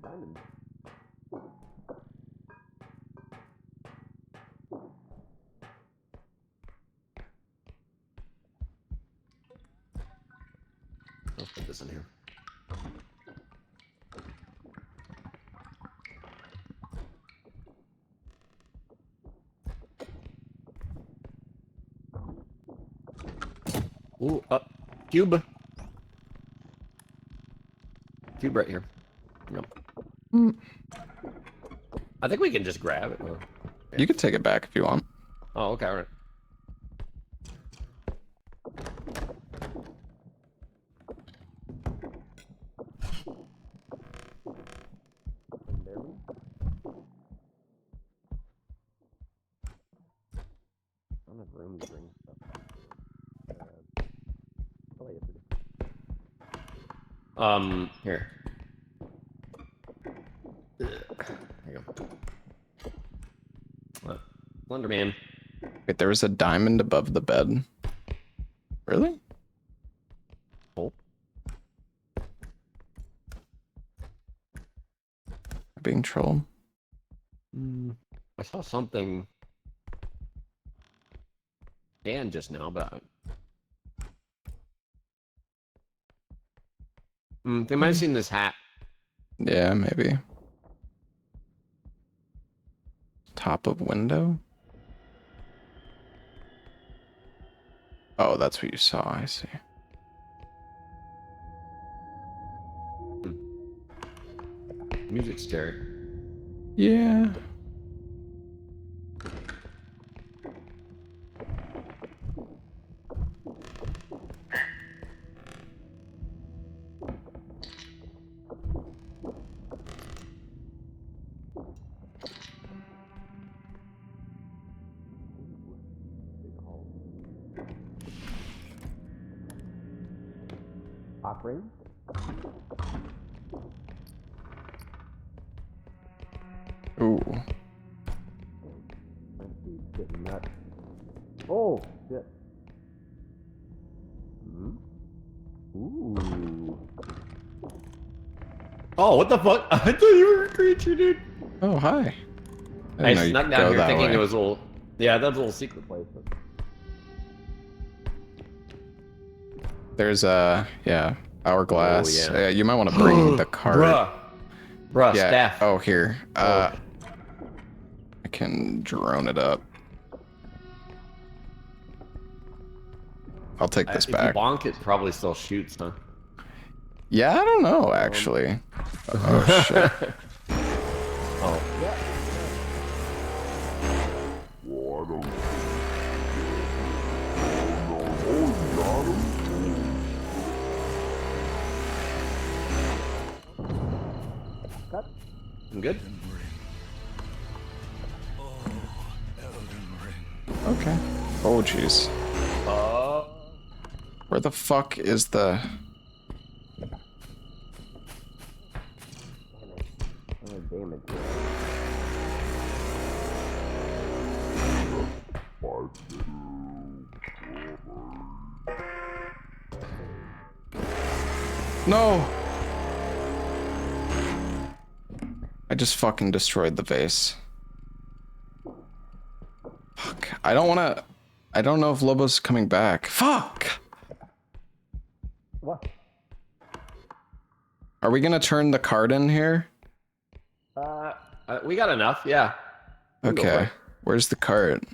Speaker 2: Diamond. Let's put this in here. Ooh, cube. Cube right here. Yep. I think we can just grab it.
Speaker 1: You could take it back if you want.
Speaker 2: Oh, okay, all right. I don't have room to bring stuff. Oh, yes, it is. Here. There you go. What? Slenderman.
Speaker 1: Wait, there was a diamond above the bed. Really?
Speaker 2: Oh.
Speaker 1: Being trolled.
Speaker 2: I saw something. Dan just now, but they might have seen this hat.
Speaker 1: Yeah, maybe. Top of window? Oh, that's what you saw, I see.
Speaker 2: Music's scary.
Speaker 1: Yeah.
Speaker 2: Offering?
Speaker 1: Ooh.
Speaker 2: Getting nuts. Oh, shit. Ooh. Oh, what the fuck? I thought you were a creature, dude.
Speaker 1: Oh, hi.
Speaker 2: I
Speaker 1: didn't know you'd
Speaker 2: snuck
Speaker 1: go
Speaker 2: down here
Speaker 1: that
Speaker 2: thinking
Speaker 1: way.
Speaker 2: it was a little... Yeah, that's a little secret place.
Speaker 1: There's a, yeah, hourglass.
Speaker 2: Oh, yeah.
Speaker 1: You might want to bring the cart.
Speaker 2: Bruh,
Speaker 1: Yeah.
Speaker 2: staff.
Speaker 1: Oh, here.
Speaker 2: Oh.
Speaker 1: I can drone it up. I'll take this
Speaker 2: If
Speaker 1: back.
Speaker 2: you bonk, it probably still shoots, huh?
Speaker 1: Yeah, I don't know, actually. Oh, shit.
Speaker 2: Oh. Yeah.
Speaker 3: Well, I don't know. Oh, you got him?
Speaker 2: I'm good?
Speaker 1: Okay. Oh, jeez. Where the fuck is the...
Speaker 2: Damage.
Speaker 1: No! I just fucking destroyed the vase. Fuck. I don't wanna... I don't know if Lobo's coming back. Fuck!
Speaker 2: What?
Speaker 1: Are we gonna turn the card in here?
Speaker 2: We got enough, yeah. We can go for
Speaker 1: Okay.
Speaker 2: it.
Speaker 1: Where's the cart?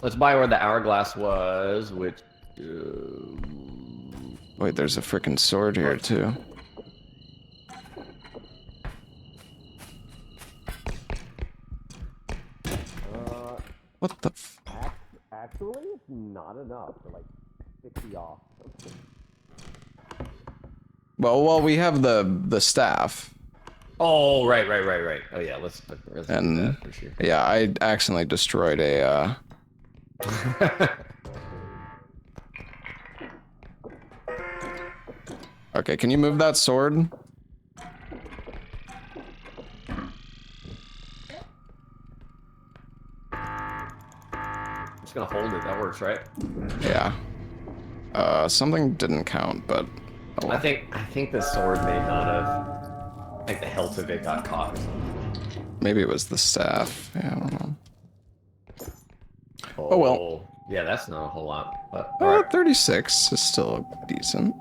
Speaker 2: Let's buy where the hourglass was, which...
Speaker 1: Wait, there's a freaking sword here, too. What the f...
Speaker 2: Actually, it's not enough to, like, 60 off.
Speaker 1: Well, we have the staff.
Speaker 2: Oh, right. Oh, yeah, let's do
Speaker 1: And
Speaker 2: that for sure.
Speaker 1: yeah, I accidentally destroyed a Okay, can you move that sword?
Speaker 2: gonna hold it. That works, right?
Speaker 1: Yeah. Something didn't count, but oh well.
Speaker 2: I think the sword may not have. Like the hilt of it got caught or something.
Speaker 1: Maybe it was the staff. Yeah, I don't know.
Speaker 2: Oh
Speaker 1: well.
Speaker 2: Yeah, that's not a whole lot. But all right.
Speaker 1: 36 is still decent.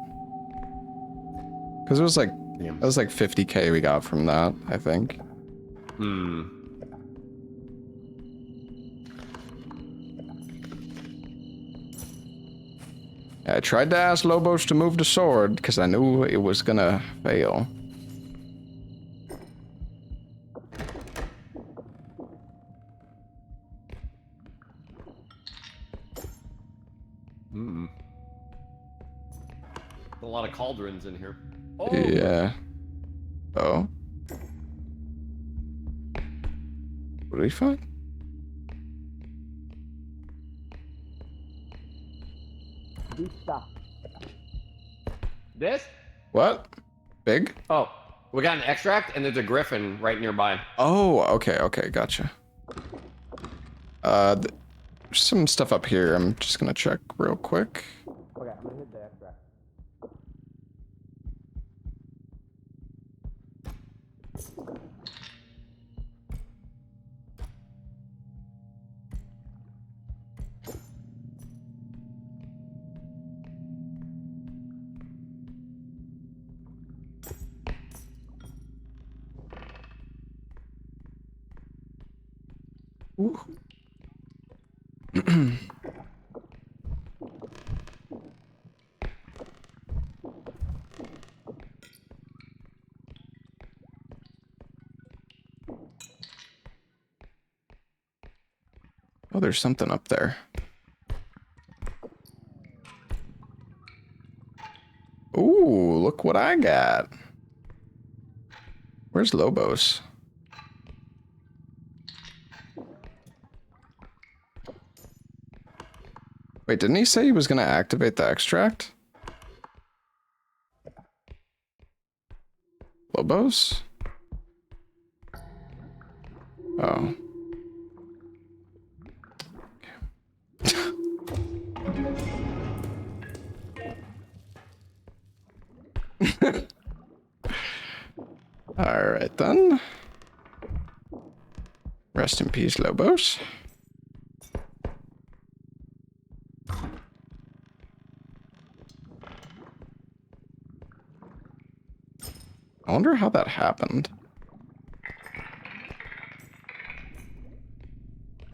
Speaker 1: Because it was like,
Speaker 2: Yeah.
Speaker 1: it was like 50k we got from that, I think.
Speaker 2: Hmm.
Speaker 1: I tried to ask Lobos to move the sword because I knew it was gonna fail.
Speaker 2: Hmm. A lot of cauldrons in here. Oh.
Speaker 1: Yeah. Oh. What did he find?
Speaker 2: This?
Speaker 1: What? Big?
Speaker 2: Oh, we got an extract, and there's a griffin right nearby.
Speaker 1: Oh, okay, okay, gotcha. There's some stuff up here. I'm just gonna check real quick.
Speaker 2: Okay, I'm gonna hit the extract.
Speaker 1: Ooh. Oh, there's something up there. Ooh, look what I got. Where's Lobos? Wait, didn't he say he was gonna activate the extract? Lobos? Oh. Alright then. Rest in peace, Lobos. I wonder how that happened.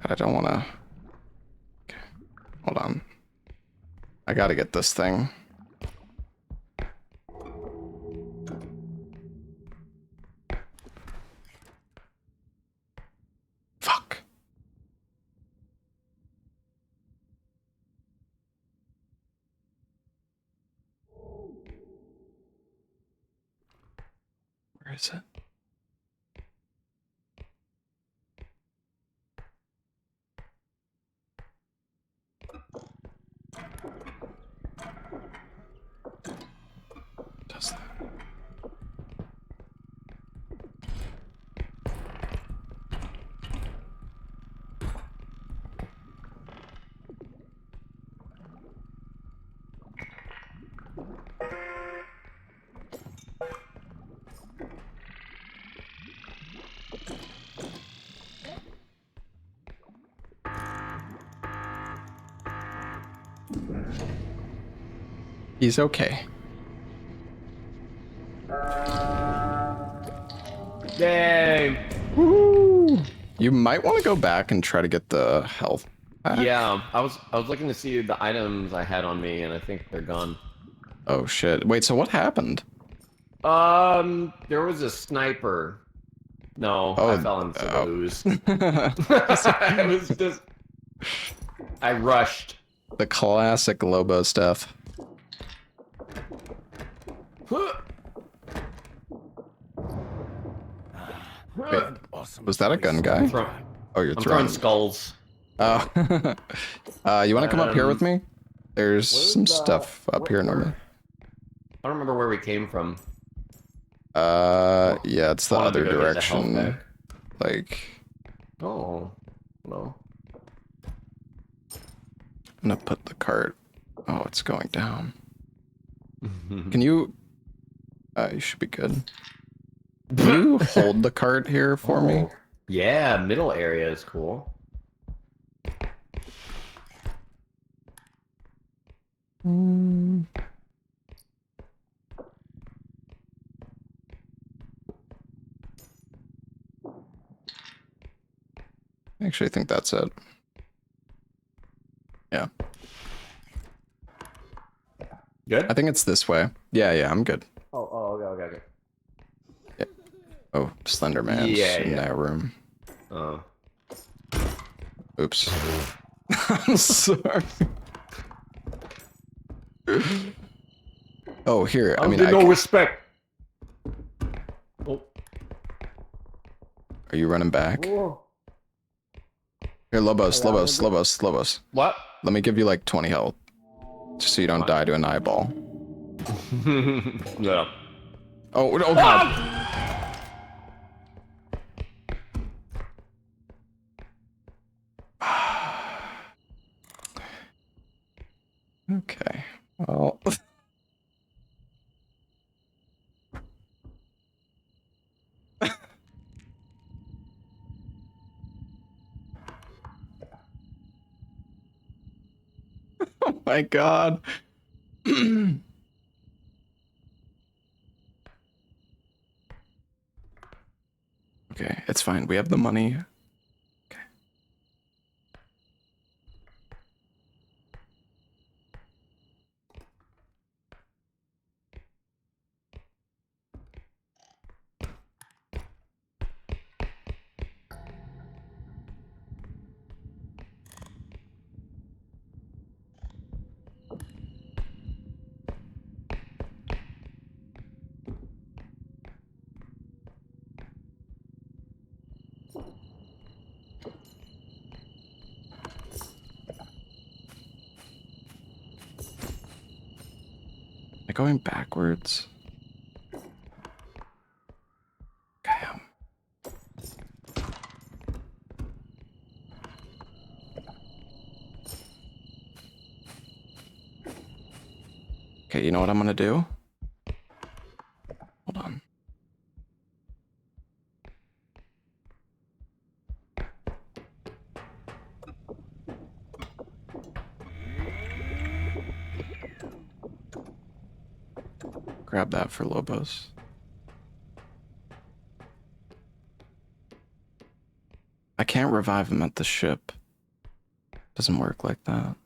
Speaker 1: I don't want to... Okay. Hold on. I gotta get this thing. Fuck. Where is it? Does that? He's okay.
Speaker 2: Dang.
Speaker 1: Woo! You might want to go back and try to get the health back.
Speaker 2: Yeah, I was looking to see the items I had on me, and I think they're gone.
Speaker 1: Oh shit. Wait, so what happened?
Speaker 2: There was a sniper. No,
Speaker 1: Oh,
Speaker 2: I fell into the ooze. I was just... I rushed.
Speaker 1: The classic Lobo stuff. Wait, was that a gun guy? Oh, you're
Speaker 2: I'm
Speaker 1: throwing
Speaker 2: throwing skulls.
Speaker 1: Oh. You want to come up here with me? There's some stuff up here normally.
Speaker 2: I don't remember where we came from.
Speaker 1: Yeah, it's the
Speaker 2: Wanted to
Speaker 1: other
Speaker 2: go get the health
Speaker 1: direction.
Speaker 2: back.
Speaker 1: Like,
Speaker 2: Oh, no.
Speaker 1: I'm gonna put the cart. Oh, it's going down. Can you? You should be good. Can you hold the cart here for me?
Speaker 2: Yeah, middle area is cool.
Speaker 1: I actually think that's it. Yeah.
Speaker 2: Good?
Speaker 1: I think it's this way. Yeah, I'm good.
Speaker 2: Okay.
Speaker 1: Oh, Slender Man's in that room.
Speaker 2: Oh.
Speaker 1: Oops. I'm sorry. Oh, here. I mean,
Speaker 2: no respect. Oh.
Speaker 1: Are you running back?
Speaker 2: Whoa.
Speaker 1: Here, Lobos.
Speaker 2: What?
Speaker 1: Let me give you like 20 health. Just so you don't die to an eyeball.
Speaker 2: Yeah.
Speaker 1: Oh god. Okay. Well. Oh my god. Okay, it's fine. We have the money. Okay. Am I going backwards? Okay. Okay, you know what I'm gonna do? Hold on. Grab that for Lobos. I can't revive him at the ship. Doesn't work like that.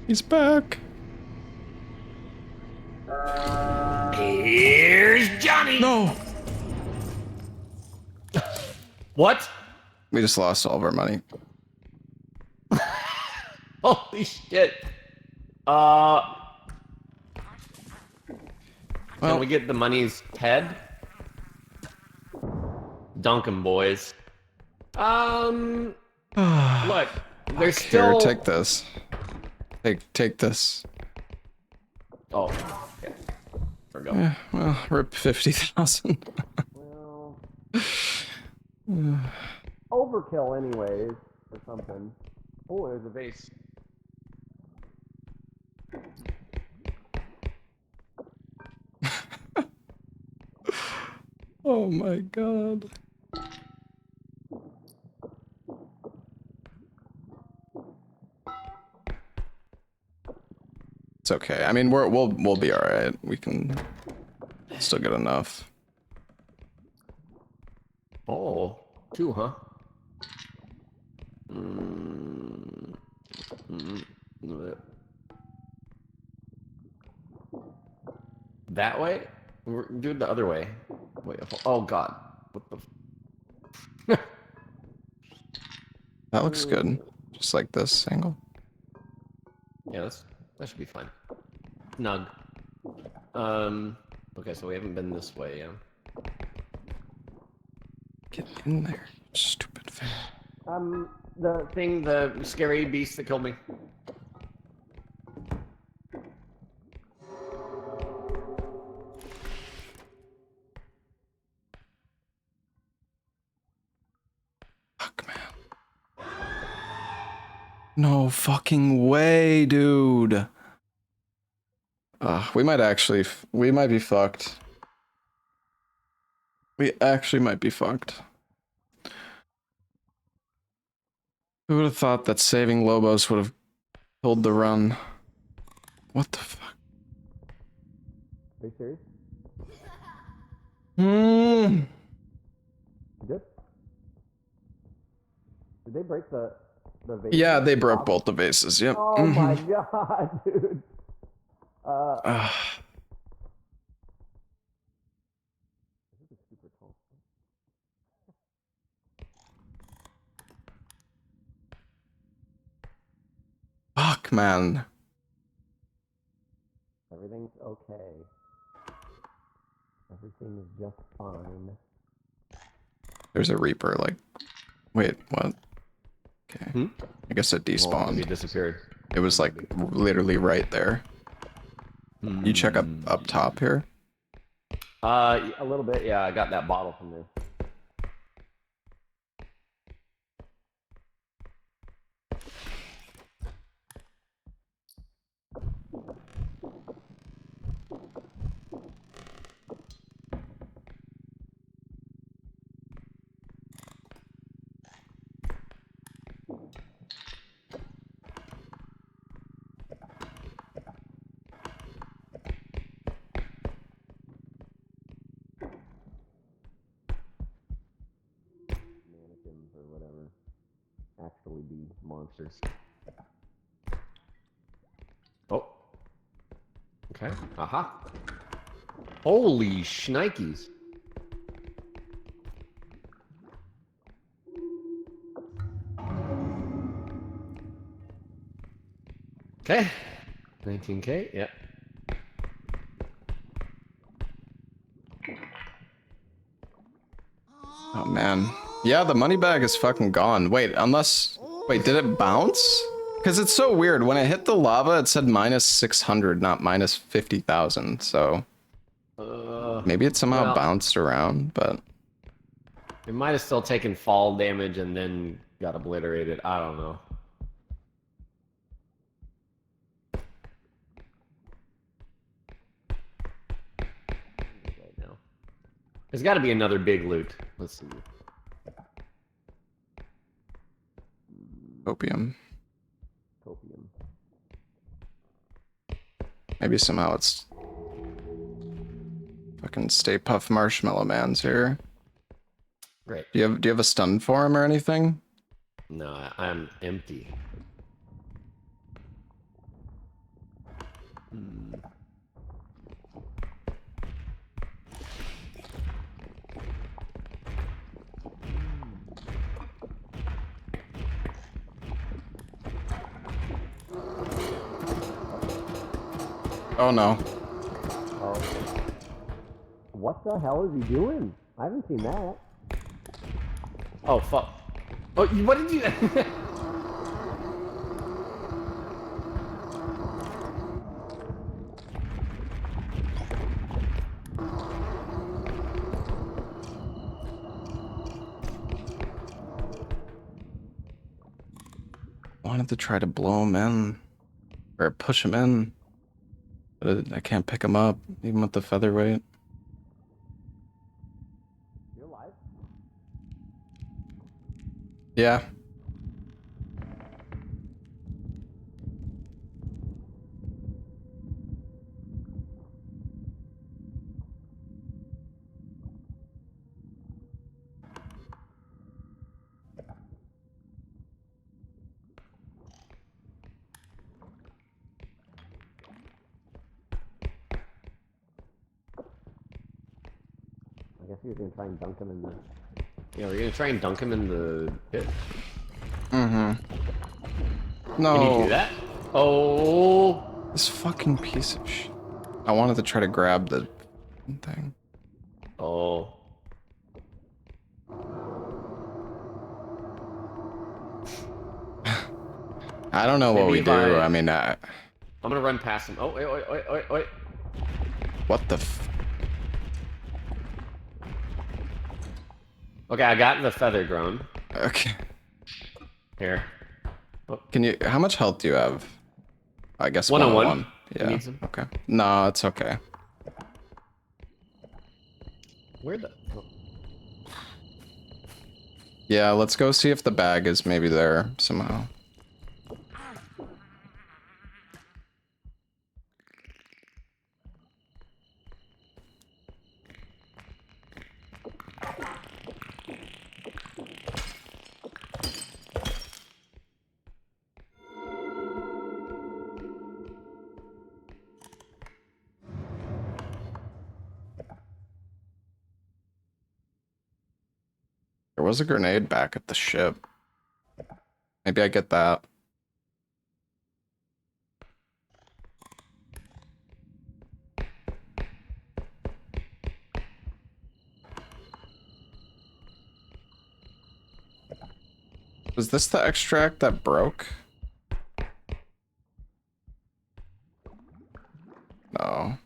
Speaker 1: He's back.
Speaker 2: Here's Johnny.
Speaker 1: No.
Speaker 2: What?
Speaker 1: We just lost all of our money.
Speaker 2: Holy shit.
Speaker 1: Well,
Speaker 2: Can we get the money's head? Dunk 'em, boys. Look, there's
Speaker 1: here,
Speaker 2: still.
Speaker 1: take this. Take this.
Speaker 2: Oh, okay. There we go.
Speaker 1: Yeah, well, rip 50,000.
Speaker 2: Well, overkill anyways, or something. Oh, there's a vase.
Speaker 1: Oh my god. It's okay. I mean, we'll be all right. We can still get enough.
Speaker 2: Oh, 2, huh? That way? We're doing the other way. Wait, oh god. What the
Speaker 1: That looks good. Just like this angle.
Speaker 2: Yeah, that should be fine. Snug. Okay, so we haven't been this way, yeah.
Speaker 1: Get in there, stupid fan.
Speaker 2: The scary beast that killed me.
Speaker 1: Fuck, man. No fucking way, dude. We might be fucked. We actually might be fucked. Who would have thought that saving Lobos would have killed the run? What the fuck?
Speaker 2: Are you serious?
Speaker 1: Hmm.
Speaker 2: Good? Did they break the vase?
Speaker 1: Yeah, they broke both the vases. Yep.
Speaker 2: Oh my god, dude.
Speaker 1: Fuck, man.
Speaker 2: Everything's okay. Everything is just fine.
Speaker 1: There's a Reaper, like... Wait, what? Okay. I guess it
Speaker 2: Well,
Speaker 1: despawned.
Speaker 2: he disappeared.
Speaker 1: It was, like, literally right there. You check up top here?
Speaker 2: A little bit, yeah. I got that bottle from there. Mannequins or whatever actually be monsters. Oh. Okay. Aha. Holy shnikes. Okay. 19K, yep.
Speaker 1: Oh, man. Yeah, the money bag is fucking gone. Wait, unless... Wait, did it bounce? Because it's so weird. When it hit the lava, it said minus 600, not minus 50,000. So... maybe it somehow bounced around, but...
Speaker 2: It might have still taken fall damage and then got obliterated. I don't know. Right now. There's got to be another big loot. Let's see.
Speaker 1: Opium.
Speaker 2: Copium.
Speaker 1: Maybe somehow it's... Fucking Stay Puft Marshmallow Man's here.
Speaker 2: Great.
Speaker 1: Do you have a stun for him or anything?
Speaker 2: No, I'm empty.
Speaker 1: Oh no.
Speaker 2: Oh. What the hell is he doing? I haven't seen that. Oh, fuck. Oh, what did you...
Speaker 1: wanted to try to blow him in. Or push him in. But I can't pick him up, even with the featherweight.
Speaker 2: You alive?
Speaker 1: Yeah.
Speaker 2: I guess you're gonna try and dunk him in the. Yeah, we're gonna try and dunk him in the pit.
Speaker 1: Mm-hmm. No.
Speaker 2: Can you do that? Oh.
Speaker 1: This fucking piece of shit. I wanted to try to grab the thing.
Speaker 2: Oh.
Speaker 1: I don't know what we do. I mean,
Speaker 2: I'm gonna run past him. Oh, wait, wait, wait, wait, wait.
Speaker 1: what the f...
Speaker 2: Okay, I got the feather grown.
Speaker 1: Okay.
Speaker 2: Here.
Speaker 1: Can you... How much health do you have? I guess
Speaker 2: 101.
Speaker 1: 101.
Speaker 2: You
Speaker 1: Yeah.
Speaker 2: need some?
Speaker 1: Okay. No, it's okay.
Speaker 2: Where the... Oh.
Speaker 1: Yeah, let's go see if the bag is maybe there somehow. There was a grenade back at the ship. Maybe I get that. Was this the extract that broke? No.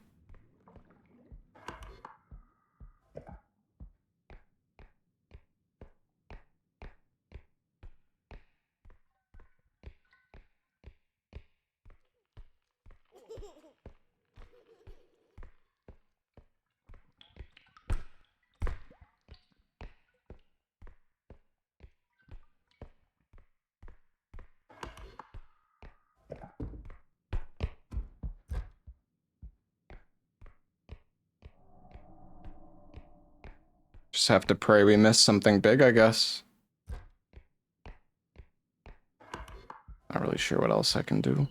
Speaker 1: Just have to pray we miss something big, I guess. Not really sure what else I can do.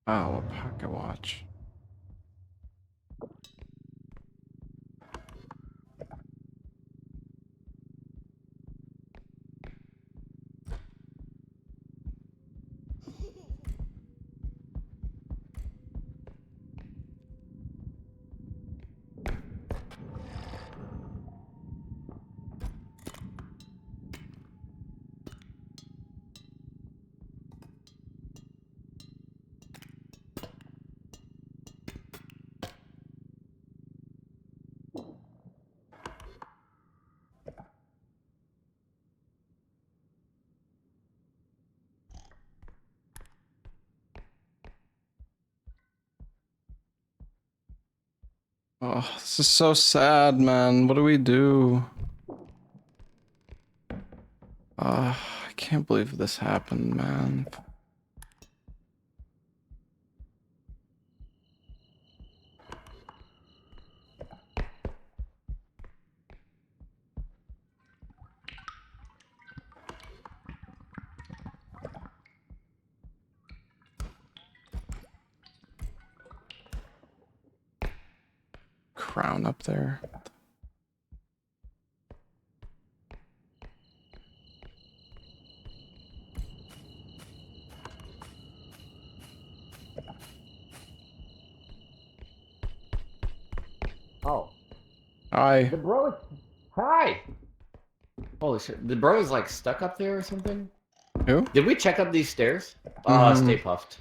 Speaker 1: Oh, a pocket watch. Oh, this is so sad, man. What do we do? I can't believe this happened, man. Crown up there.
Speaker 2: Oh.
Speaker 1: Hi.
Speaker 2: The bro is... Hi! Holy shit. The bro is like stuck up there or something?
Speaker 1: Who?
Speaker 2: Did we check up these stairs? Stay puffed.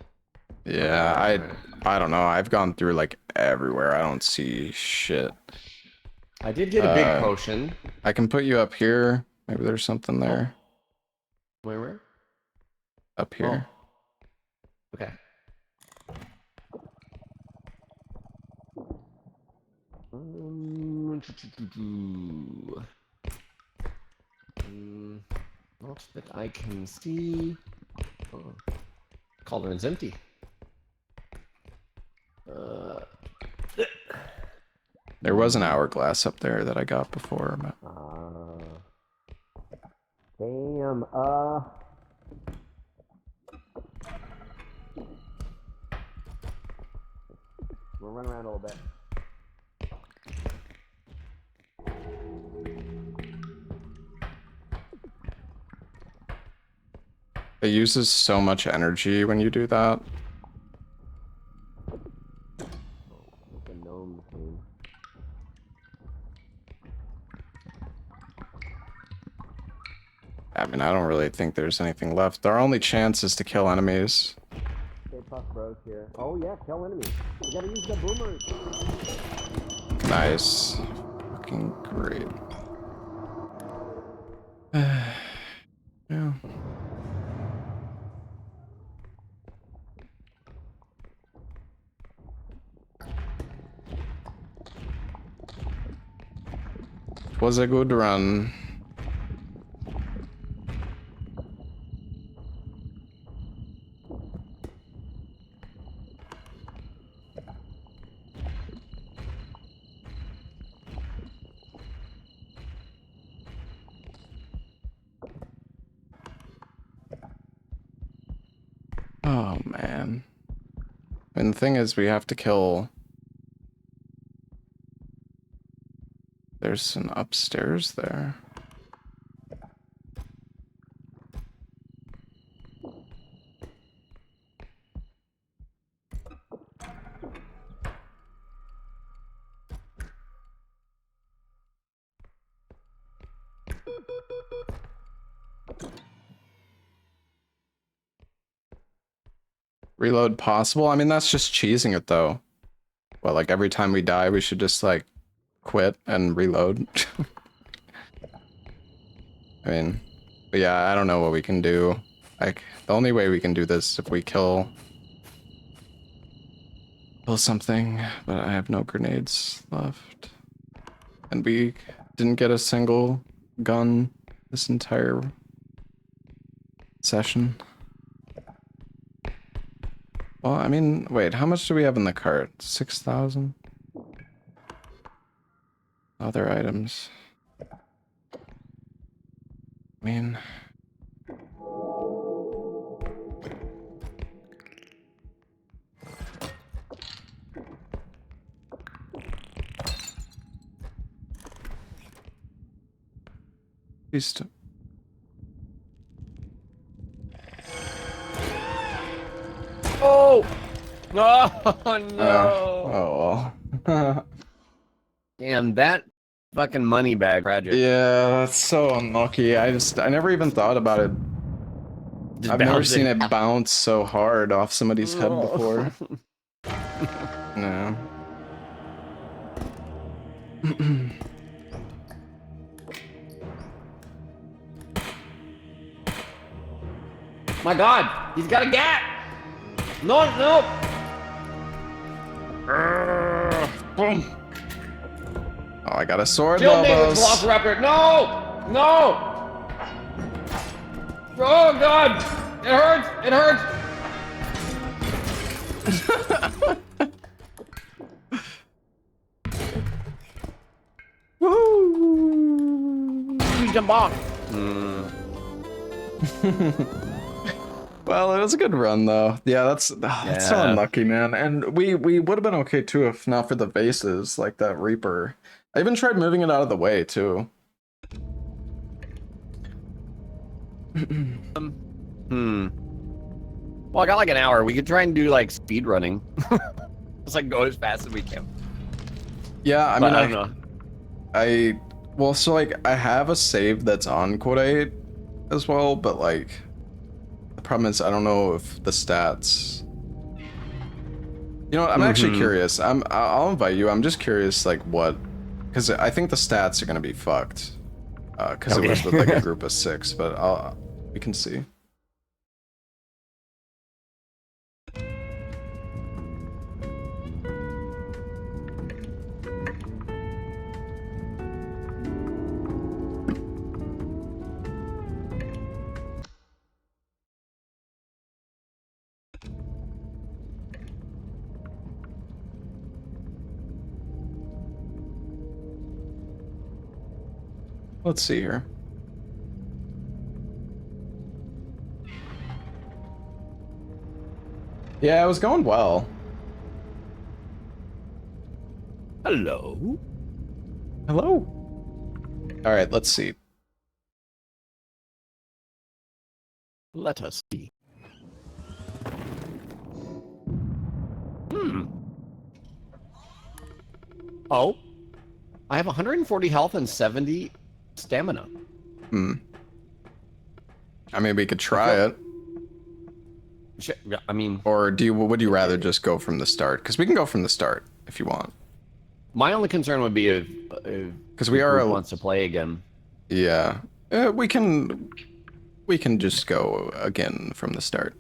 Speaker 1: Yeah, I don't know. I've gone through like everywhere. I don't see shit.
Speaker 2: I did get a big potion.
Speaker 1: I can put you up here. Maybe there's something there.
Speaker 2: Where?
Speaker 1: Up here.
Speaker 2: Oh. Okay. Not that I can see. Oh. Cauldron's empty.
Speaker 1: There was an hourglass up there that I got before. But...
Speaker 2: Damn, we'll run around a little bit.
Speaker 1: It uses so much energy when you do that.
Speaker 2: It's a gnome thing.
Speaker 1: I mean, I don't really think there's anything left. Our only chance is to kill enemies.
Speaker 2: Stay puff bros here. Oh yeah, kill enemies. You gotta use the boomers.
Speaker 1: Nice. Fucking great. Yeah. It was a good run. Oh man. And the thing is, we have to kill... There's an upstairs there. Reload possible? I mean, that's just cheesing it though. Well, like every time we die, we should just like quit and reload. I mean, but yeah, I don't know what we can do. Like, the only way we can do this is if we kill something, but I have no grenades left. And we didn't get a single gun this entire session. Well, I mean, wait, how much do we have in the cart? 6,000? Other items. I mean... Please don't...
Speaker 2: Oh! Oh no!
Speaker 1: Oh well.
Speaker 2: Damn, that fucking money bag project.
Speaker 1: Yeah, that's so unlucky. I never even thought about it.
Speaker 2: Just
Speaker 1: I've never
Speaker 2: bouncing.
Speaker 1: seen it bounce so hard off somebody's head before. No.
Speaker 2: My god! He's got a gap! No, no!
Speaker 1: Boom. I got a sword,
Speaker 2: Kill me with
Speaker 1: Lobos.
Speaker 2: Velociraptor. No! No! Oh god! It hurts! It hurts!
Speaker 1: Woo!
Speaker 2: Jump off!
Speaker 1: Well, it was a good run though. Yeah, that's so
Speaker 2: Yeah.
Speaker 1: unlucky, man. And we would have been okay too if not for the vases, like that Reaper. I even tried moving it out of the way too.
Speaker 2: Well, I got like an hour. We could try and do like speed running. Just like go as fast as we can.
Speaker 1: Yeah, I
Speaker 2: But
Speaker 1: mean,
Speaker 2: I don't know.
Speaker 1: well, so like I have a save that's on quota 8 as well, but like the problem is I don't know if the stats. You know what, I'm actually curious. I'll invite you. I'm just curious, like what, because I think the stats are gonna be fucked. Because it was with like a group of 6, but we can see. Let's see here. Yeah, it was going well.
Speaker 2: Hello.
Speaker 1: Hello. All right, let's see.
Speaker 2: Let us see. Oh. I have 140 health and 70 stamina.
Speaker 1: I mean, we could try it.
Speaker 2: I mean,
Speaker 1: Or would you rather just go from the start? Because we can go from the start if you want.
Speaker 2: my only concern would be if
Speaker 1: Because we
Speaker 2: the
Speaker 1: are
Speaker 2: group wants to play again.
Speaker 1: Yeah. We can just go again from the start.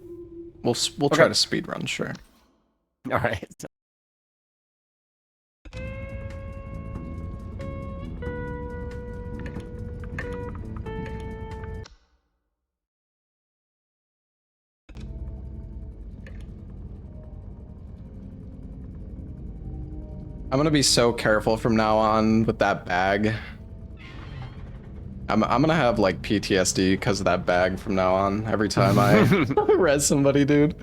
Speaker 1: We'll try to speed run, sure.
Speaker 2: All right.
Speaker 1: I'm gonna be so careful from now on with that bag. I'm gonna have like PTSD because of that bag from now on. Every time I res somebody, dude.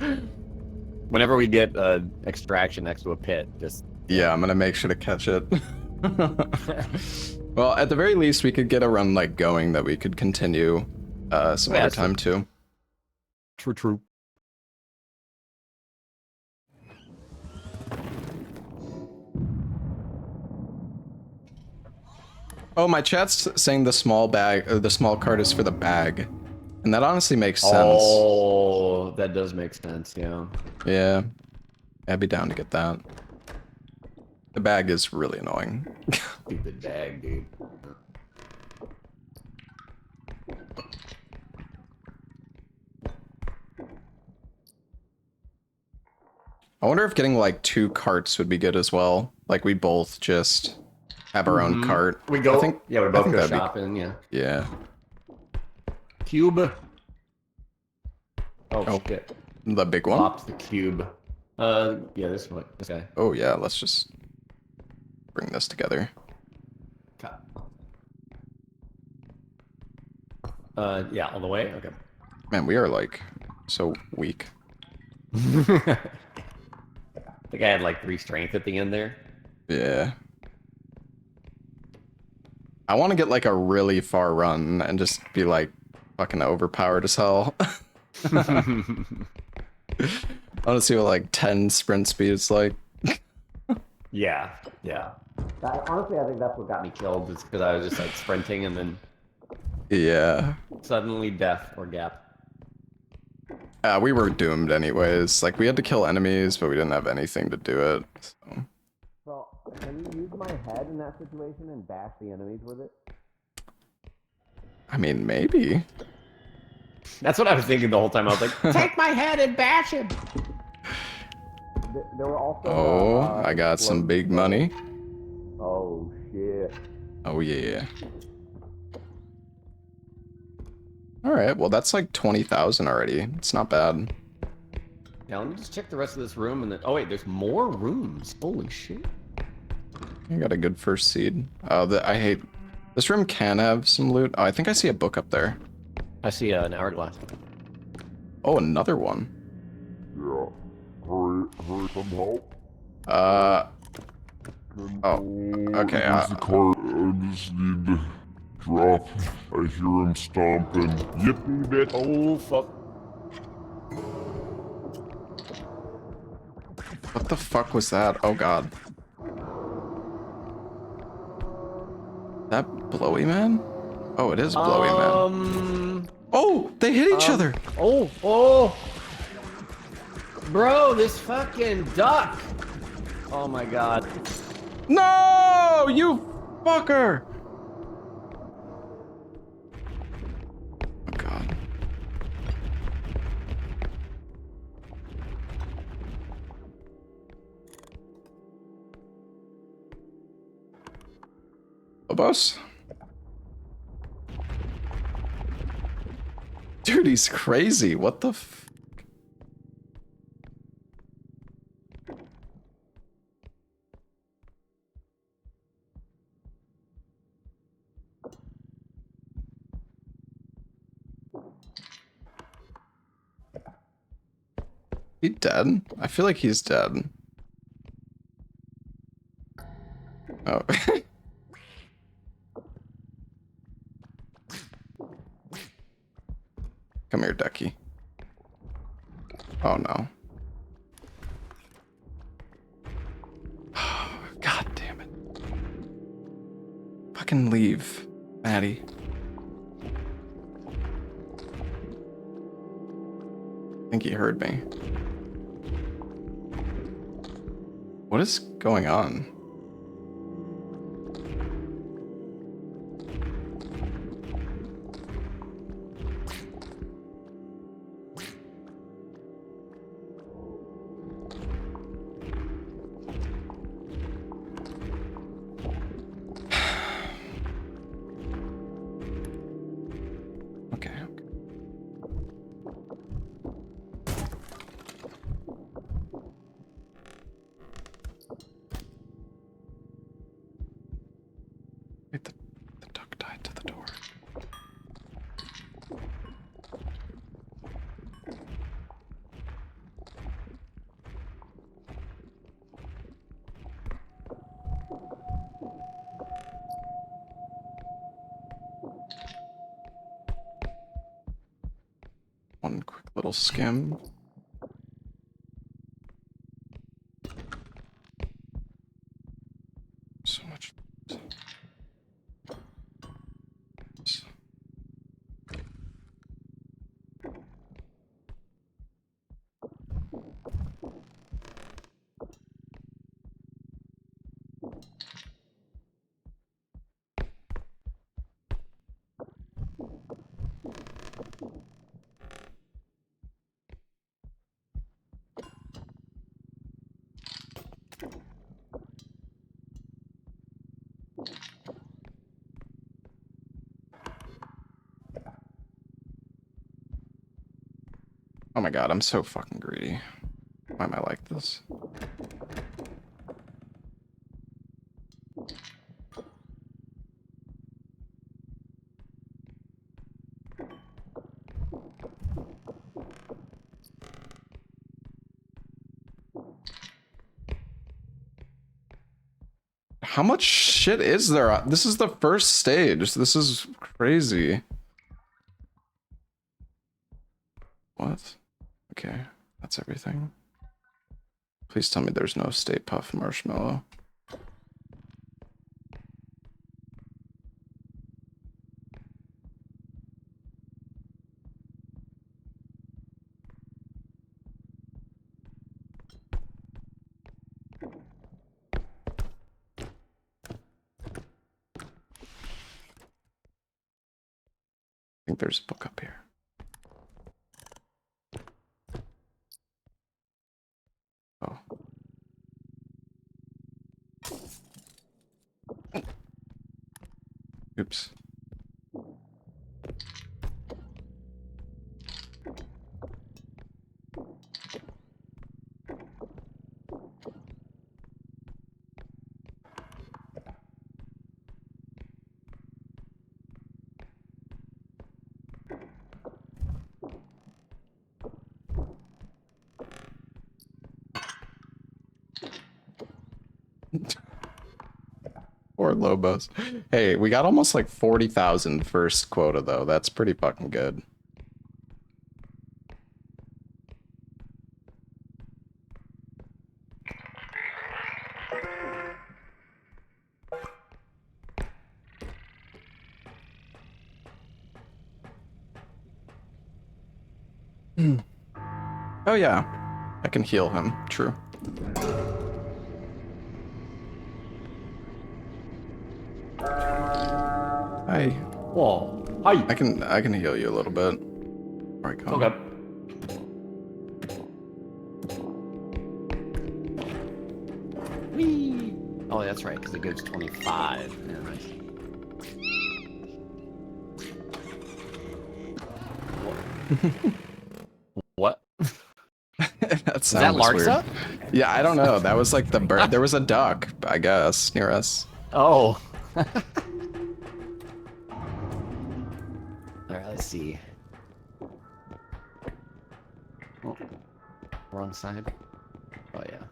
Speaker 2: Whenever we get extraction next to a pit, just
Speaker 1: Yeah, I'm gonna make sure to catch it. Well, at the very least, we could get a run like going that we could continue some other time too.
Speaker 2: true.
Speaker 1: Oh, my chat's saying the small bag, or the small card is for the bag, and that honestly makes sense.
Speaker 2: Oh, that does make sense. Yeah.
Speaker 1: Yeah, I'd be down to get that. The bag is really annoying.
Speaker 2: Stupid bag, dude.
Speaker 1: I wonder if getting like 2 carts would be good as well. Like we both just have our own cart.
Speaker 2: We go.
Speaker 1: I think,
Speaker 2: yeah, we
Speaker 1: I
Speaker 2: both
Speaker 1: think
Speaker 2: go
Speaker 1: that'd be-
Speaker 2: shopping. Yeah.
Speaker 1: Yeah.
Speaker 2: Cube.
Speaker 1: Oh.
Speaker 2: Oh shit.
Speaker 1: The big one?
Speaker 2: Pops the cube. Yeah, this one. This guy.
Speaker 1: Oh yeah, let's just bring this together.
Speaker 2: Cut. Yeah, all the way. Okay.
Speaker 1: Man, we are like so weak.
Speaker 2: I think I had like 3 strength at the end there.
Speaker 1: Yeah. I want to get like a really far run and just be like fucking overpowered as hell. I want to see what like 10 sprint speed is like.
Speaker 2: Yeah, yeah. Honestly, I think that's what got me killed, is because I was just like sprinting and then
Speaker 1: Yeah.
Speaker 2: suddenly death or gap.
Speaker 1: We were doomed anyways. Like we had to kill enemies, but we didn't have anything to do it. So.
Speaker 2: So, can you use my head in that situation and bash the enemies with it?
Speaker 1: I mean, maybe.
Speaker 2: That's what I was thinking the whole time. I was like, take my head and bash him! There were also...
Speaker 1: Oh, I got some big money.
Speaker 2: Oh, shit.
Speaker 1: Oh yeah. All right. Well, that's like 20,000 already. It's not bad.
Speaker 2: Yeah, let me just check the rest of this room and then. Oh wait, there's more rooms. Holy shit.
Speaker 1: You got a good first seed. Oh, I hate. This room can have some loot. Oh, I think I see a book up there.
Speaker 2: I see an hourglass.
Speaker 1: Oh, another one.
Speaker 3: Yeah. Hurry, some help.
Speaker 1: Oh, okay.
Speaker 3: There's the cart. I just need to drop. I hear him stomping. Yippee bit.
Speaker 2: Oh fuck.
Speaker 1: What the fuck was that? Oh god. That Blowy Man? Oh, it is Blowy Man. Oh, they hit each other.
Speaker 2: Oh. Bro, this fucking duck. Oh my god.
Speaker 1: No, you fucker. Oh god. Lobos? Dude, he's crazy. What the f... He dead? I feel like he's dead. Oh. Come here, ducky. Oh no. God damn it. Fucking leave, Maddie. I think he heard me. What is going on? Okay. Wait, the duck tied to the door. One quick little skim. So much. Oh my god, I'm so fucking greedy. Why am I like this? How much shit is there? This is the first stage. This is crazy. What? Okay, that's everything. Please tell me there's no Stay Puft Marshmallow. I think there's a book up here. Oh. Oops. Poor Lobos. Hey, we got almost like 40,000 first quota though. That's pretty fucking good. Oh yeah, I can heal him. True. Hi.
Speaker 2: Whoa. Hi.
Speaker 1: I can heal you a little bit. Where I come.
Speaker 2: Okay. Whee! Oh, that's right, because it gives 25. Yeah, nice. What?
Speaker 1: That
Speaker 2: Is that
Speaker 1: sound was weird.
Speaker 2: Larksa?
Speaker 1: Yeah, I don't know. That was like the bird. There was a duck, I guess, near us.
Speaker 2: Oh. Alright, let's see. Oh, wrong side. Oh, yeah.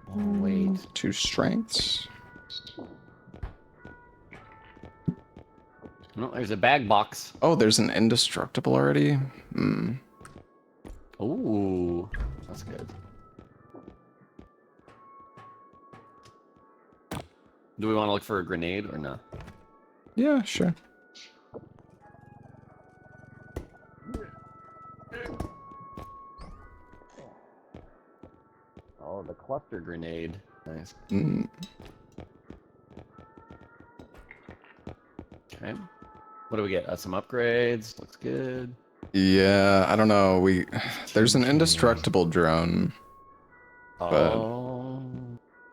Speaker 2: Oh, wait.
Speaker 1: 2 strengths.
Speaker 2: No, there's a bag box.
Speaker 1: Oh, there's an indestructible already. Hmm.
Speaker 2: Ooh, that's good. Do we want to look for a grenade or no?
Speaker 1: Yeah, sure.
Speaker 2: Oh, the cluster grenade. Nice.
Speaker 1: Mm.
Speaker 2: Okay. What do we get? Some upgrades. Looks good.
Speaker 1: Yeah, I don't know. There's an indestructible drone.
Speaker 2: Oh.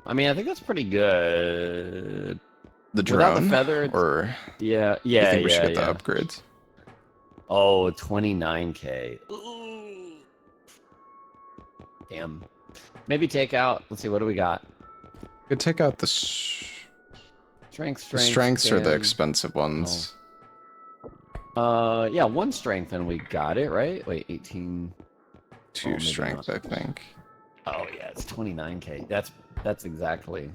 Speaker 2: I mean, I think that's pretty good.
Speaker 1: The
Speaker 2: Without
Speaker 1: drone,
Speaker 2: the feather,
Speaker 1: or
Speaker 2: yeah,
Speaker 1: you
Speaker 2: yeah,
Speaker 1: think we should
Speaker 2: yeah,
Speaker 1: get
Speaker 2: yeah.
Speaker 1: the upgrades?
Speaker 2: Oh, 29K. Damn. Maybe take out. Let's see. What do we got?
Speaker 1: Could take out the
Speaker 2: Strength.
Speaker 1: the strengths are the
Speaker 2: scan.
Speaker 1: expensive ones.
Speaker 2: Yeah, 1 strength and we got it, right? Wait, 18.
Speaker 1: 2
Speaker 2: maybe
Speaker 1: strength,
Speaker 2: not.
Speaker 1: I think.
Speaker 2: Oh yeah, it's 29K. That's exactly.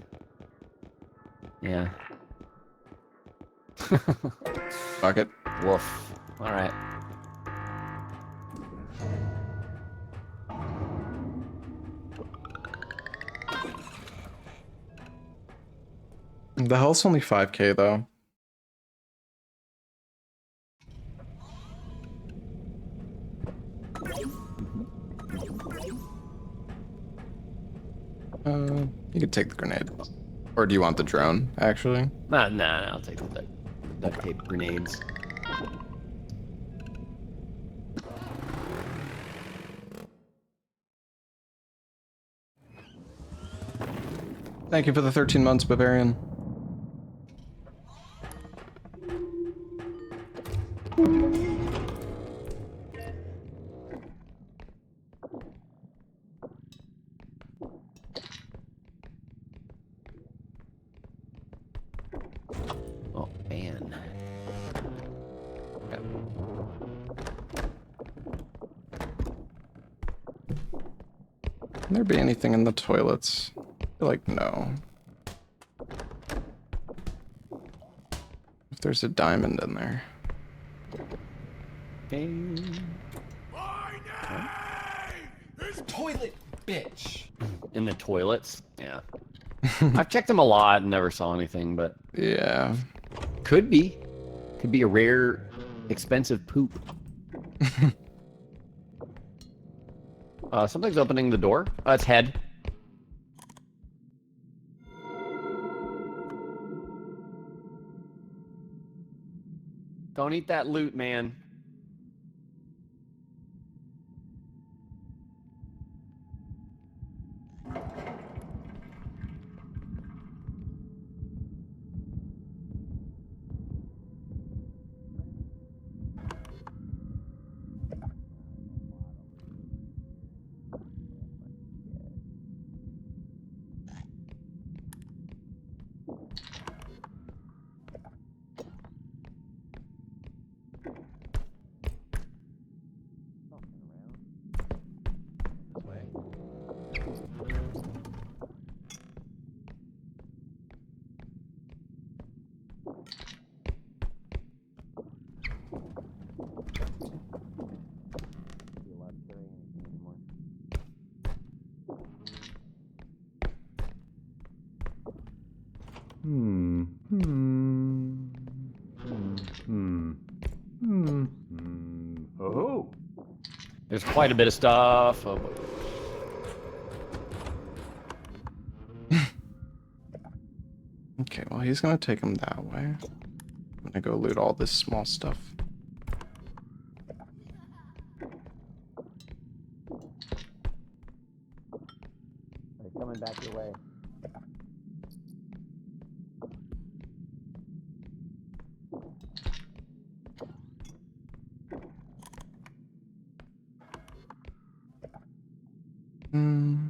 Speaker 2: Yeah.
Speaker 1: Fuck it.
Speaker 2: Woof. All right.
Speaker 1: The health's only 5k though. You could take the grenade. Or do you want the drone, actually?
Speaker 2: Nah, I'll take the duct tape grenades.
Speaker 1: Thank you for the 13 months, Bavarian.
Speaker 2: Oh man. Okay.
Speaker 1: Can there be anything in the toilets? I feel like no. If there's a diamond in there.
Speaker 2: Okay.
Speaker 4: My name is Toilet Bitch.
Speaker 2: In the toilets. Yeah. I've checked them a lot and never saw anything, but
Speaker 1: Yeah.
Speaker 2: could be a rare, expensive poop. Something's opening the door. It's head. Don't eat that loot, man. Oh. There's quite a bit of stuff. Oh,
Speaker 1: Okay, well, he's gonna take him that way. I'm gonna go loot all this small stuff.
Speaker 2: they're coming back your way.
Speaker 1: Hmm.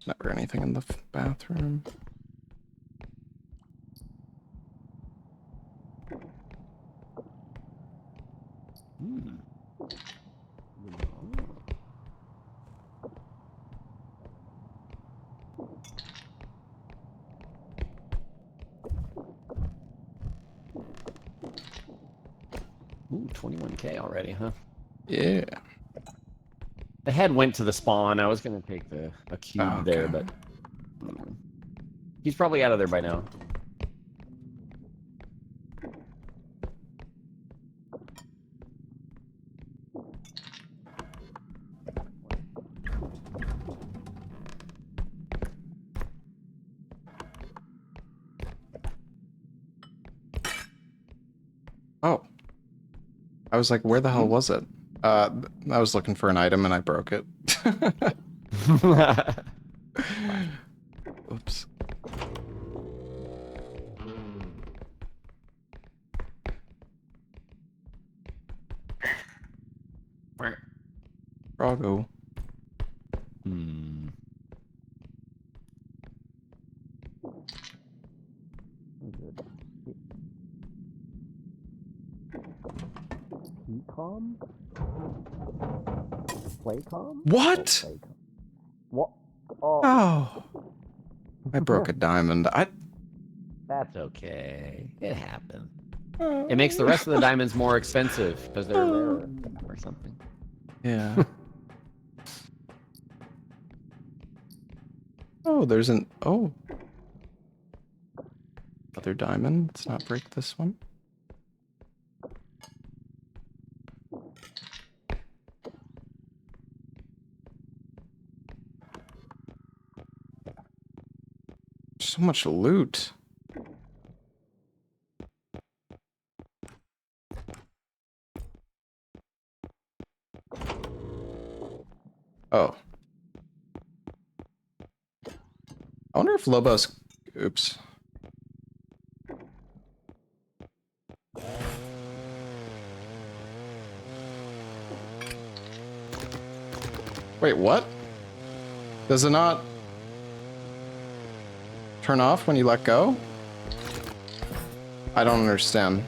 Speaker 1: Never anything in the bathroom.
Speaker 2: Ooh, 21K already, huh?
Speaker 1: Yeah.
Speaker 2: The head went to the spawn. I was gonna take a cube
Speaker 1: Oh,
Speaker 2: there,
Speaker 1: okay.
Speaker 2: but he's probably out of there by now.
Speaker 1: Oh. I was like, where the hell was it? I was looking for an item and I broke it. Oops. Froggo.
Speaker 2: Hmm. P-com? Playcom?
Speaker 1: What?
Speaker 2: What? Oh,
Speaker 1: Oh. I broke a diamond.
Speaker 2: that's okay. It happened. It makes the rest of the diamonds more expensive because they're rarer or something.
Speaker 1: Yeah. Oh, there's an... Oh. Other diamond. Let's not break this one. So much loot. Oh. I wonder if Lobos... Oops. Wait, what? Does it not turn off when you let go? I don't understand.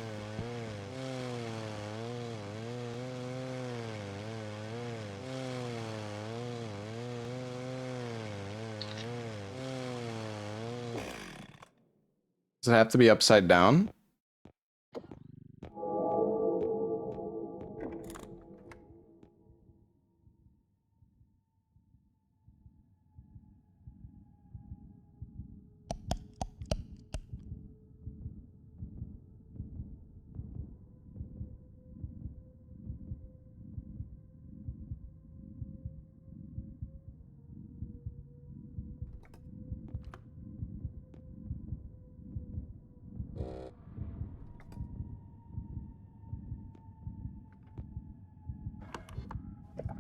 Speaker 1: Does it have to be upside down?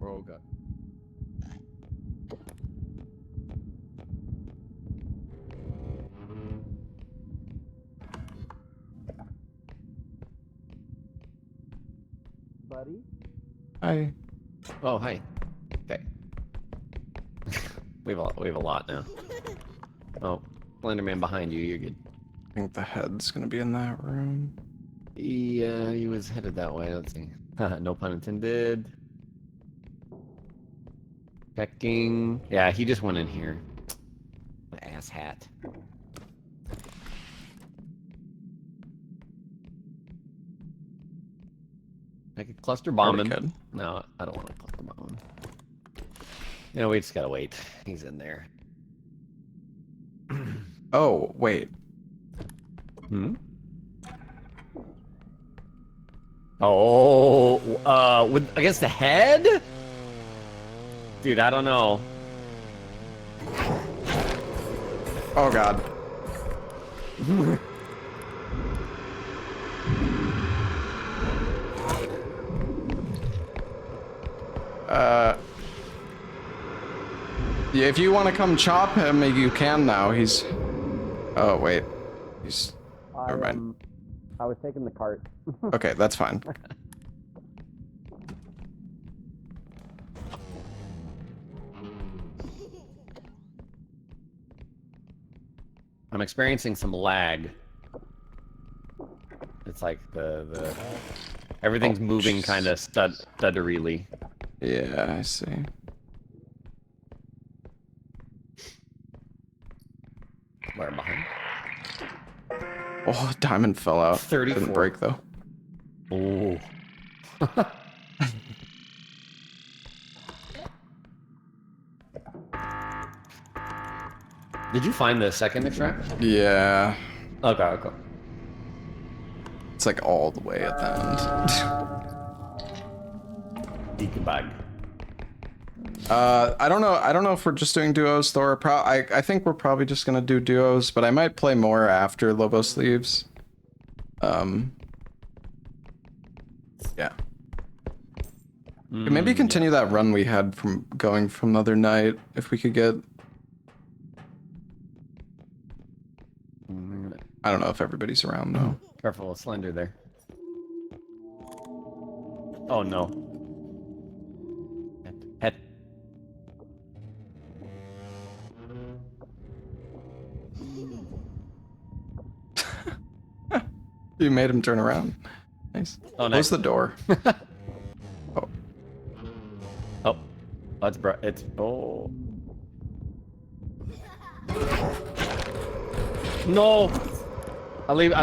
Speaker 2: Oh, God. buddy.
Speaker 1: Hi.
Speaker 2: Oh, hi. Okay. we have a lot now. Oh, Slenderman behind you. You're good.
Speaker 1: I think the head's gonna be in that room.
Speaker 2: Yeah, he was headed that way. Let's see. No pun intended. Checking. Yeah, he just went in here. Ass hat. I could cluster bomb him.
Speaker 1: Could.
Speaker 2: No, I don't want to cluster bomb him. You know, we just gotta wait. He's in there.
Speaker 1: Oh, wait.
Speaker 2: Hmm? Oh, with against the head? Dude, I don't know.
Speaker 1: Oh god. Yeah, if you want to come chop him, you can now. He's... Oh, wait. He's... Never mind.
Speaker 2: I was taking the cart.
Speaker 1: Okay, that's fine.
Speaker 2: I'm experiencing some lag. It's like everything's moving kind of stutterily.
Speaker 1: Yeah, I see.
Speaker 2: Where behind?
Speaker 1: Oh, diamond fell out.
Speaker 2: 34.
Speaker 1: Didn't break, though.
Speaker 2: Oh. Did you find the second extract?
Speaker 1: Yeah.
Speaker 2: Okay, okay.
Speaker 1: It's like all the way at the end.
Speaker 2: Deacon bag.
Speaker 1: I don't know if we're just doing duos, Thor. I think we're probably just gonna do duos, but I might play more after Lobos leaves. Yeah. Maybe continue that run we had from going from the other night, if we could get... I don't know if everybody's around, though.
Speaker 2: Careful, Slender there. Oh no. Head.
Speaker 1: You made him turn around. Nice.
Speaker 2: Oh,
Speaker 1: Close
Speaker 2: nice.
Speaker 1: the door. Oh.
Speaker 2: Oh. It's bright. It's... Oh. No! I'm leaving.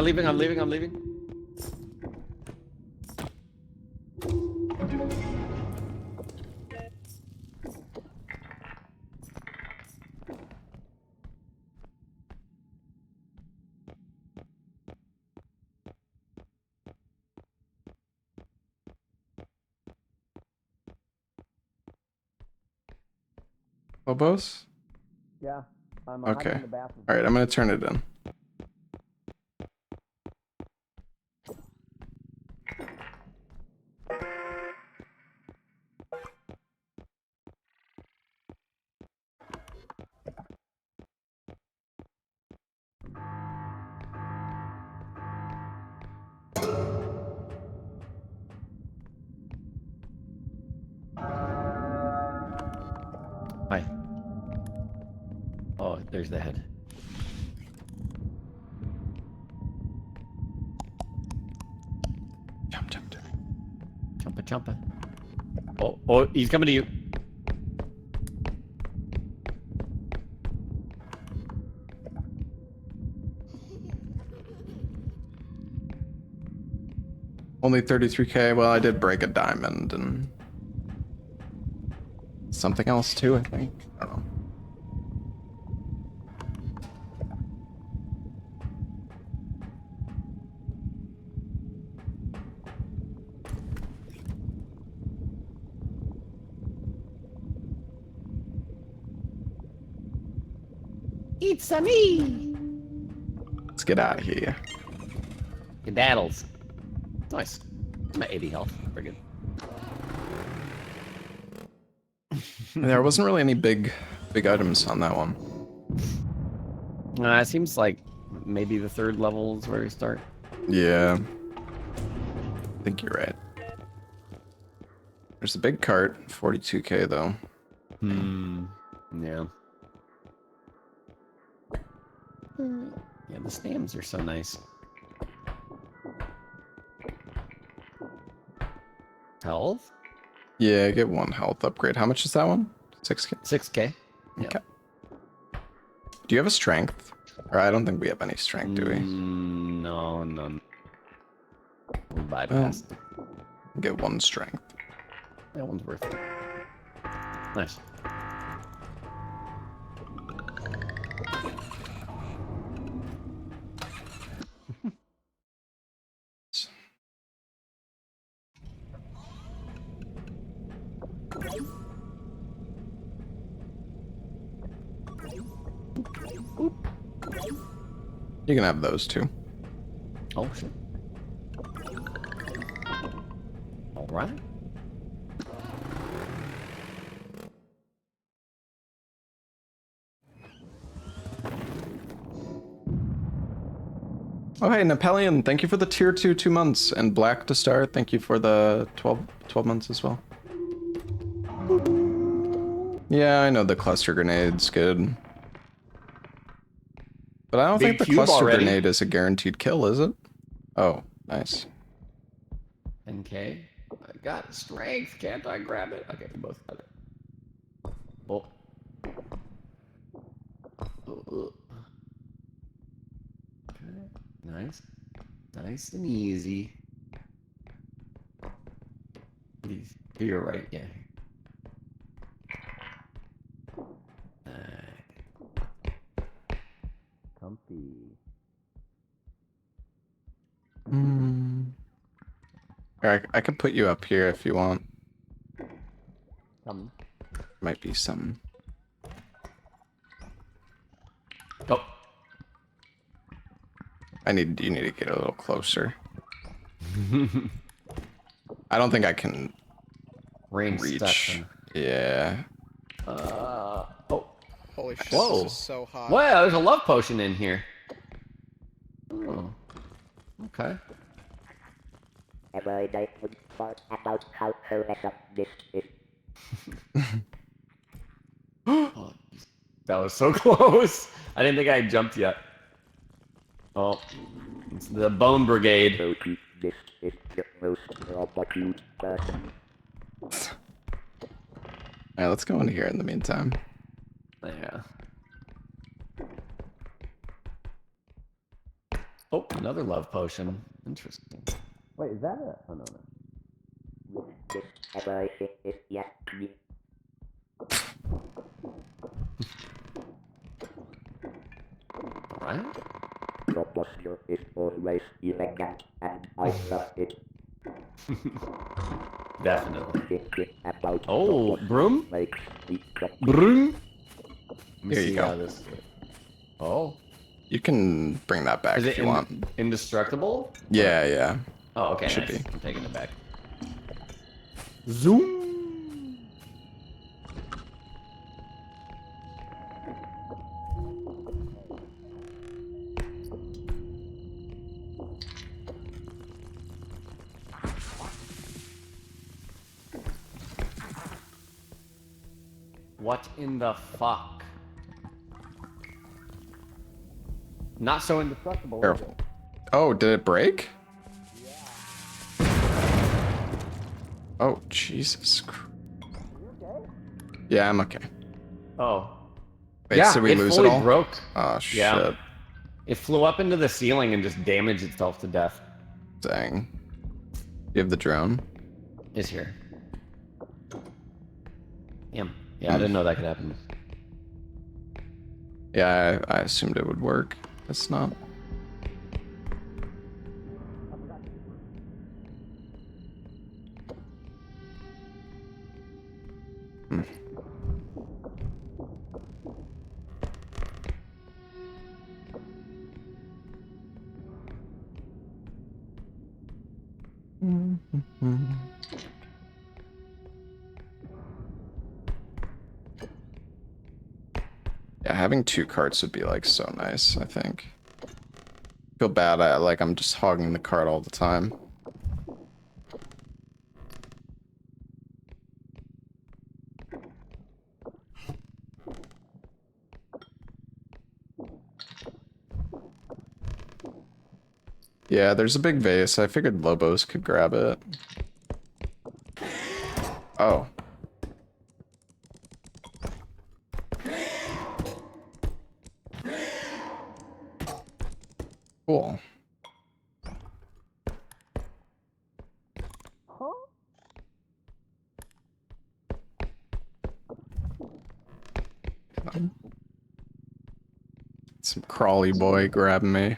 Speaker 1: Lobos?
Speaker 2: Yeah. I'm
Speaker 1: Okay.
Speaker 2: in the bathroom.
Speaker 1: Alright, I'm gonna turn it in.
Speaker 2: Hi. Oh, there's the head.
Speaker 1: Jump, jump, jump.
Speaker 2: Chompa. Oh, he's coming to you.
Speaker 1: Only 33k. Well, I did break a diamond and something else too, I think. I don't know.
Speaker 2: It's a me.
Speaker 1: Let's get out of here.
Speaker 2: Daddles. Nice. I'm at 80 health. Very good.
Speaker 1: There wasn't really any big items on that one.
Speaker 2: It seems like maybe the third level is where we start.
Speaker 1: Yeah. I think you're right. There's a big cart, 42k though.
Speaker 2: Yeah. Yeah, the stamps are so nice. Health?
Speaker 1: Yeah, get 1 health upgrade. How much is that one? 6k?
Speaker 2: 6k.
Speaker 1: Okay. Do you have a strength? Or I don't think we have any strength, do we?
Speaker 2: No, none. We bypassed.
Speaker 1: Get 1 strength.
Speaker 2: That one's worth it. Nice.
Speaker 1: You can have those too.
Speaker 2: Oh, shit. All right.
Speaker 1: Oh, hey, Napoleon, thank you for the tier 2 2 months. And Black to Star, thank you for the 12 months as well. Yeah, I know the cluster grenade's good. But I don't think the
Speaker 2: cube
Speaker 1: cluster
Speaker 2: already?
Speaker 1: grenade is a guaranteed kill, is it? Oh, nice.
Speaker 2: 10k. I got strength. Can't I grab it? Okay, we both got it. Oh. Okay. Nice. Nice and easy. You're right, yeah. Comfy.
Speaker 1: I could put you up here if you want.
Speaker 2: Come.
Speaker 1: Might be some.
Speaker 2: Oh.
Speaker 1: You need to get a little closer. I don't think I can
Speaker 2: Range
Speaker 1: reach.
Speaker 2: stuck.
Speaker 1: Yeah.
Speaker 2: Oh.
Speaker 6: Holy shit,
Speaker 2: Whoa.
Speaker 6: this is so hot.
Speaker 2: Wow, there's a love potion in here. Oh. Okay.
Speaker 7: Every day we talk about how to mess up this is.
Speaker 2: Oh, that was so close. I didn't think I had jumped yet. Oh. It's the Bone Brigade.
Speaker 7: So this is the most robot person.
Speaker 1: Alright, let's go in here in the meantime.
Speaker 2: Yeah. Oh, another love potion. Interesting. Wait, is that it? Oh, no, no.
Speaker 7: This everything is yet to be.
Speaker 2: Alright.
Speaker 7: Your posture is always elegant and I love it.
Speaker 2: Definitely.
Speaker 7: Thinking about
Speaker 2: Oh,
Speaker 7: the
Speaker 2: broom?
Speaker 7: makes me
Speaker 2: Broom? Let me
Speaker 1: Here you
Speaker 2: see
Speaker 1: go.
Speaker 2: how this. Oh.
Speaker 1: You can bring that back
Speaker 2: Is
Speaker 1: if
Speaker 2: it
Speaker 1: you want.
Speaker 2: indestructible?
Speaker 1: Yeah, yeah.
Speaker 2: Oh, okay.
Speaker 1: Should
Speaker 2: Nice.
Speaker 1: be.
Speaker 2: I'm taking it back. Zoom. What in the fuck? Not so indestructible.
Speaker 1: Careful. Oh, did it break? Oh, Jesus. Yeah, I'm okay.
Speaker 2: Oh.
Speaker 1: Wait,
Speaker 2: yeah,
Speaker 1: so we
Speaker 2: it
Speaker 1: lose
Speaker 2: fully
Speaker 1: it all?
Speaker 2: broke.
Speaker 1: Oh, shit.
Speaker 2: Yeah. It flew up into the ceiling and just damaged itself to death.
Speaker 1: Dang. You have the drone?
Speaker 2: Is here. Damn. Yeah, I didn't know that could happen.
Speaker 1: Yeah, I assumed it would work. It's not. Hmm. Yeah, having 2 carts would be like so nice, I think. Feel bad, I'm just hogging the cart all the time. Yeah, there's a big vase. I figured Lobos could grab it. Oh. Cool. Some crawly boy grabbing me.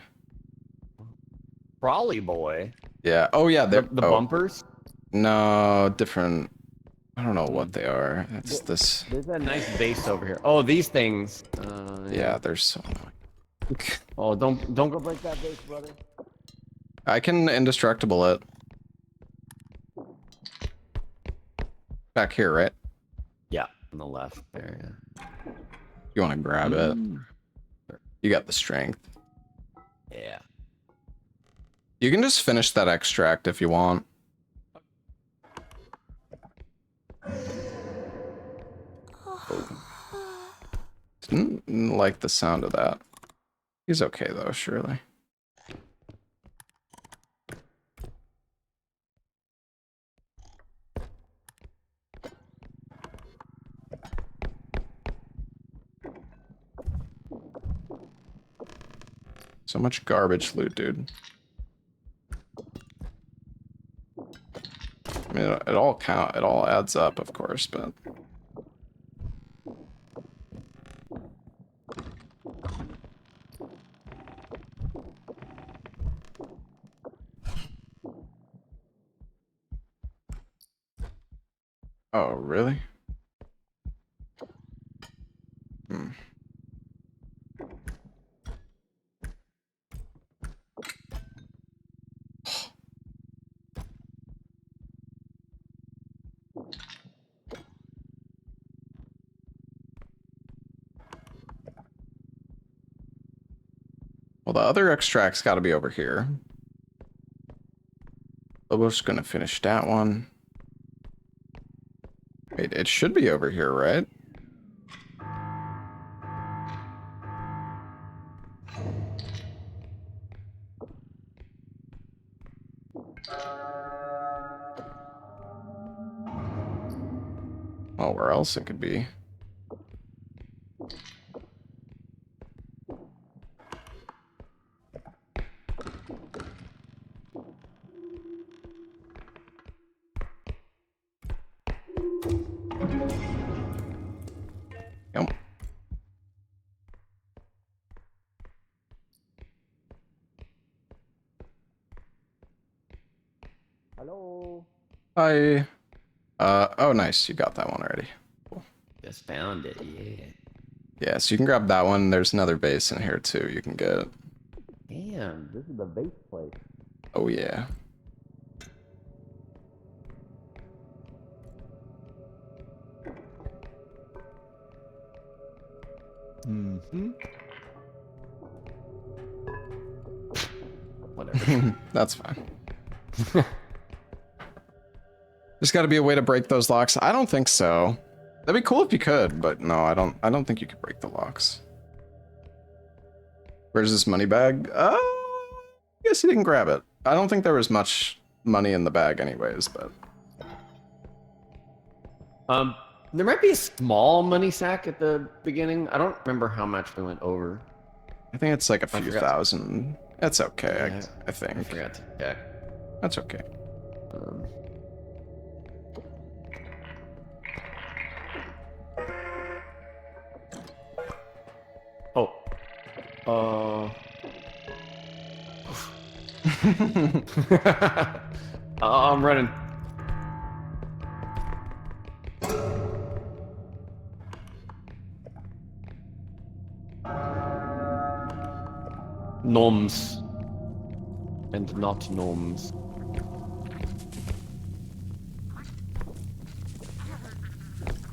Speaker 2: Brawly boy.
Speaker 1: Yeah. Oh yeah, they're
Speaker 2: The bumpers.
Speaker 1: No, different. I don't know what they are. It's this.
Speaker 2: There's a nice base over here. Oh, these things.
Speaker 1: Yeah, they're so annoying.
Speaker 2: Oh, don't go break that base, brother.
Speaker 1: I can indestructible it. Back here, right?
Speaker 2: Yeah, on the left there. Yeah.
Speaker 1: You want to grab it? You got the strength.
Speaker 2: Yeah.
Speaker 1: You can just finish that extract if you want. Didn't like the sound of that. He's okay though, surely. So much garbage loot, dude. I mean, it all adds up, of course, but oh, really? Hmm. Well, the other extract's got to be over here. We're just gonna finish that one. Wait, it should be over here, right? Oh, where else it could be? Yep.
Speaker 2: Hello.
Speaker 1: Hi. Oh, nice. You got that one already. Cool.
Speaker 2: Just found it. Yeah.
Speaker 1: Yeah, so you can grab that one. There's another base in here too. You can get.
Speaker 2: Damn, this is the base place.
Speaker 1: Oh yeah.
Speaker 2: Mm-hmm. Whatever.
Speaker 1: That's fine. There's got to be a way to break those locks. I don't think so. That'd be cool if you could, but no, I don't think you could break the locks. Where's this money bag? I guess he didn't grab it. I don't think there was much money in the bag anyways, but
Speaker 2: There might be a small money sack at the beginning. I don't remember how much we went over.
Speaker 1: I think it's like a few
Speaker 2: forgot.
Speaker 1: thousand. That's okay,
Speaker 2: Yeah,
Speaker 1: I think.
Speaker 2: I forgot to check.
Speaker 1: That's okay.
Speaker 2: I'm running. Gnomes. And not gnomes.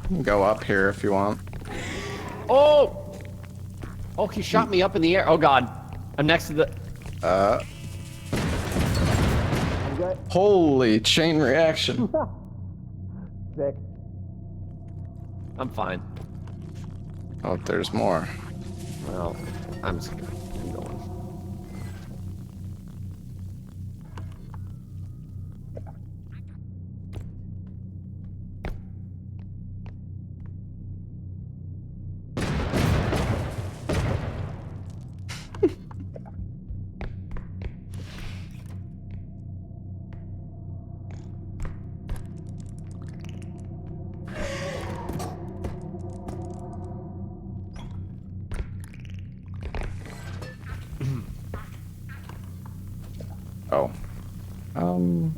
Speaker 1: You can go up here if you want.
Speaker 2: Oh! Oh, he shot me up in the air. Oh god. I'm next to the...
Speaker 1: Holy chain reaction.
Speaker 2: Sick. I'm fine.
Speaker 1: Oh, there's more.
Speaker 2: Well, I'm just gonna keep going.
Speaker 1: Oh. Um.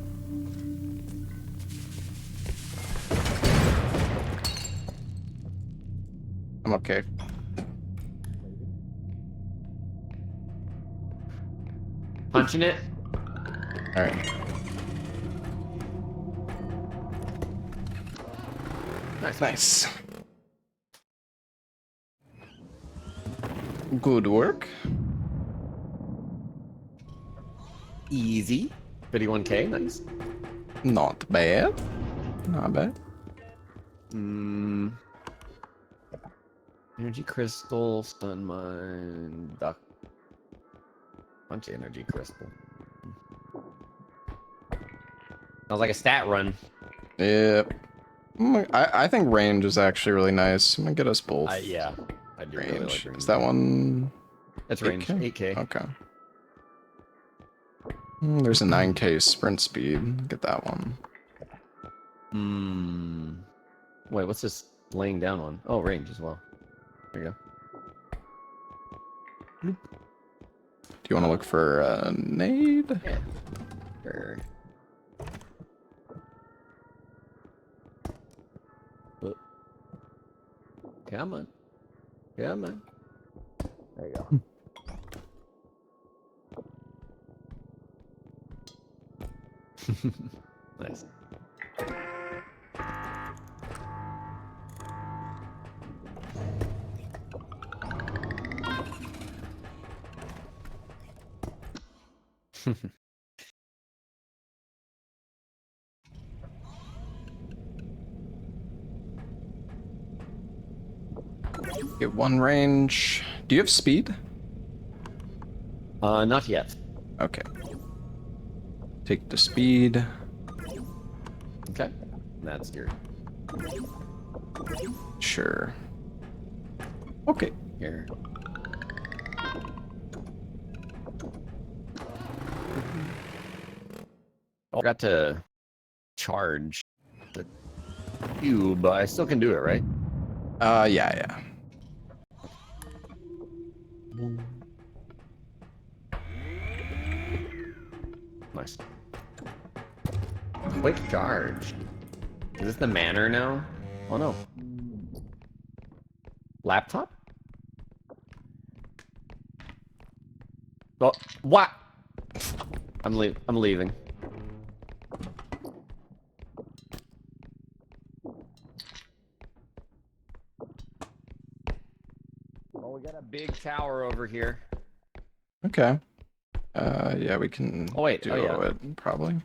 Speaker 1: I'm okay.
Speaker 2: Punching it.
Speaker 1: All right.
Speaker 2: Nice.
Speaker 1: Nice. Good work.
Speaker 2: Easy. 51K. Nice.
Speaker 1: Not bad. Not bad.
Speaker 2: Energy crystal, stun mine, duck. Bunch of energy crystal. Sounds like a stat run.
Speaker 1: Yep. I think range is actually really nice. I'm gonna get us both.
Speaker 2: Yeah. I do really like
Speaker 1: Range.
Speaker 2: range.
Speaker 1: Is that one?
Speaker 2: That's range. 8K.
Speaker 1: Okay. There's a 9K sprint speed. Get that one.
Speaker 2: Wait, what's this laying down on? Oh, range as well. There you go.
Speaker 1: Do you want to look for a nade?
Speaker 2: Yeah. Sure. Oh. Come on. Come on. There you go. Nice.
Speaker 1: Get one range. Do you have speed?
Speaker 2: Not yet.
Speaker 1: Okay. Take the speed.
Speaker 2: Okay. That's scary.
Speaker 1: Sure. Okay.
Speaker 2: Here. I forgot to charge the cube, but I still can do it, right?
Speaker 1: Yeah.
Speaker 2: Nice. Quick charge. Is this the manor now? Oh no. Laptop? Oh, what? I'm leaving. Oh, we got a big tower over here.
Speaker 1: Okay. Yeah, we can
Speaker 2: Oh, wait.
Speaker 1: do
Speaker 2: Oh, yeah.
Speaker 1: it, probably.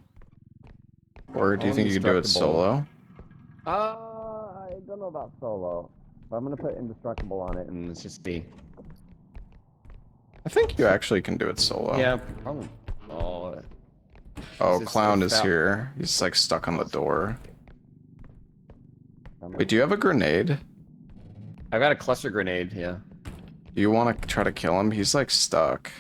Speaker 1: Or do you
Speaker 2: Oh,
Speaker 1: think you could do it
Speaker 2: indestructible.
Speaker 1: solo?
Speaker 2: I don't know about solo. But I'm gonna put indestructible on it and let's just see.
Speaker 1: I think you actually can do it solo.
Speaker 2: Yeah, probably. Oh,
Speaker 1: Oh,
Speaker 2: this
Speaker 1: Clown
Speaker 2: so
Speaker 1: is
Speaker 2: foul.
Speaker 1: here. He's like stuck on the door. Wait, do you have a grenade?
Speaker 2: I've got a cluster grenade, yeah.
Speaker 1: Do you want to try to kill him? He's like stuck.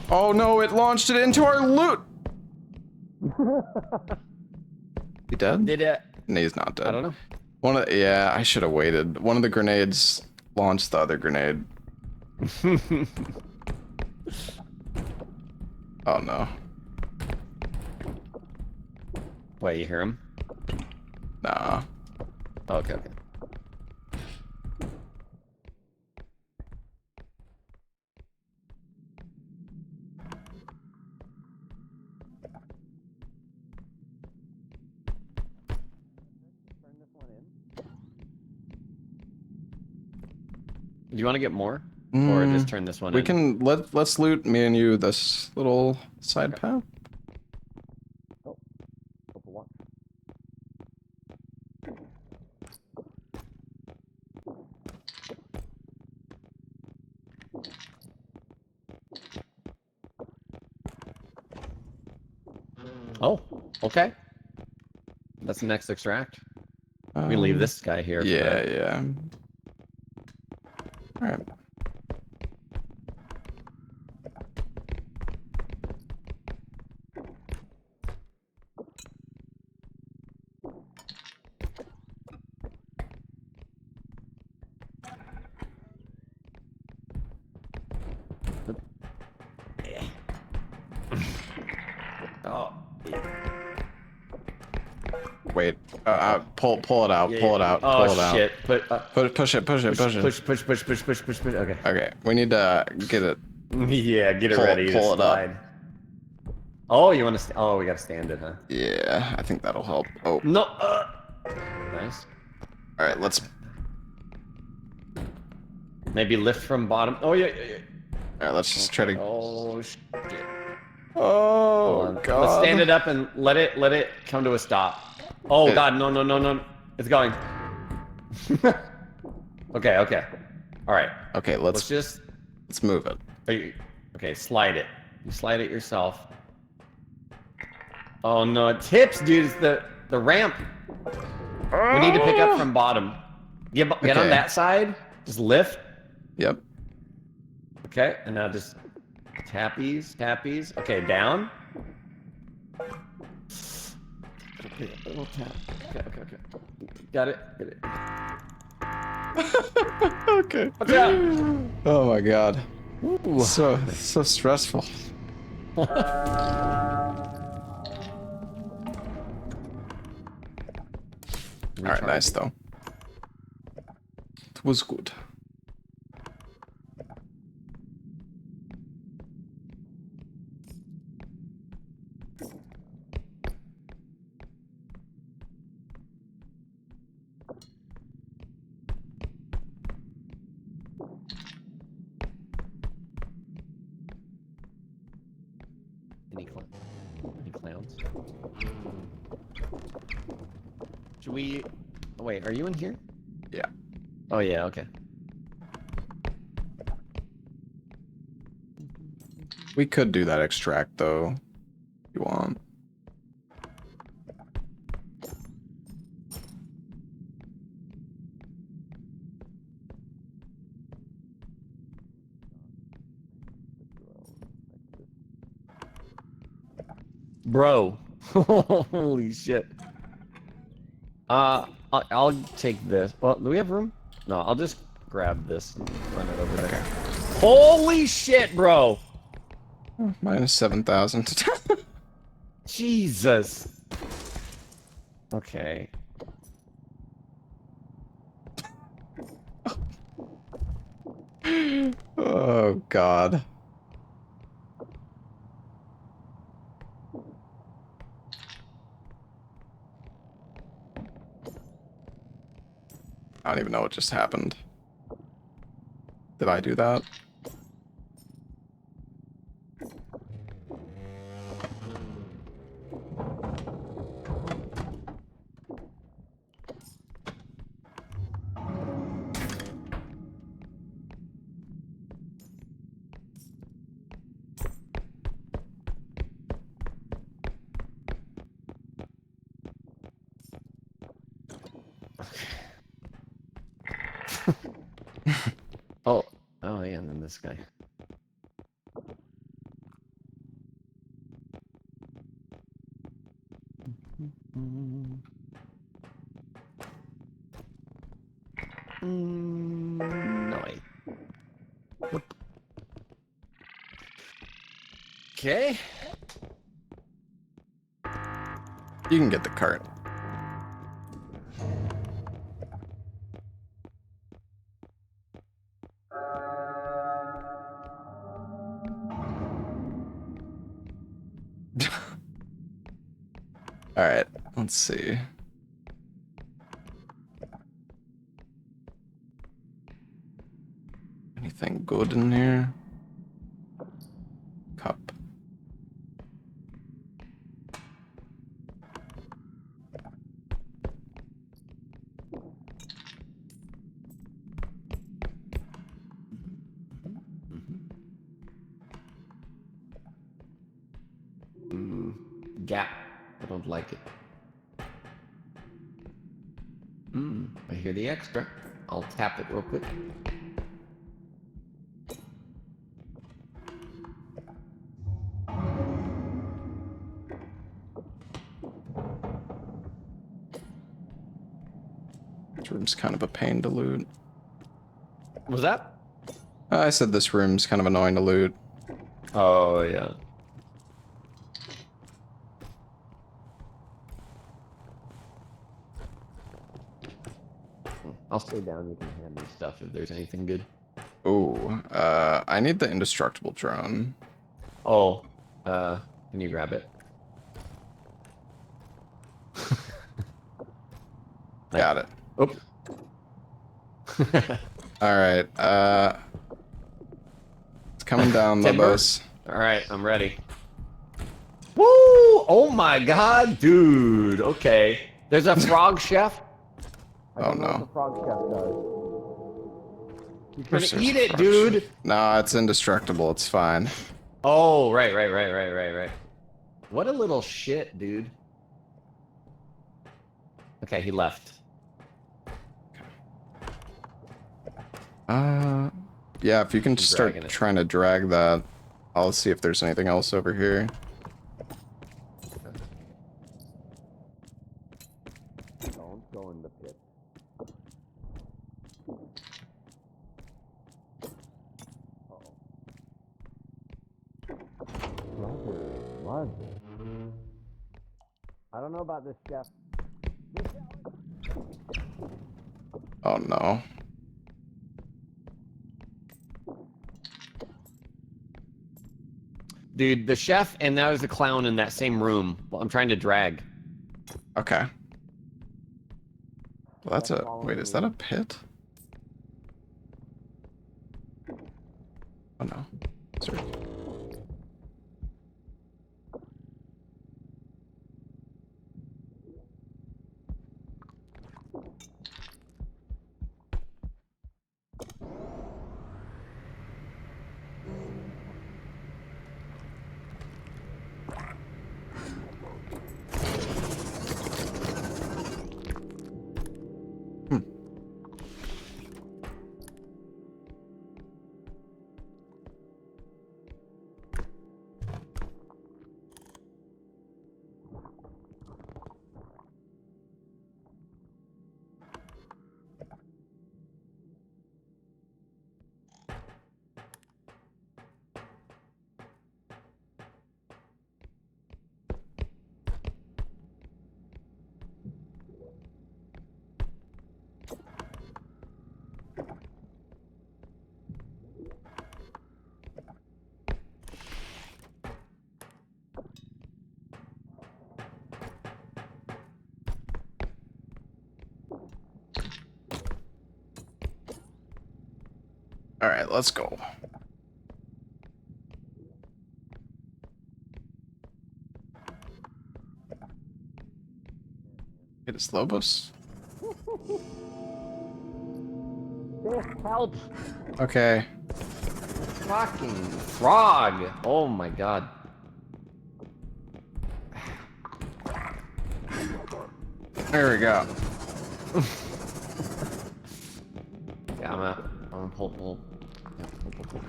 Speaker 1: Oh no, it launched it into our loot! He dead?
Speaker 2: Did it?
Speaker 1: No, he's not dead.
Speaker 2: I don't know.
Speaker 1: Yeah, I should have waited. One of the grenades launched the other grenade. Oh no.
Speaker 2: Wait, you hear him?
Speaker 1: Nah.
Speaker 2: Oh, okay. Do you want to get more? Or just turn this one
Speaker 1: We
Speaker 2: in?
Speaker 1: can let's loot me and you this little side path.
Speaker 2: Oh, okay. That's the next extract. We can leave this guy here. For
Speaker 1: Yeah,
Speaker 2: that.
Speaker 1: yeah. All right. Wait. Pull it out.
Speaker 2: Yeah,
Speaker 1: Pull it
Speaker 2: yeah.
Speaker 1: out.
Speaker 2: Oh
Speaker 1: Pull it out.
Speaker 2: shit!
Speaker 1: Push it. Push it. Push it.
Speaker 2: Push. Okay.
Speaker 1: Okay. We need to get it.
Speaker 2: Yeah, get it
Speaker 1: Pull-
Speaker 2: ready.
Speaker 1: pull
Speaker 2: to
Speaker 1: it up.
Speaker 2: slide. Oh, you want to? Oh, we gotta stand it, huh?
Speaker 1: Yeah, I think that'll help. Oh.
Speaker 2: No. Nice.
Speaker 1: All right. Let's.
Speaker 2: Maybe lift from bottom. Oh yeah.
Speaker 1: All right. Let's just try to.
Speaker 2: Oh shit.
Speaker 1: Oh God.
Speaker 2: Let's stand it up and let it come to a stop. Oh God, no. It's going. Okay. All right.
Speaker 1: Okay.
Speaker 2: Let's just.
Speaker 1: Let's move it.
Speaker 2: Okay, slide it. You slide it yourself. Oh no, it tips, dude. It's the ramp. We need to pick up from bottom. Get on
Speaker 1: Okay.
Speaker 2: that side. Just lift.
Speaker 1: Yep.
Speaker 2: Okay, and now just tappies. Okay, down. Okay, a little tap. Okay. Got it.
Speaker 1: Okay.
Speaker 2: Watch out.
Speaker 1: Oh my God.
Speaker 2: Ooh.
Speaker 1: So stressful. All right. Nice though. It was good.
Speaker 2: Any clowns? Should we? Oh, wait, are you in here?
Speaker 1: Yeah.
Speaker 2: Oh yeah. Okay.
Speaker 1: We could do that extract though. If you want.
Speaker 2: Bro. Holy shit. I'll take this. Well, do we have room? No, I'll just grab this and run it over there. Holy shit, bro.
Speaker 1: Minus 7,000.
Speaker 2: Jesus. Okay.
Speaker 1: Oh God. I don't even know what just happened. Did I do that?
Speaker 2: Oh yeah, and then this guy. No. Nope. Okay.
Speaker 1: You can get the cart. All right, let's see. Anything good in here? Cup.
Speaker 2: Gap. I don't like it. I hear the extra. I'll tap it real quick.
Speaker 1: This room's kind of a pain to loot.
Speaker 2: What was that?
Speaker 1: I said this room's kind of annoying to loot.
Speaker 2: Oh yeah. I'll stay down. You can hand me stuff if there's anything good.
Speaker 1: Ooh, I need the indestructible drone.
Speaker 2: Oh, can you grab it?
Speaker 1: Got it.
Speaker 2: Oh.
Speaker 1: All right. It's coming down,
Speaker 2: Timber?
Speaker 1: Lobos.
Speaker 2: All right, I'm ready. Woo! Oh my God, dude. Okay. There's a frog chef. I
Speaker 1: Oh
Speaker 2: don't know what the
Speaker 1: no.
Speaker 2: frog chef does. He's
Speaker 1: Course
Speaker 2: gonna
Speaker 1: there's
Speaker 2: eat
Speaker 1: a
Speaker 2: it,
Speaker 1: frog
Speaker 2: dude.
Speaker 1: ship. No, it's indestructible. It's fine.
Speaker 2: Oh, right. What a little shit, dude. Okay, he left.
Speaker 1: Yeah, if you can just start
Speaker 2: Dragging it.
Speaker 1: trying to drag that, I'll see if there's anything else over here.
Speaker 2: Don't go in the pit. I don't know about this chef.
Speaker 1: Oh no.
Speaker 2: Dude, the chef and now there's a clown in that same room. Well, I'm trying to drag.
Speaker 1: Okay. Well, that's a... Wait, is that a pit? Oh no. Sorry. All right, let's go. It is Lobos.
Speaker 2: Help!
Speaker 1: Okay.
Speaker 2: Fucking frog! Oh my God.
Speaker 1: There we go.
Speaker 2: Yeah, I'm gonna pull. Yeah, pull.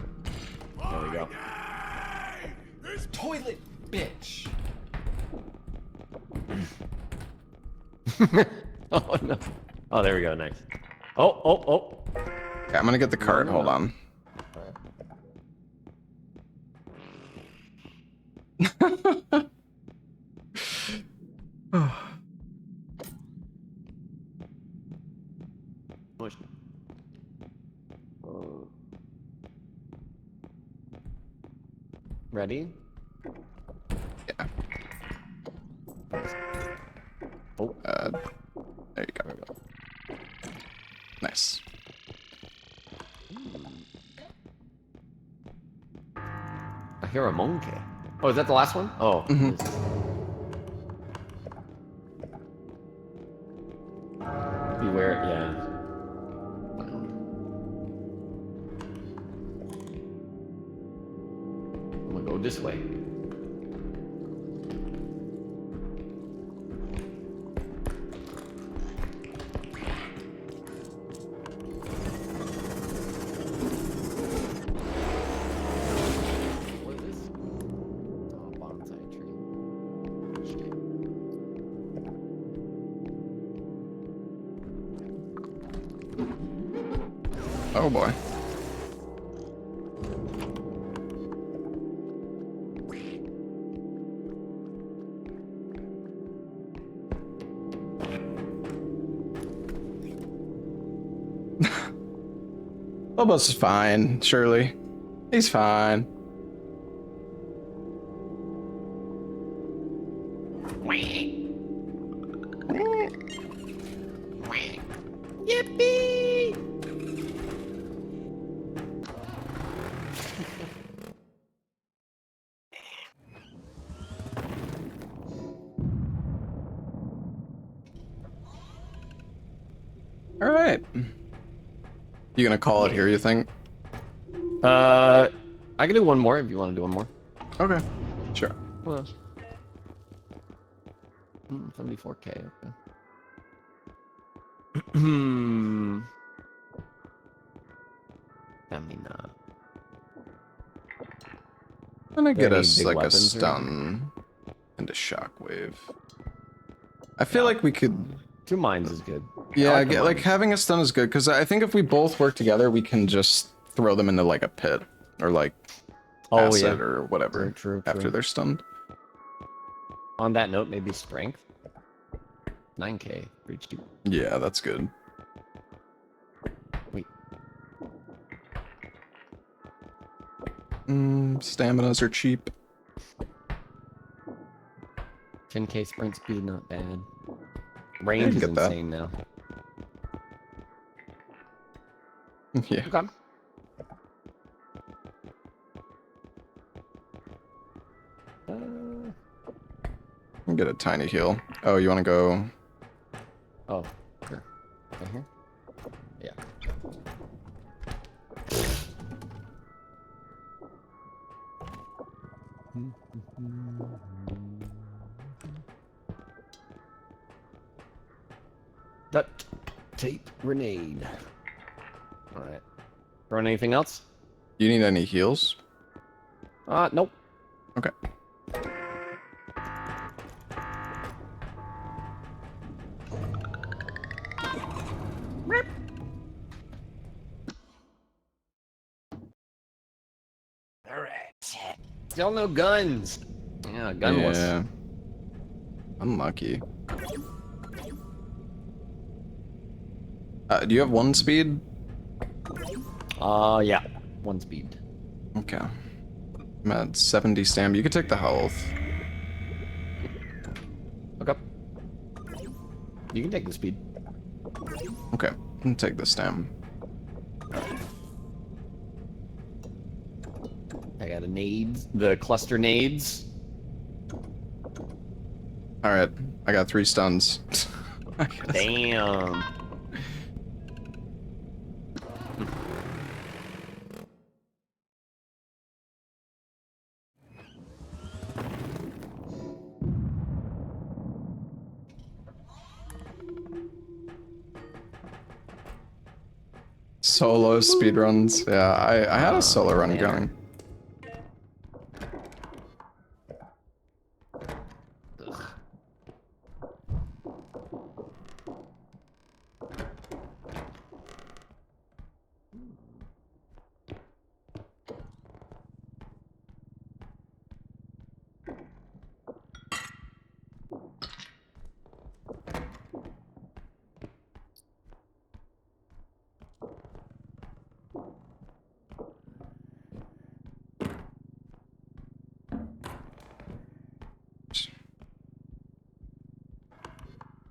Speaker 2: There we go.
Speaker 4: Toilet bitch.
Speaker 2: Oh no. Oh, there we go. Nice. Oh.
Speaker 1: Okay, I'm gonna get the cart.
Speaker 2: No.
Speaker 1: Hold on.
Speaker 2: Push. Ready?
Speaker 1: Yeah.
Speaker 2: Oh.
Speaker 1: There you go. Nice.
Speaker 2: I hear a monkey. Oh, is that the last one? Oh.
Speaker 1: Mhm.
Speaker 2: Beware, yeah. I'm gonna go this way. What is this? Oh, bonsai tree. Shit.
Speaker 1: Oh boy. Lobos is fine, surely. He's fine.
Speaker 2: Yippee!
Speaker 1: All right. You gonna call it here, you think?
Speaker 2: I can do one more if you want to do one more.
Speaker 1: Okay. Sure.
Speaker 2: Well, 74K. Okay. Hmm. I mean,
Speaker 1: I'm gonna get
Speaker 2: any
Speaker 1: us
Speaker 2: big
Speaker 1: like a
Speaker 2: weapons or anything?
Speaker 1: stun and a shockwave. I feel like we could.
Speaker 2: 2 mines is good.
Speaker 1: Yeah,
Speaker 2: I like the
Speaker 1: like
Speaker 2: mines.
Speaker 1: having a stun is good because I think if we both work together, we can just throw them into like a pit or like
Speaker 2: Oh
Speaker 1: acid
Speaker 2: yeah.
Speaker 1: or whatever
Speaker 2: True.
Speaker 1: after they're stunned.
Speaker 2: On that note, maybe strength. 9K, pretty cheap.
Speaker 1: Yeah, that's good.
Speaker 2: Wait.
Speaker 1: Staminas are cheap.
Speaker 2: 10K sprint speed, not bad.
Speaker 1: I
Speaker 2: Range
Speaker 1: can
Speaker 2: is
Speaker 1: get that.
Speaker 2: insane now.
Speaker 1: Yeah.
Speaker 2: Okay.
Speaker 1: Can get a tiny heal. Oh, you want to go?
Speaker 2: Oh, here. Right here? Yeah. Duct tape grenade. Alright. Throwing anything else?
Speaker 1: Do you need any heals?
Speaker 2: Nope.
Speaker 1: Okay.
Speaker 2: Still no guns. Yeah, gunless.
Speaker 1: Yeah. Unlucky. Do you have 1 speed?
Speaker 2: Yeah. 1 speed.
Speaker 1: Okay. I'm at 70 stam. You could take the health.
Speaker 2: Okay. You can take the speed.
Speaker 1: Okay. I'll take the stam.
Speaker 2: I got a nades. The cluster nades.
Speaker 1: Alright. I got 3 stuns. I guess.
Speaker 2: Damn.
Speaker 1: Solo speedruns. Yeah, I had a solo run
Speaker 2: man.
Speaker 1: going.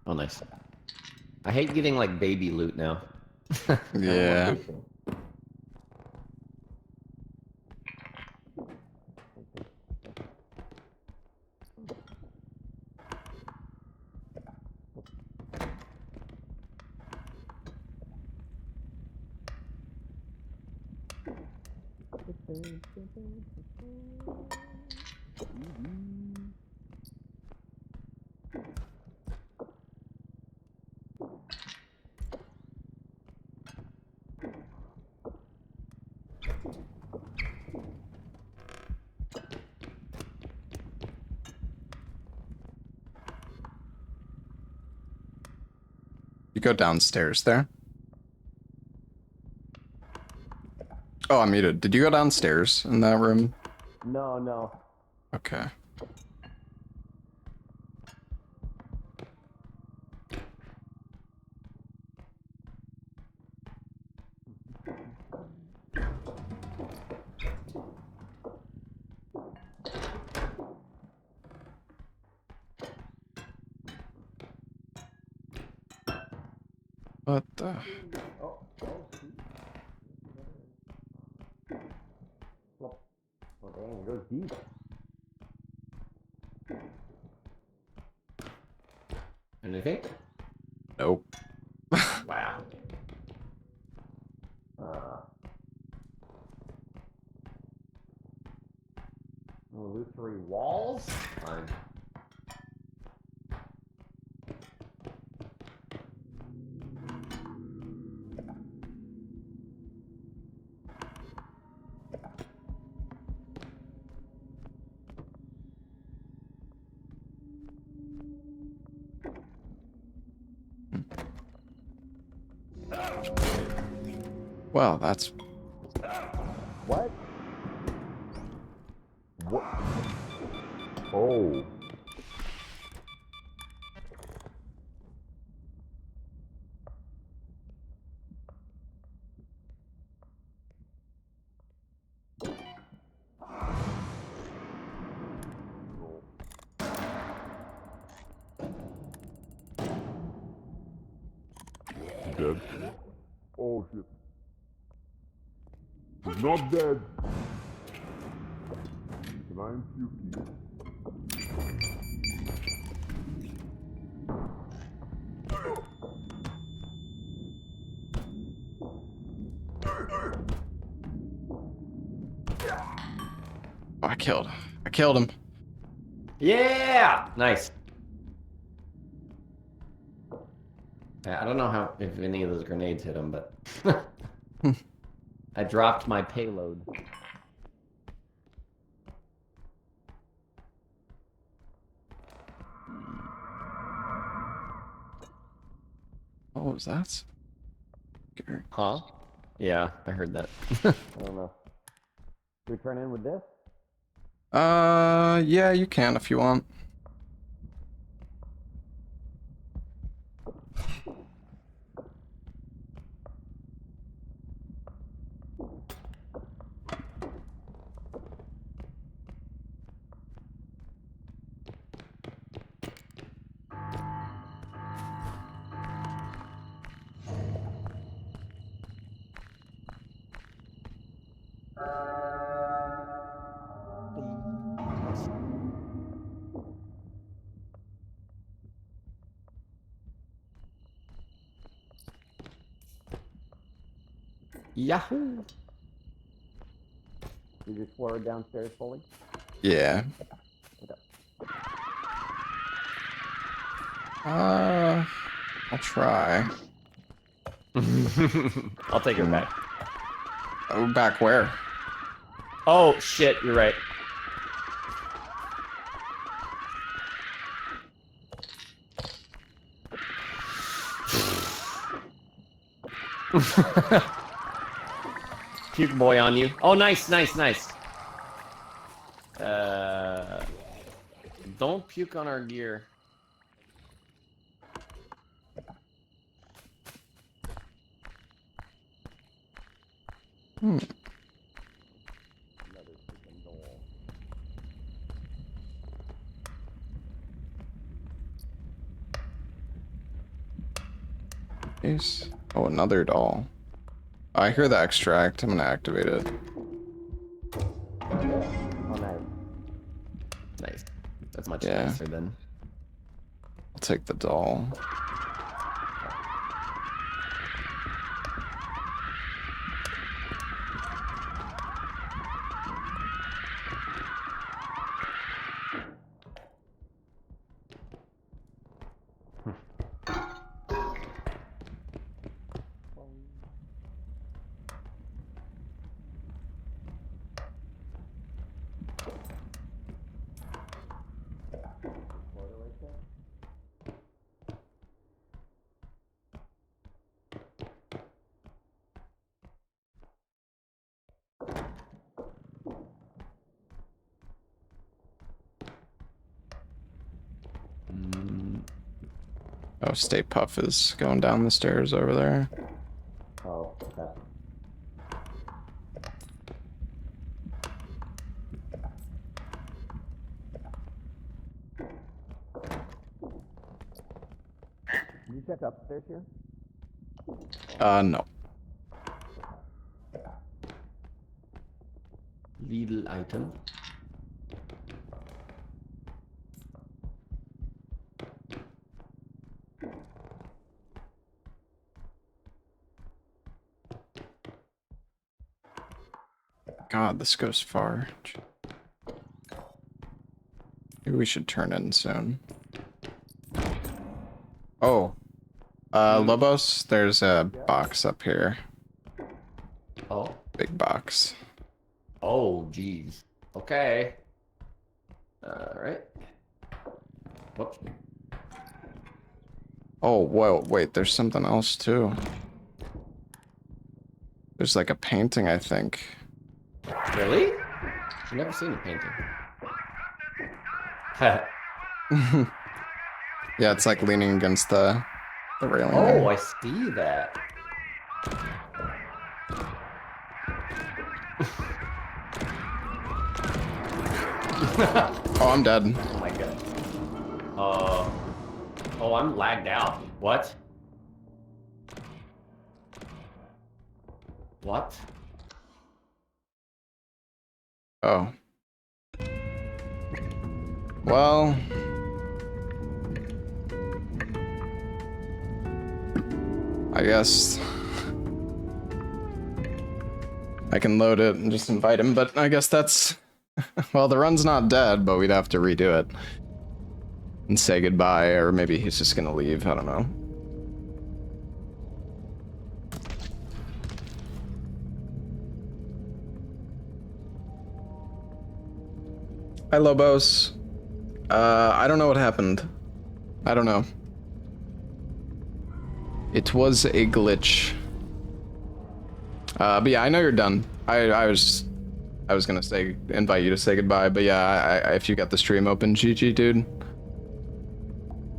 Speaker 2: Oh, nice. I hate getting like baby loot now.
Speaker 1: Yeah. You go downstairs there. Oh, I'm muted. Did you go downstairs in that room?
Speaker 2: No.
Speaker 1: Okay. What the?
Speaker 2: Oh, dang, it goes deep. Anything?
Speaker 1: Nope.
Speaker 2: Wow. Illusory walls? Fine.
Speaker 1: Well, that's
Speaker 3: What? What? Oh. Dead. Oh shit. He's not dead. And I'm puking.
Speaker 1: oh, I killed him.
Speaker 2: Yeah! Nice. Yeah, I don't know how if any of those grenades hit him, but I dropped my payload.
Speaker 1: What was that? Scary.
Speaker 2: Huh? Yeah, I heard that. I don't know. Should we turn in with this?
Speaker 1: Yeah, you can if you want.
Speaker 2: Yahoo! Did you explore downstairs fully?
Speaker 1: Yeah. I'll try.
Speaker 2: I'll take it back.
Speaker 1: Oh, back where?
Speaker 2: Oh shit, you're right. Puke boy on you. Oh, nice, nice, nice. Don't puke on our gear.
Speaker 1: Hmm. Ace. Oh, another doll. I hear the extract. I'm gonna activate it.
Speaker 2: Oh, nice. Nice. That's much
Speaker 1: Yeah.
Speaker 2: nicer than.
Speaker 1: I'll take the doll. Oh, Stay Puff is going down the stairs over there.
Speaker 2: Oh, okay. Can you check upstairs here?
Speaker 1: No.
Speaker 2: Little item.
Speaker 1: God, this goes far. Maybe we should turn in soon. Oh. Lobos, there's a box up here.
Speaker 2: Oh.
Speaker 1: Big box.
Speaker 2: Oh, jeez. Okay. Alright. Whoops.
Speaker 1: Oh, whoa, wait, there's something else too. There's like a painting, I think.
Speaker 2: Really? I've never seen a painting.
Speaker 1: Yeah, it's like leaning against the railing.
Speaker 2: Oh,
Speaker 1: there.
Speaker 2: I see that.
Speaker 1: Oh, I'm dead.
Speaker 2: Oh my god. Oh, I'm lagged out. What? What?
Speaker 1: Oh. Well. I guess I can load it and just invite him, but I guess that's... Well, the run's not dead, but we'd have to redo it. And say goodbye, or maybe he's just gonna leave, I don't know. Hi, Lobos. I don't know what happened. I don't know. It was a glitch. But yeah, I know you're done. I was gonna invite you to say goodbye, but yeah, if you got the stream open, GG, dude.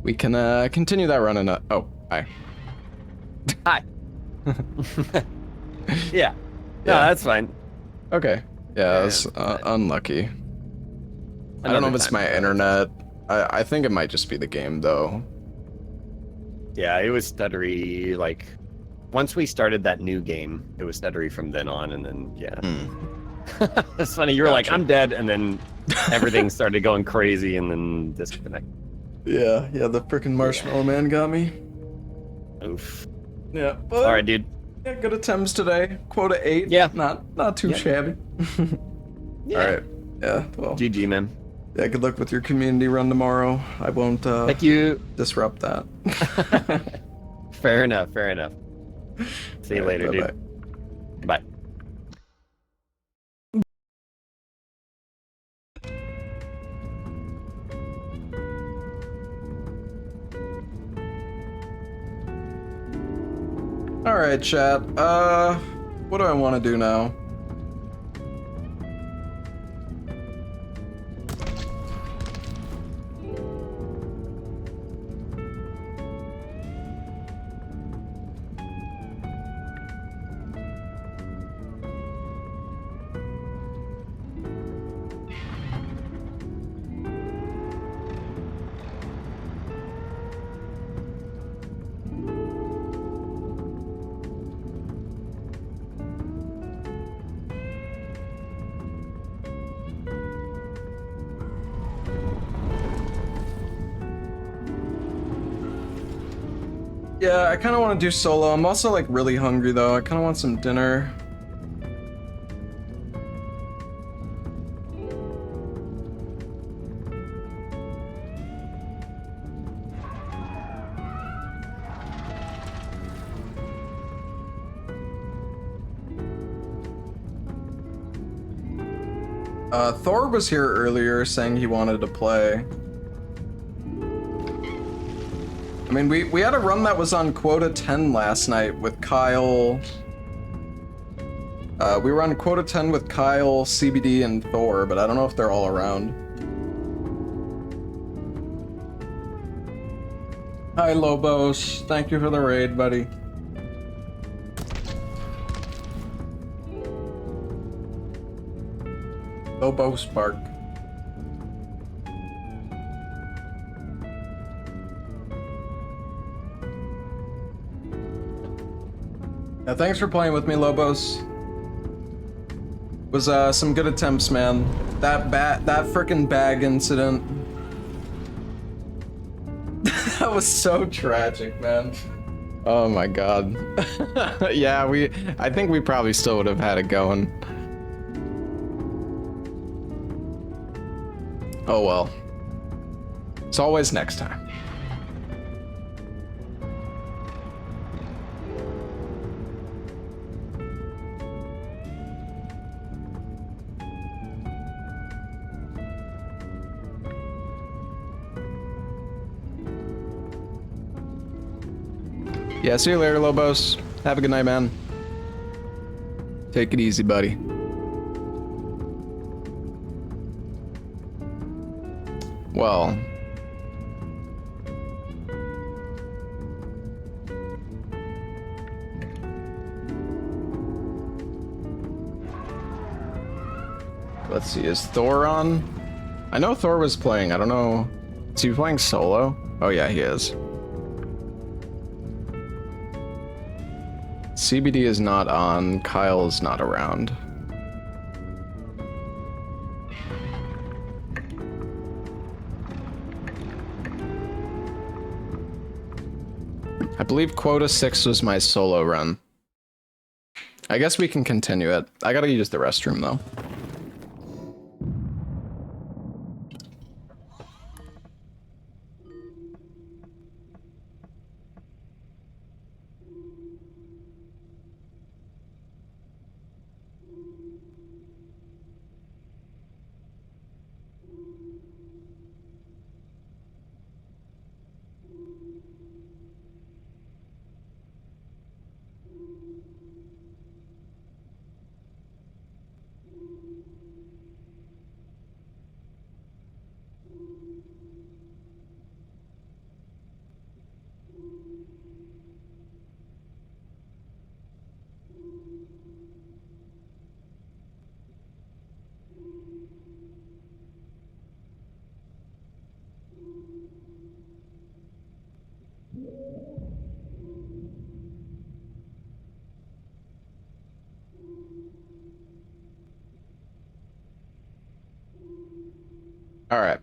Speaker 1: We can continue that run in a... Oh, hi.
Speaker 6: Hi. Yeah. No,
Speaker 1: Yeah.
Speaker 6: that's fine.
Speaker 1: Okay. Yeah, that's unlucky. I don't know if it's my internet. I think it might just be the game, though.
Speaker 6: Yeah, it was stuttery, like, once we started that new game, it was stuttery from then on, and then, yeah. It's funny, you were like, I'm dead, and then everything started going crazy, and then disconnect.
Speaker 1: Yeah, the frickin' Marshmallow Man got me.
Speaker 6: Oof.
Speaker 1: Yeah. But,
Speaker 6: Alright, dude.
Speaker 1: Yeah, good attempts today. Quota 8.
Speaker 6: Yeah.
Speaker 1: Not too shabby.
Speaker 6: Yeah.
Speaker 1: Alright. Yeah, well.
Speaker 6: GG, man.
Speaker 1: Yeah, good luck with your community run tomorrow. I won't
Speaker 6: Thank you.
Speaker 1: disrupt that.
Speaker 6: Fair enough, fair enough. See you later,
Speaker 1: bye-bye.
Speaker 6: dude. Bye.
Speaker 1: Alright, chat. What do I want to do now? Yeah, I kind of want to do solo. I'm also like really hungry though. I kind of want some dinner. Thor was here earlier saying he wanted to play. I mean, we had a run that was on quota 10 last night with Kyle. We were on quota 10 with Kyle, CBD, and Thor, but I don't know if they're all around. Hi, Lobos. Thank you for the raid, buddy. Lobo Spark. Yeah, thanks for playing with me, Lobos. Was some good attempts, man. That frickin' bag incident. That was so tragic, man. Oh my god. Yeah, I think we probably still would have had it going. Oh well. It's always next time. Yeah, see you later, Lobos. Have a good night, man. Take it easy, buddy. Well. Let's see, is Thor on? I know Thor was playing, I don't know. Is he playing solo? Oh yeah, he is. CBD is not on, Kyle is not around. I believe quota 6 was my solo run. I guess we can continue it. I gotta use the restroom though. All right.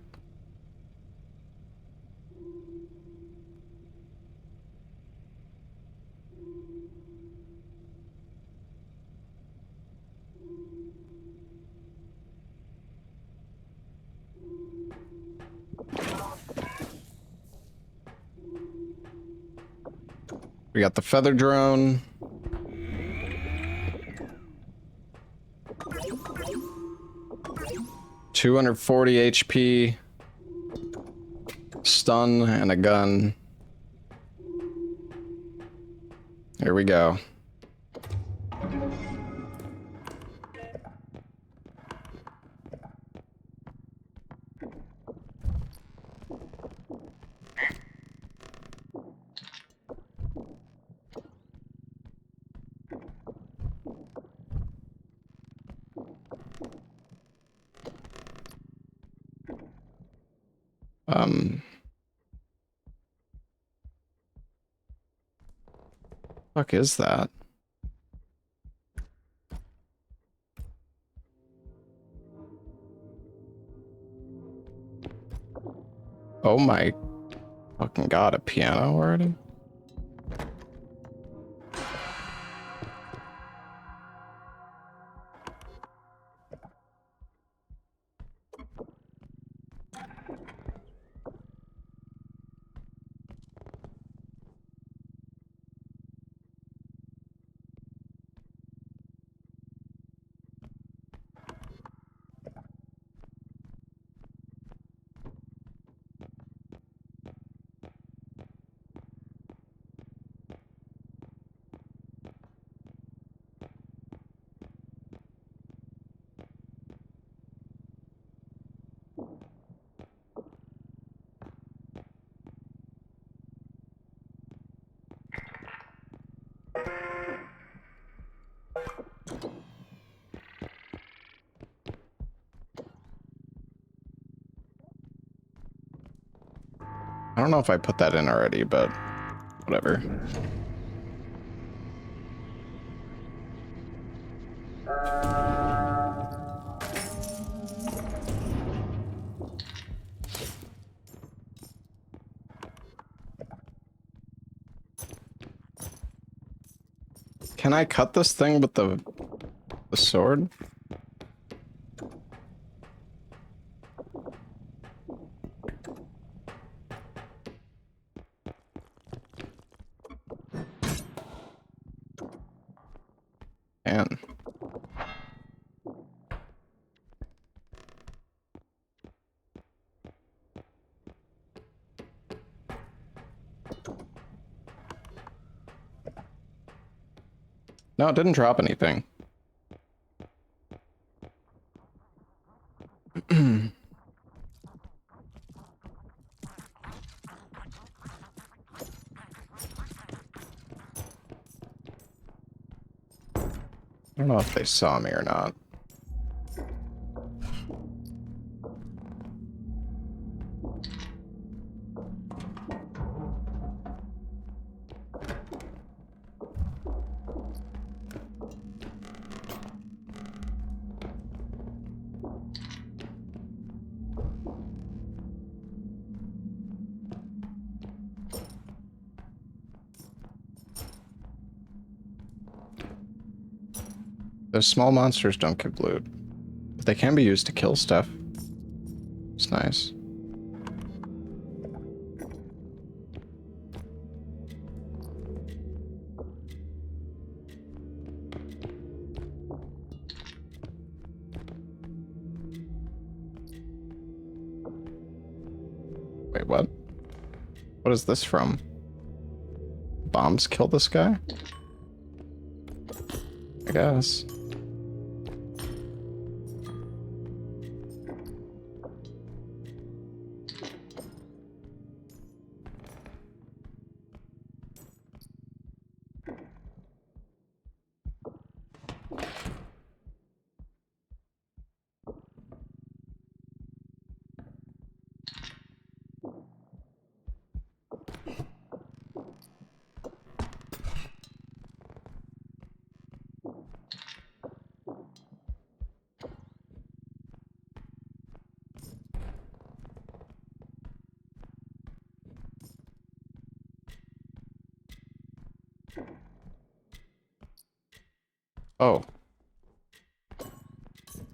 Speaker 1: We got the feather drone. $240 HP. Stun and a gun. Here we go. Fuck is that? Oh my fucking god, a piano already? I don't know if I put that in already, but whatever. Can I cut this thing with the sword? Man. No, it didn't drop anything. I don't know if they saw me or not. Those small monsters don't give loot, but they can be used to kill stuff. It's nice. Wait, what? What is this from? Bombs kill this guy? I guess. Oh.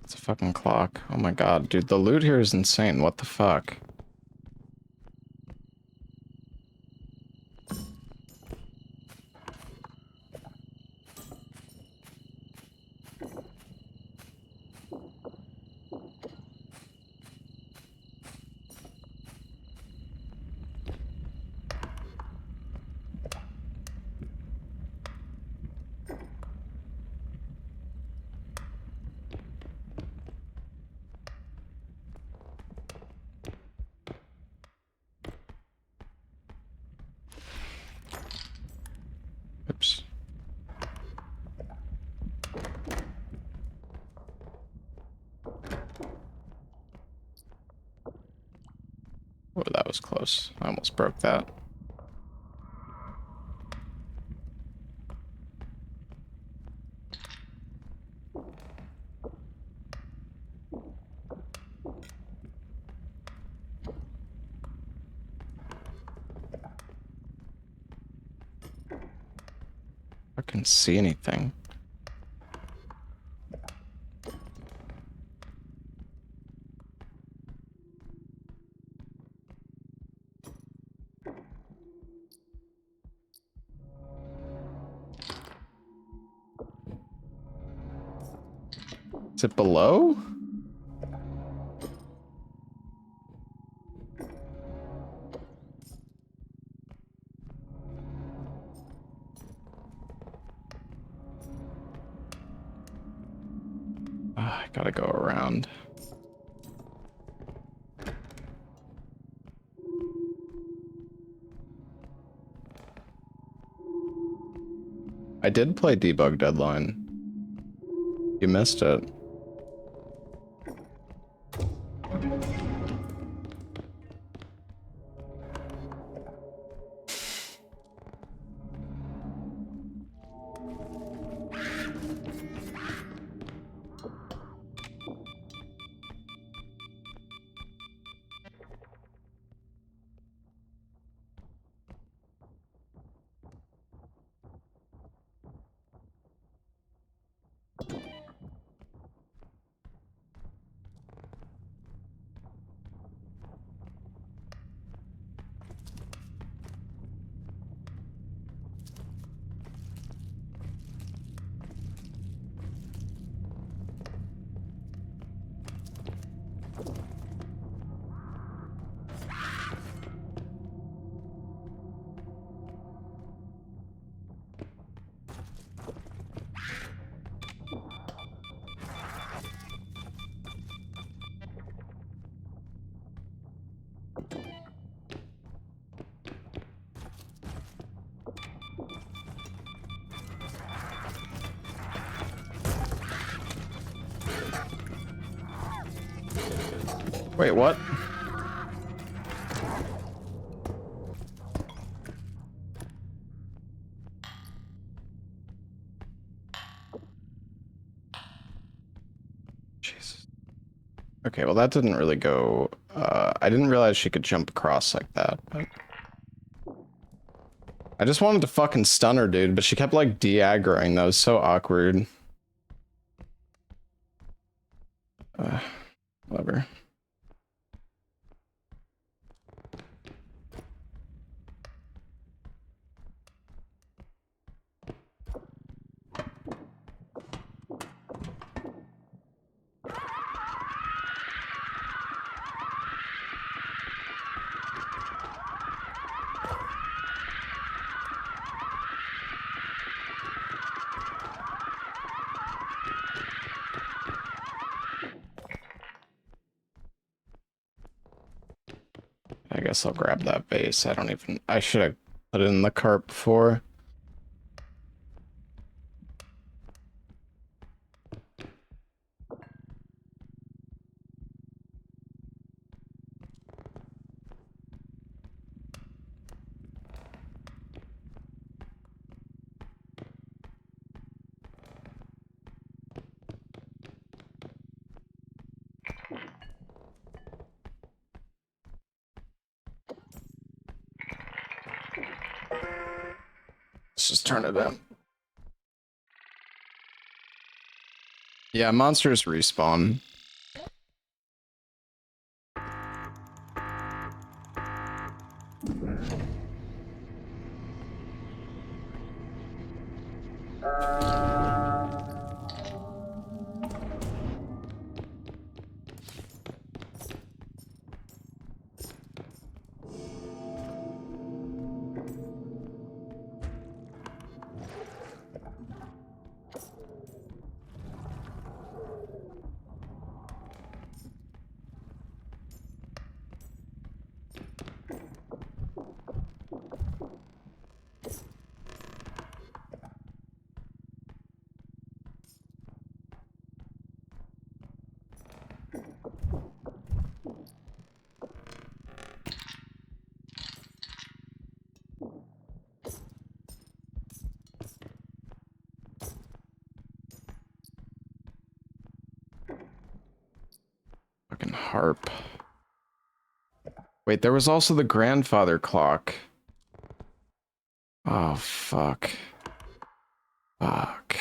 Speaker 1: It's a fucking clock. Oh my god, dude, the loot here is insane. What the fuck? Oops. Oh, that was close. I almost broke that. I couldn't see anything. Is it below? I gotta go around. I did play Debug Deadline. You missed it. Wait, what? Jesus. Okay, well that didn't really go... I didn't realize she could jump across like that, but... I just wanted to fucking stun her, dude, but she kept like de-aggroing. That was so awkward. Whatever. I guess I'll grab that base. I don't even... I should have put it in the cart before. Let's just turn it in. Yeah, monsters respawn. Fucking harp. Wait, there was also the grandfather clock. Oh, fuck. Fuck.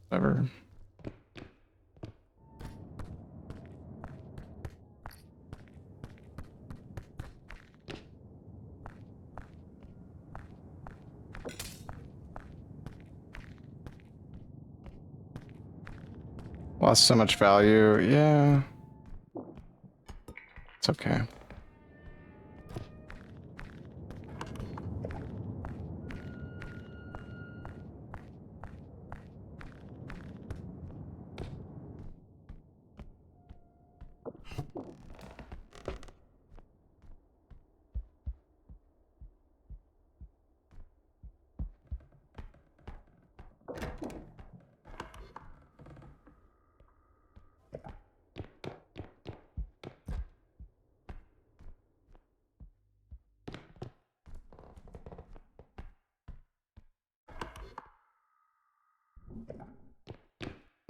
Speaker 1: Whatever. Lost so much value. Yeah. It's okay.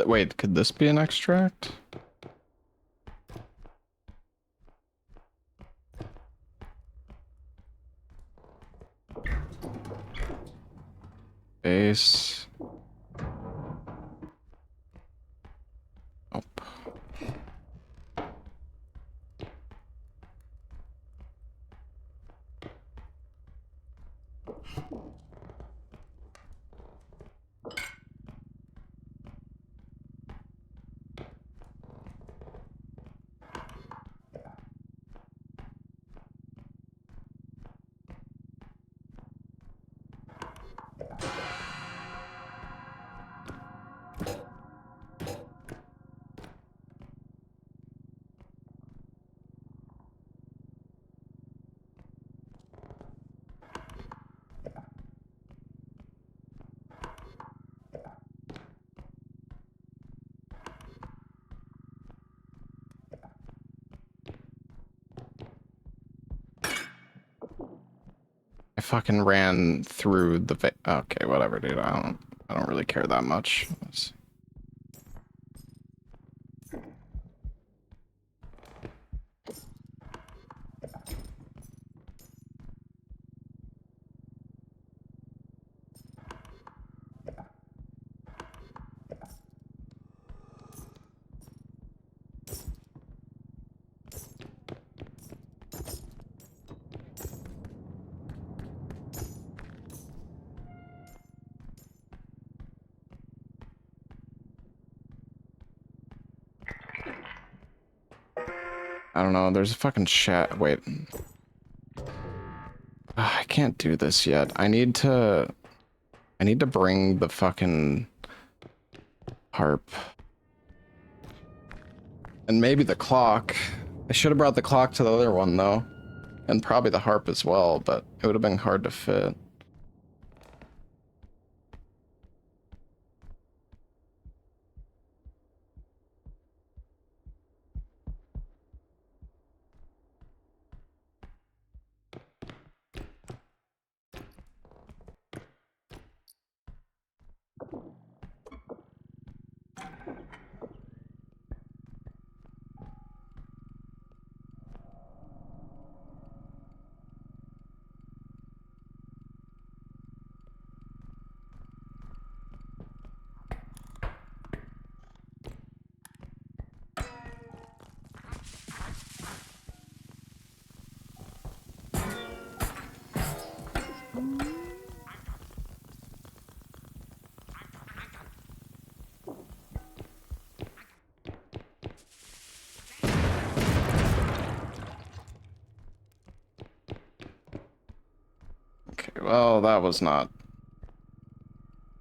Speaker 1: Wait, could this be an extract? Base. Oh. I fucking ran through the okay, whatever, dude. I don't really care that much. I don't know, there's a fucking chat. Wait. I can't do this yet. I need to bring the fucking harp. And maybe the clock. I should have brought the clock to the other one though. And probably the harp as well, but it would have been hard to fit. Okay, well, that was not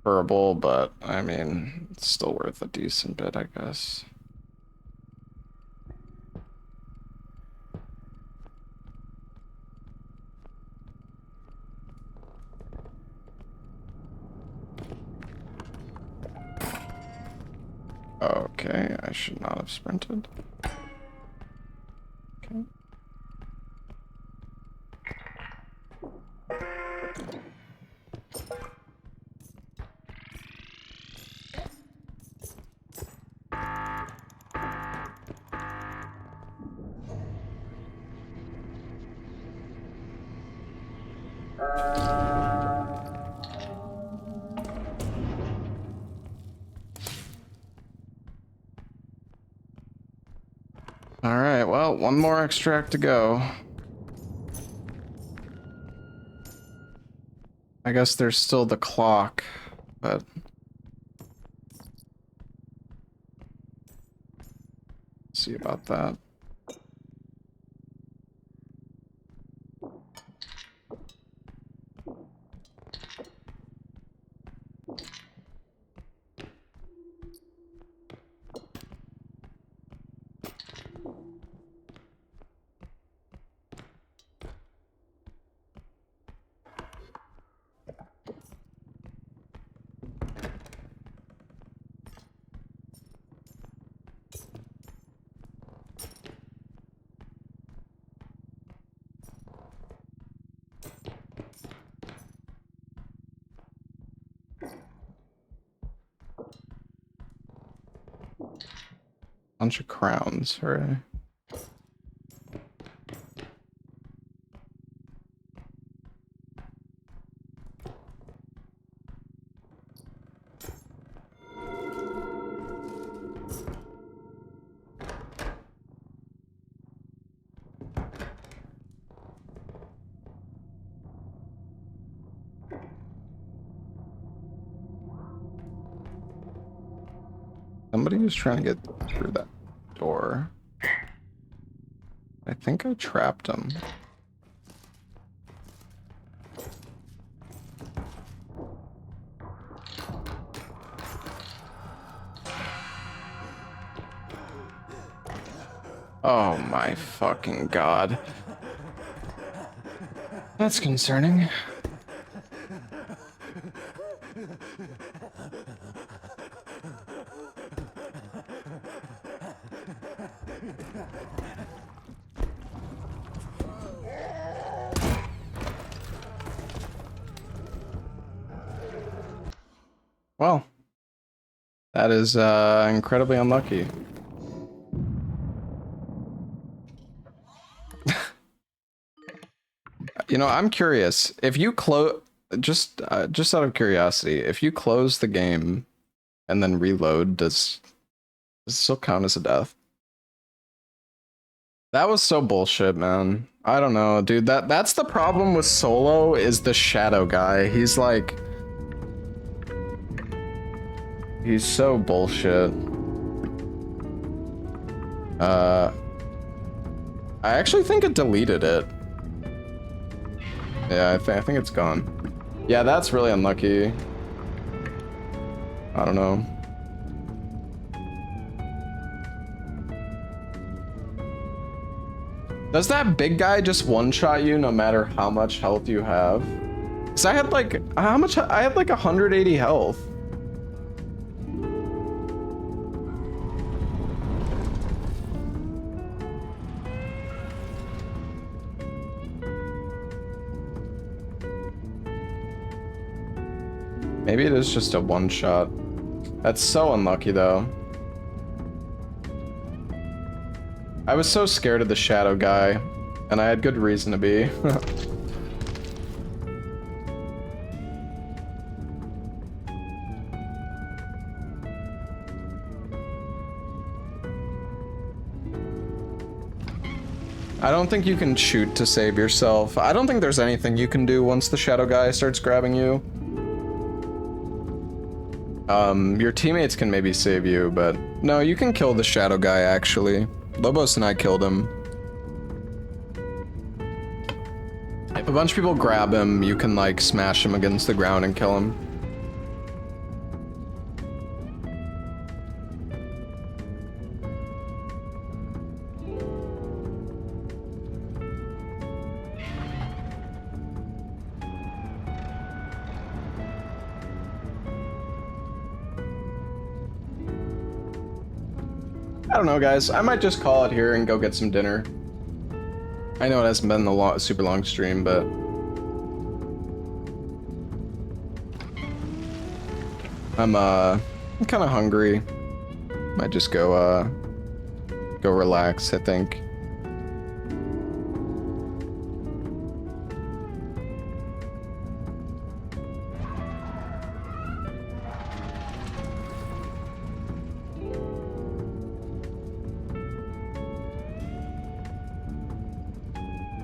Speaker 1: verbal, but I mean, it's still worth a decent bit, I guess. Okay, I should not have sprinted. Okay. Alright, well, one more extract to go. I guess there's still the clock, but... see about that. Bunch of crowns, hooray. Somebody was trying to get through that door. I think I trapped him. Oh my fucking god. That's concerning. Well, that is incredibly unlucky. You know, I'm curious. If you close, just out of curiosity, if you close the game and then reload, does it still count as a death? That was so bullshit, man. I don't know, dude. That's the problem with solo is the shadow guy. He's like, he's so bullshit. I actually think it deleted it. Yeah, I think it's gone. Yeah, that's really unlucky. I don't know. Does that big guy just one-shot you no matter how much health you have? Cause I had like, how much? I had like 180 health. Maybe it is just a one-shot. That's so unlucky, though. I was so scared of the shadow guy, and I had good reason to be. I don't think you can shoot to save yourself. I don't think there's anything you can do once the shadow guy starts grabbing you. Your teammates can maybe save you, but no, you can kill the shadow guy, actually. Lobos and I killed him. If a bunch of people grab him, you can, like, smash him against the ground and kill him. I don't know, guys. I might just call it here and go get some dinner. I know it hasn't been a super long stream, but I'm kind of hungry. Might just go relax, I think.